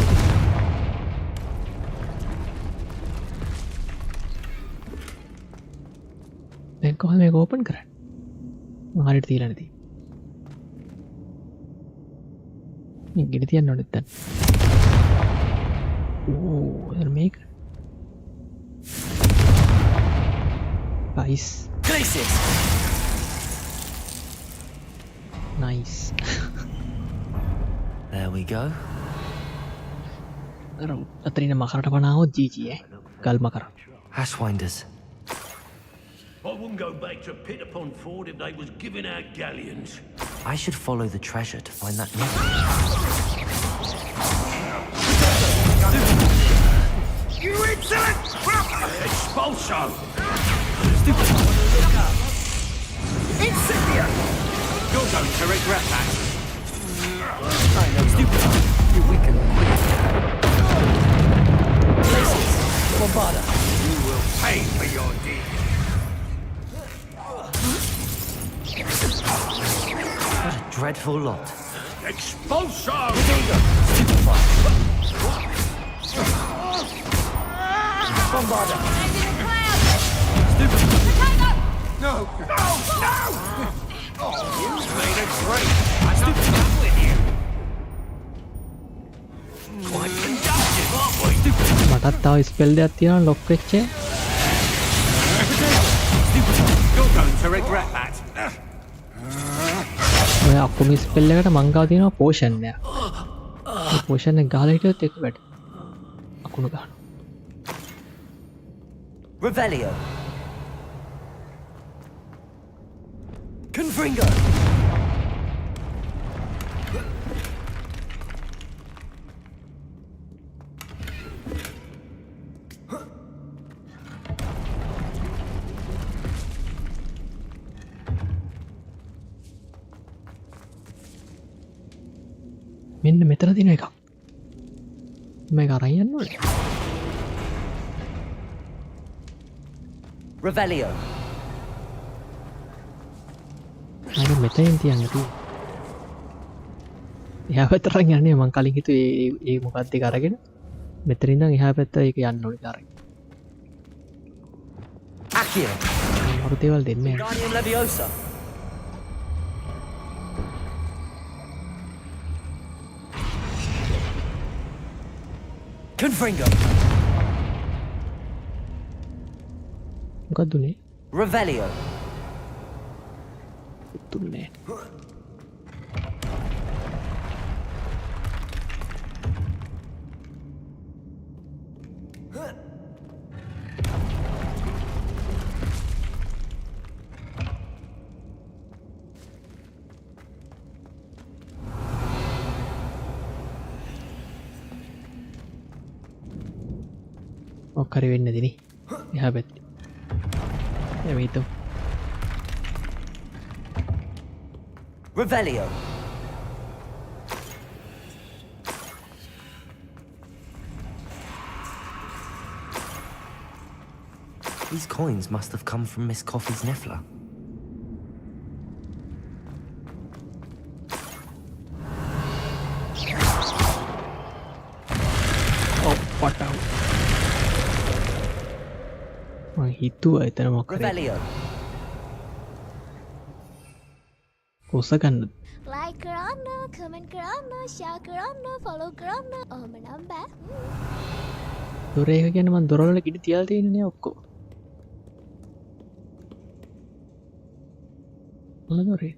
දැන් කොහොමද මේක ඕපන් කරන්නේ? මම හරියට තියලා නැති. මේ ගෙඩි තියන්න ඕනෙත් දැන්. ඕ දැන් මේක. Nice. Glaciers. Nice. There we go. අතරින් මකරට පනාවොත් GG ගල් මකර. Ashwinders. I wouldn't go back to Pitterpond Ford if they was giving out galleons. I should follow the treasure to find that Niffler. You insolent! Expulso! Incendia! You're going to regret that. I know. Stupid. You weaken. Places. Bombarda. You will pay for your deed. What a dreadful lot. Expulso! Stupefy. Bombarda. Stupid. No! No! No! Oh, you made a great. I'm not done with you. Quite conductive, aren't we? මටත් තව spell දෙයක් තියෙනවා lock වෙච්ච. You're going to regret that. ඔය අකුණු spell එකට මං ගාව තියෙනවා පෝෂන් එක. ඒ පෝෂන් එක ගහලා හිටියොත් ඒක වැඩ. අකුණු ගන්න. Revelio. Confringo. මෙන්න මෙතන තියෙන එකක්. මේක අරන් යන්න ඕනේ. Revelio. අර මෙතනින් තියන්න තියෙන්නේ. එහා පැත්තට යන්නේ මං කලින් හිතුවේ ඒ මොකක්ද ඒක අරගෙන මෙතනින් ඉඳන් එහා පැත්ත ඒක යන්න ඕනේ අරගෙන. Accio. මරු දේවල් දෙන්නේ නැහැ. Wingardium Leviosa. Confringo. මොකක්ද උනේ? Revelio. දුන්නේ. ඔක්කරි වෙන්න දිනේ. එහා පැත්තේ. එයා හිතමු. Revelio. These coins must have come from Miss Coffee's Niffler. Oh, what out. මං හිතුවා එතන මොකක්ද? Revelio. කොස ගන්නද? Like කරන්න, comment කරන්න, share කරන්න, follow කරන්න. ඔහොම නම් බෑ. දොර එක කියන්නේ මං දොරවල කිඩි තියලා තියෙන්නේ ඔක්කොම. මොන දොරේ?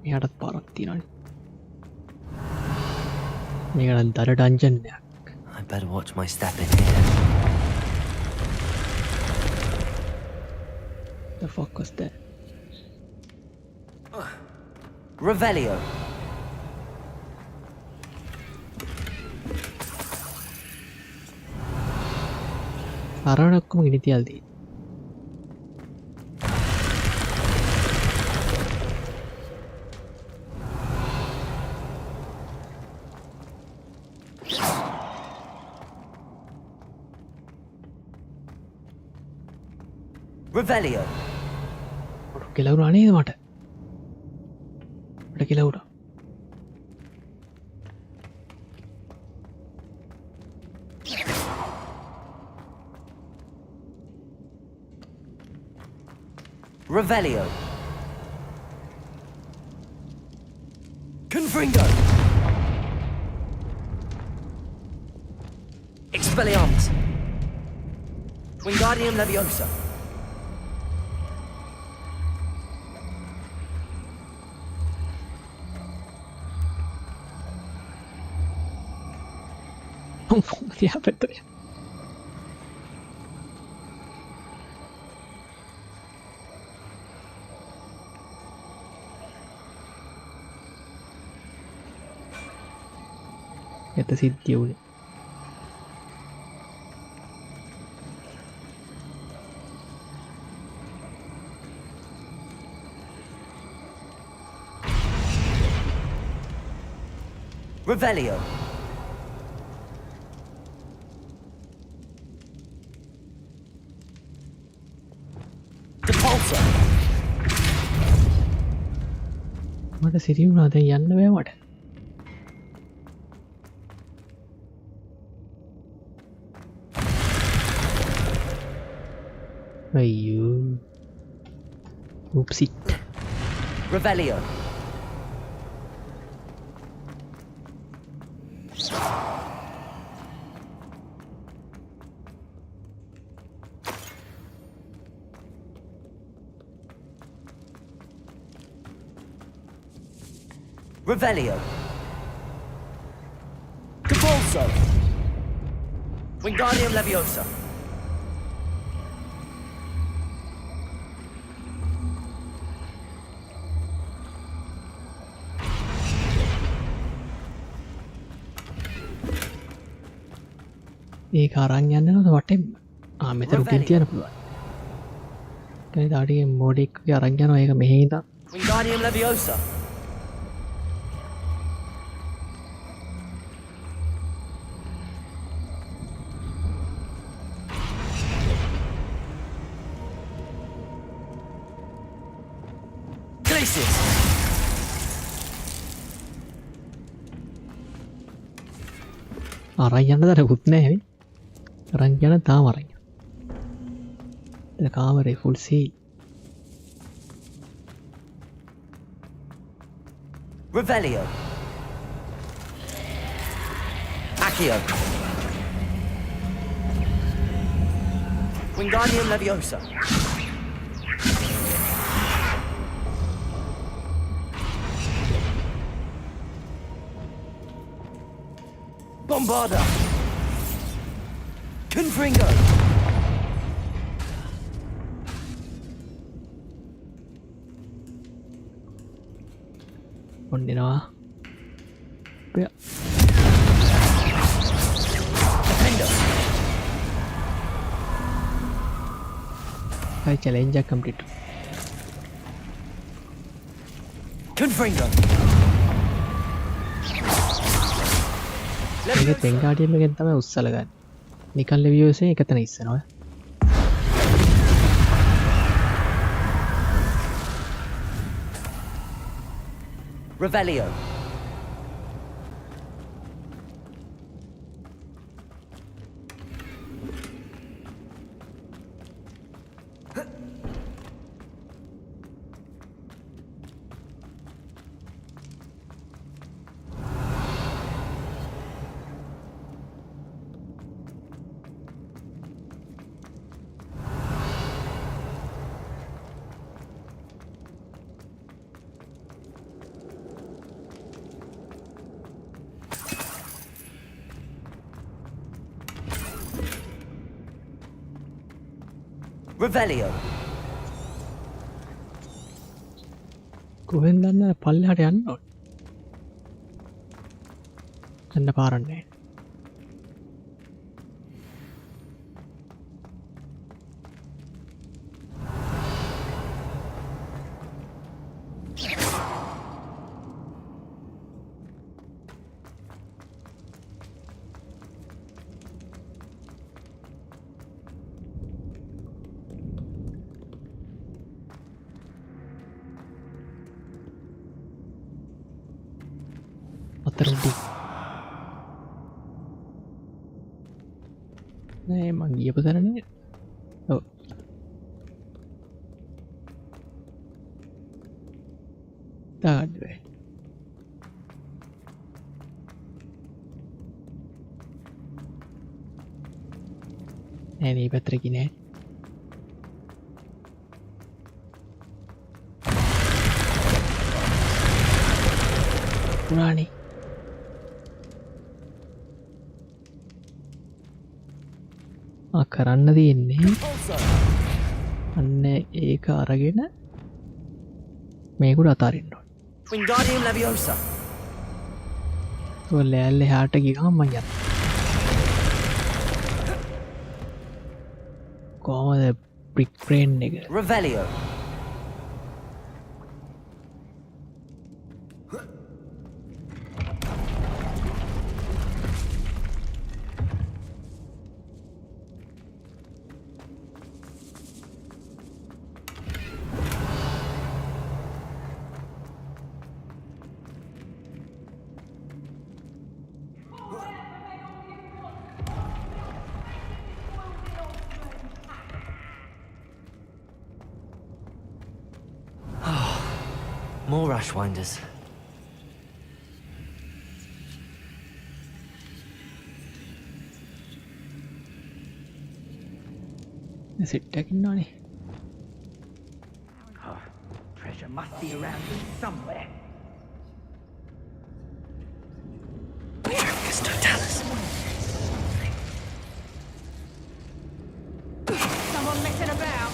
මෙයාටත් පාරක් තියෙනවානේ. මේක නම් දර ඩන්ජන් එකක්. I better watch my step in here. The fuck was that? Revelio. අරණ ඔක්කොම ගිනි තියලා තියෙන්නේ. Revelio. කෙලවුණා නේද මට? මට කෙලවුණා. Revelio. Confringo. Expelliarmus. Wingardium Leviosa. තියා පැත්තට. එත සිද්ධිය වුණේ. Revelio. මට සිරි වුණා දැන් යන්න බෑ මට. අයියෝ. Oopsie. Revelio. Revelio. Capolso. Wingardium Leviosa. ඒක අරන් යන්නවද වටෙන්? මෙතන උඩින් තියන්න පුළුවන්. කෙනෙක් ඩාඩිගේ මොඩෙක් අරන් යනවා ඒක මෙහෙ ඉඳන්. Wingardium Leviosa. Glacius! අරන් යන්න දරකුත් නෑ ඇවි. අරන් යන තාම අරන් යන්න. දැන් කාමරේ ෆුල් සී. Revelio. Accio. Wingardium Leviosa. Bombarda. Confringo. ඔන්නෙනවා. I challenge complete. Confringo. මේක තෙන්ගාඩියම් එකෙන් තමයි උස්සල ගන්න. නිකන් ලෙවියෝසේ එක තැන ඉස්සනවා. Revelio. Revelio. කොහෙන්ද යන්න පල්ලෙහාට යන්න ඕන. යන්න පාරක් නැහැ. අතරදී නෑ මං ගියපු තැන නේ. ඔව් දාන්න බෑ. නෑ මේ පැත්තට ගියේ නෑ. පුරාණි කරන්න තියෙන්නේ අන්න ඒක අරගෙන මේකුට අතාරින්න ඕන. Wingardium Leviosa. ඔය ලෑල්ල එහාට ගියාම මම යනවා. කොහමද බ්‍රික් බ්‍රේන් එක? Revelio. More Rushwinders. සෙට් එකක් ඉන්නවනේ. Treasure must be around here somewhere. Someone messing about.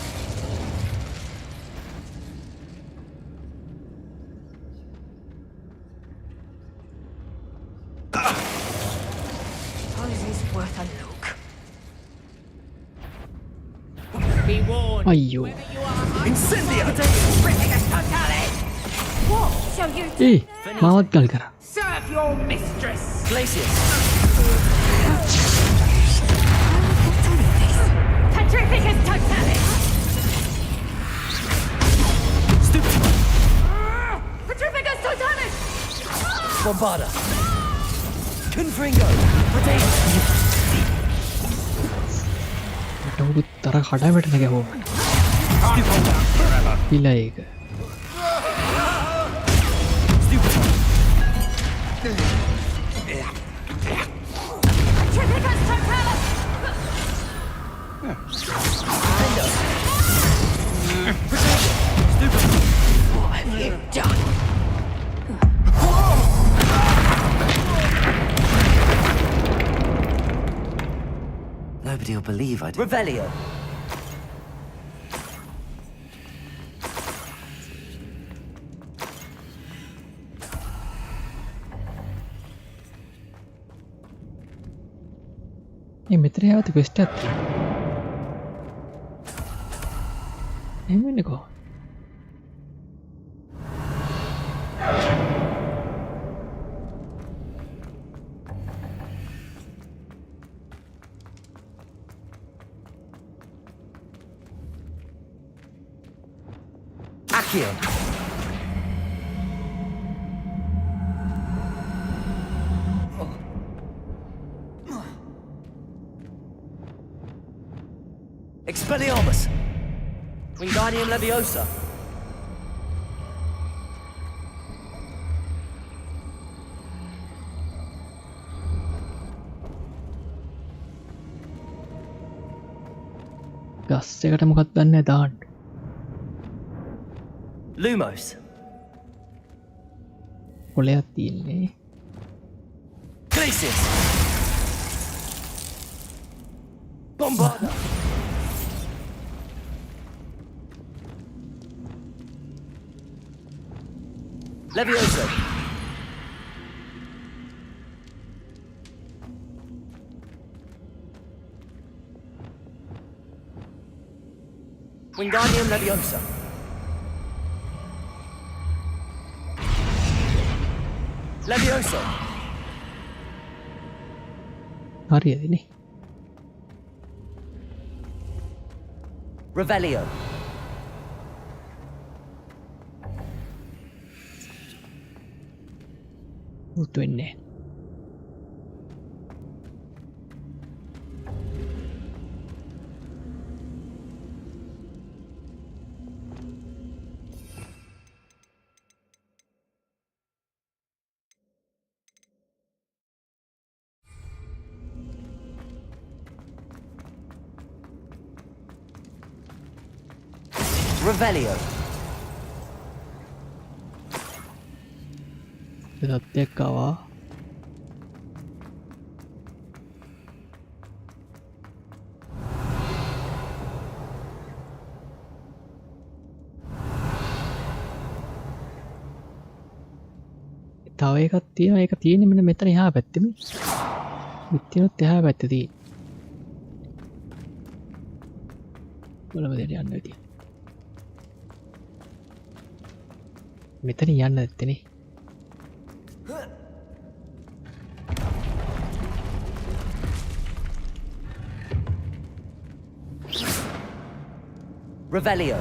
Suppose it's worth a look. Be warned. අයියෝ. Incendio. What? So you මාවත් ගල් කරා. serve your mistress. Glacius. Petrificus totalis. Bombarda! Confringo! Potato! මට තර කඩා වැටෙන ගැහුවා. පිලා ඒක. What have you done? Nobody will believe I did. Revelio! මෙතන හැවත ක්වෙස්ට් එකක් තියෙනවා. එහෙම වෙන්නේ කොහොමද? Accio! Expelliarmus! Wingardium Leviosa! ගස් එකට මොකක්ද දන්නේ දාන්න. Lumos! කොලයක් තියෙන්නේ. Glacius! Bombarda! Leviosa! Wingardium Leviosa! Leviosa! හරියදනේ. Revelio! උත් වෙන්නේ. Revelio! තත්ත්වයක් ආවා. තව එකක් තියෙනවා. ඒක තියෙන්නේ මෙන්න මෙතන එහා පැත්තෙම. විත්තියොත් එහා පැත්තේ තියෙන. බලමු දෙන්න යන්න ඇති. මෙතන යන්න නැත්තේනේ. Revelio!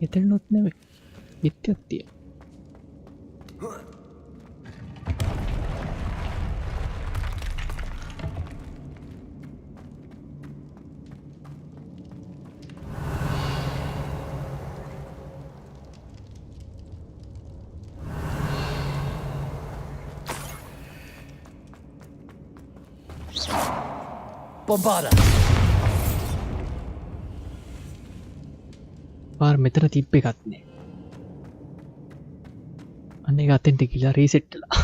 එතනොත් නෙමෙයි. විත්තියක් තියෙන. Bombarda! පාර මෙතන තිබ්බ එකත් නේ. අන්න ඒක අතෙන්ට ගිහලා රීසෙට්ලා.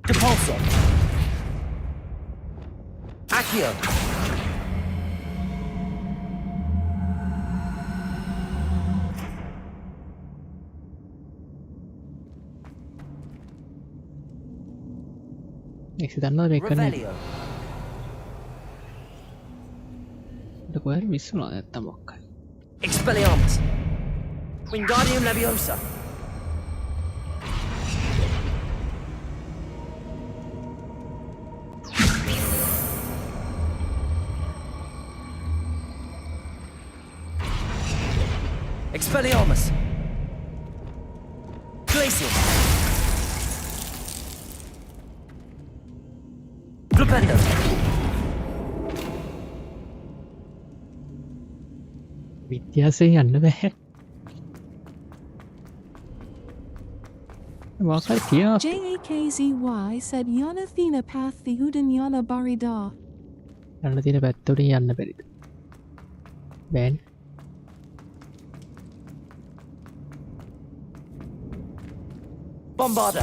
Depulso! Accio! ඒක දන්නවද මේක කරන්නේ? Revelio! ඒක කොහරි මිස් වුණා නැත්තම් මොකක්ද? Expelliarmus! Wingardium Leviosa! Expelliarmus! Glacius! Flipendo! විත්‍යාසය යන්න බැහැ මොකක්ද කියා JAKZY said Yana Thina Path the Udan Yana Barida. යන්න තියෙන පැත්තට යන්න බැරිද බෑන් Bombarda!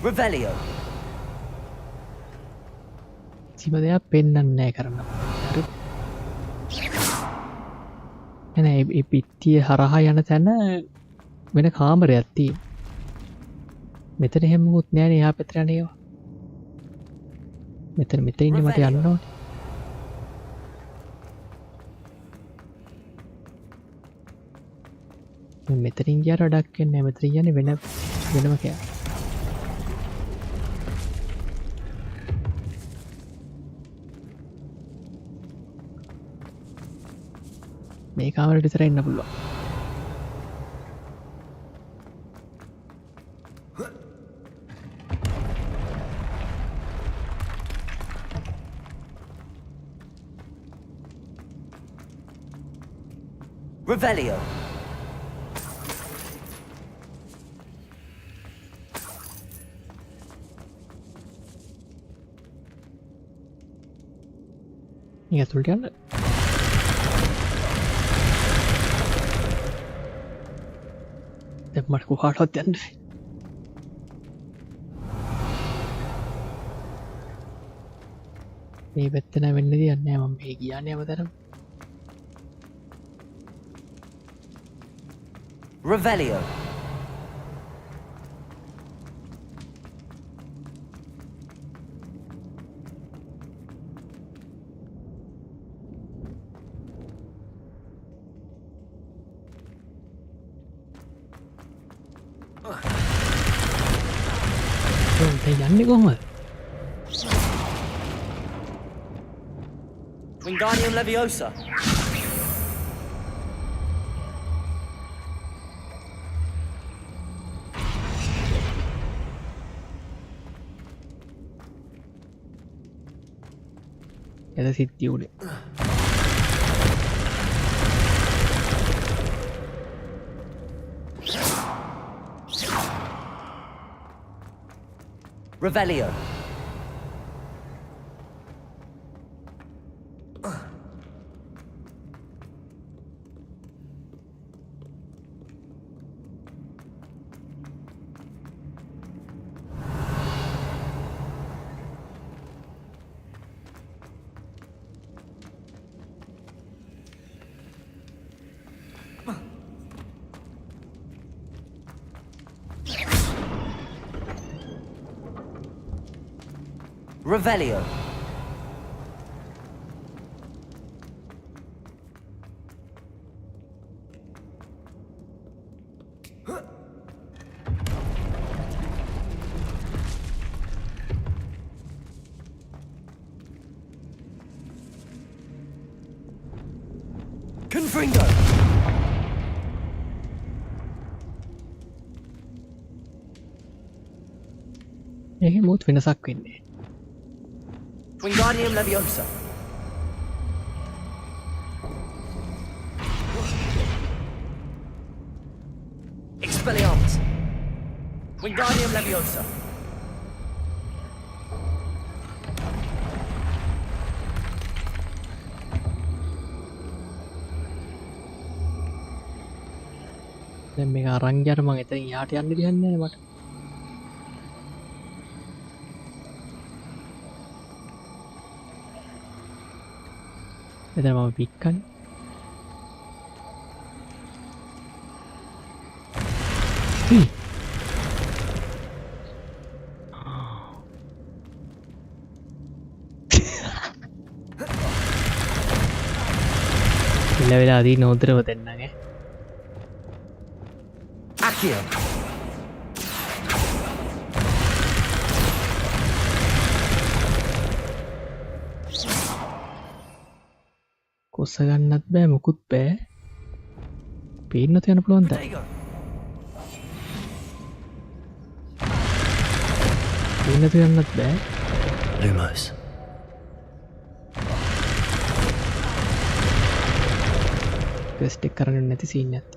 Revelio! කිසිම දෙයක් පෙන්වන්නේ නැහැ කරන්න එන ඒ පිටිය හරහා යන තැන වෙන කාමරයක් තියෙනවා මෙතන එහෙම මොකුත් නැහැ නේ එහා පැත්තට යන්නේවා මෙතන ඉන්නේ මට යන්න ඕනේ මෙතනින් ගියාට වැඩක් වෙන්නේ නැහැ මෙතන යන්නේ වෙනම කෑ මේ කාමරේට විතර ඉන්න පුළුවන් Revelio! මේක ඇතුළට යන්න දැන් මට කොහාටවත් යන්න බැහැ මේ පැත්ත නෑ වෙන්න දෙයක් නෑ මම මේ ගියානේ අවතරම Revelio! යන්නේ කොහොමද Wingardium Leviosa! එද සිද්ධිය උනේ Revelio! Revelio! Confringo! මේකේ මොකද වෙනසක් වෙන්නේ Wingardium Leviosa! Expelliarmus! Wingardium Leviosa! දැන් මේක අරන් ගියාට මම එතනින් යාට යන්න දෙන්නේ නැහැ මට මෙතන මම පික්කන්නේ එළ වෙලාදී නෝතරව දෙන්නගේ Accio! කොස්ස ගන්නත් බෑ මොකුත් බෑ පේන්න නැතු යන පුළුවන් දැන්. පේන්න නැතු යන්නත් බෑ. Lumos. ටෙස්ට් එක කරන්න නැති සීන් එකක්.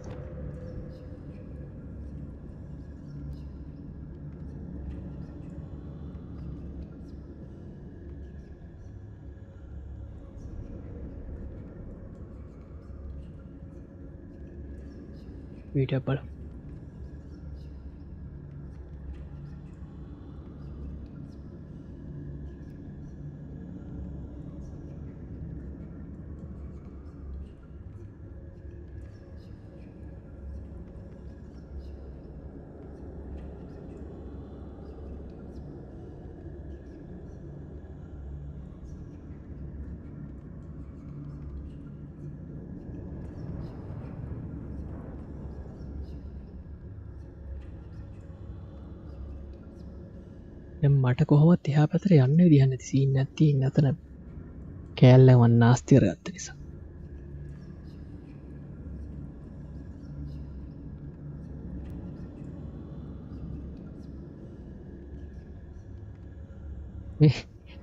වීඩියෝ බලමු. මට කොහොමත් එහා පැතර යන්න විදිහ නැති සීන් එකක් තියෙන අතන කෑල්ල මන් නාස්ති කරගත්ත නිසා.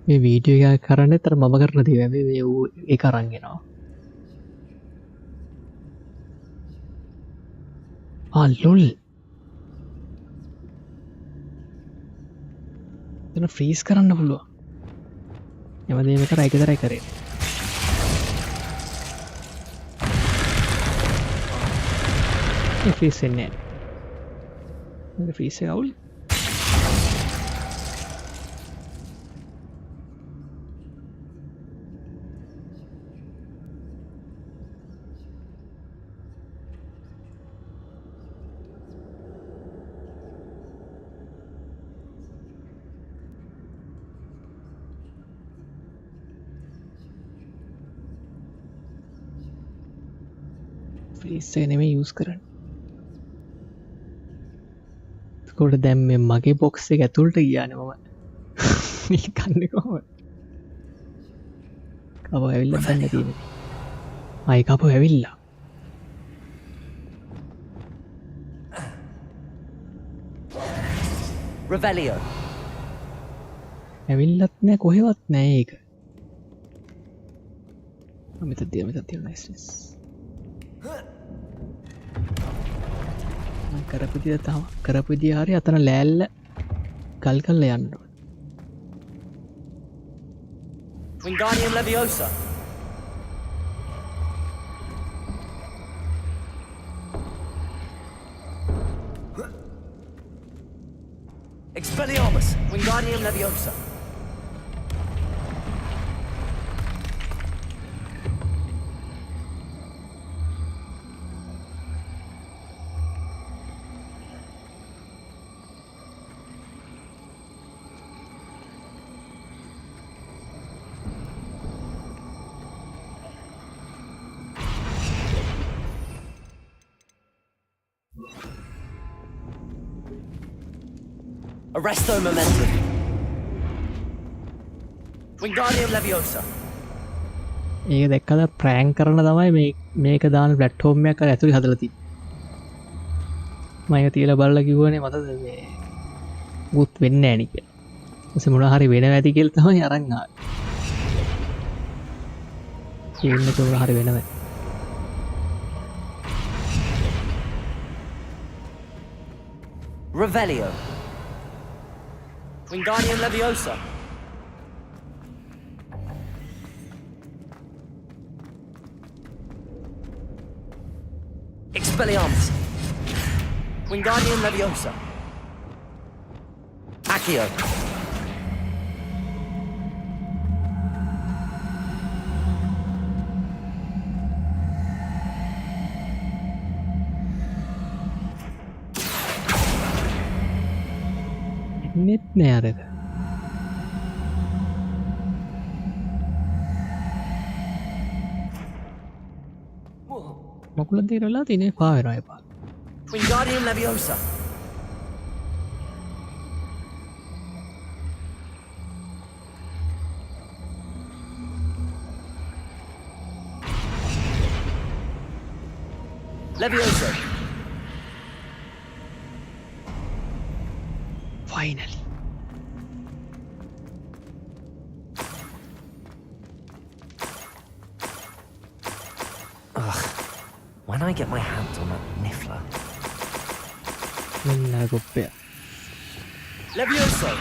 මේ වීඩියෝ එක කරන්නේ තර මම කරන දේ මේ ඌ ඒක අරන් එනවා. ලොල් එතන ෆ්‍රීස් කරන්න පුළුවන්. එම දේම කරා එක දරයි කරේ. මේ ෆ්‍රීස් වෙන්නේ නැහැ. මේ ෆ්‍රීස් එක අවුල්. ෆ්‍රීස් එක නෙමෙයි යූස් කරන්නේ. එතකොට දැන් මේ මගේ බොක්ස් එක ඇතුළට ගියානේ මම. මේ කන්නේ කොහොමද? කව ඇවිල්ලා ගන්න තියෙන්නේ. ආයි කව ඇවිල්ලා. Revelio. ඇවිල්ලත් නෑ කොහෙවත් නෑ ඒක. මෙතන තියෙන නයිස්. කරපු විදිය තම කරපු විදිය හරිය අතන ලෑල්ල ගල් කරලා යන්න ඕන. Wingardium Leviosa. Expelliarmus. Wingardium Leviosa. Arresto Momentum. Wingardium Leviosa. ඒක දැක්කද ප්‍රෑන්ක් කරන තමයි මේක දාන ප්ලැට්ෆෝම් එකක් අර ඇතුලේ හදලා තියෙන්නේ. මම ඒක තියලා බලලා කිව්වනේ මතද මේ බුත් වෙන්නේ නැහැ නේ කියලා. ඊට මොනවා හරි වෙනවා ඇති කියලා තමයි අරන් ආවේ. කියන්නේ කොහොම හරි වෙනවා. Revelio. Wingardium Leviosa. Expelliarmus. Wingardium Leviosa. Accio. නෙත් නෑ අරක. මකුල දෙරලා තිනේ පා වෙනවා එපා. Wingardium Leviosa. Levioso! Finally. Ugh. When I get my hands on that niffler. Mennään koppia. Levioso!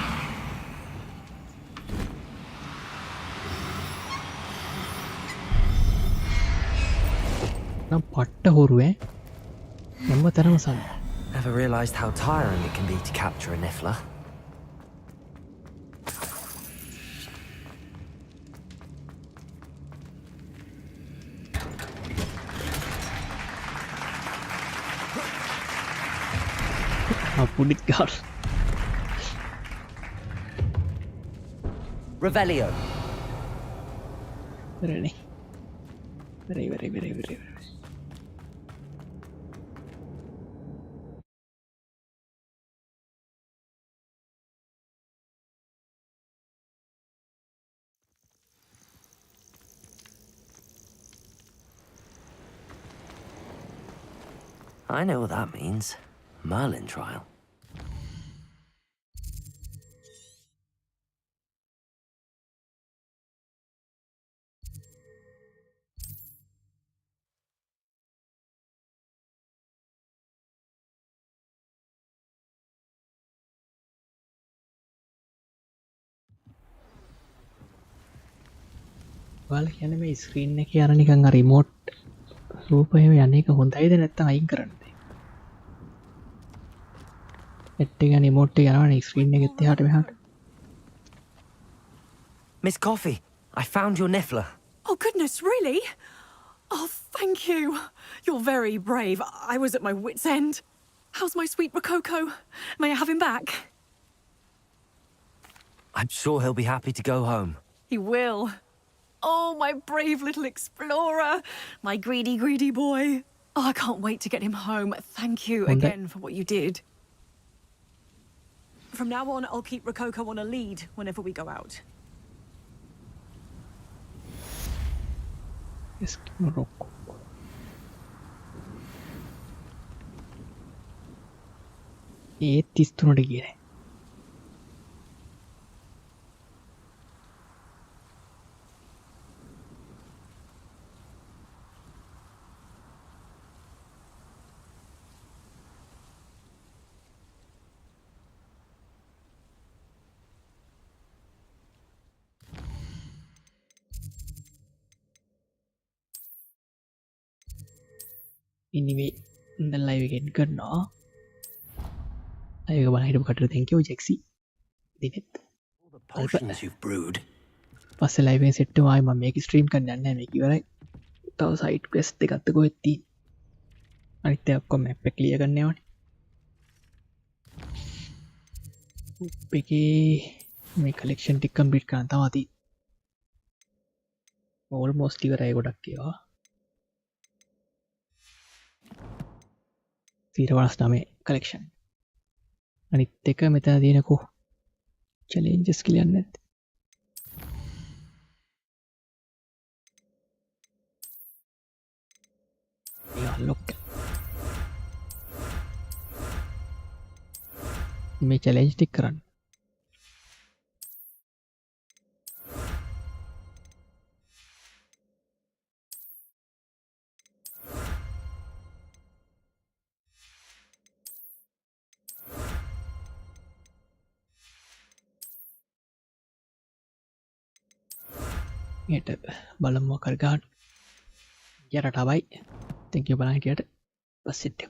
නම් පට්ට හොරුවේ එම්ම තරම සල්ල. Never realized how tiring it can be to capture a niffler. පුඩිත් ගාල්. Revelio. Ready. Very. I know what that means. Merlin trial. ඔයාලා කියන්නේ මේ screen එකේ අර නිකන් අර රිමෝට් රූපය යන්නේ එක හොඳයිද නැත්නම් අයින් කරන්නද? එට් එක රිමෝට් එක යනවනේ ස්ක්‍රීන් එකෙත් එහාට මෙහාට. Miss Coffee, I found your niffler. Oh, goodness, really? Oh, thank you. You're very brave. I was at my wit's end. How's my sweet Rococo? May I have him back? I'm sure he'll be happy to go home. He will. Oh, my brave little explorer. My greedy boy. Oh, I can't wait to get him home. Thank you again for what you did. From now on, I'll keep Rococo on a lead whenever we go out. Morocco. ඒත් 33ට ගියේ නෑ. Anyway, the live again කරනවා. අයක බලන් හිටපු කටට thank you ජෙක්සි. දිනෙත්. All the potions you've brewed. පස්සේ live එකෙන් set වුණා. මම මේක stream කරන්න යන්නේ නැහැ මේක ඉවරයි. තව side quest දෙකක් අත කොහෙද තියෙන්නේ. අනිත් ඒවා ඔක්කොම map එක clear කරන්න යවනේ. මේකේ මේ collection ටික complete කරන්න තමයි තියෙන්නේ. almost ඉවරයි ගොඩක් ඒවා. 0.9 collection. අනිත් එක මෙතන තියෙනකෝ challenges කියලා නැද්ද? look. මේ challenge ටික කරන්න. යට බලමු මොකක්ද ගන්න. යරට අවයි. thank you බලන් හිටියට. පස්සෙත්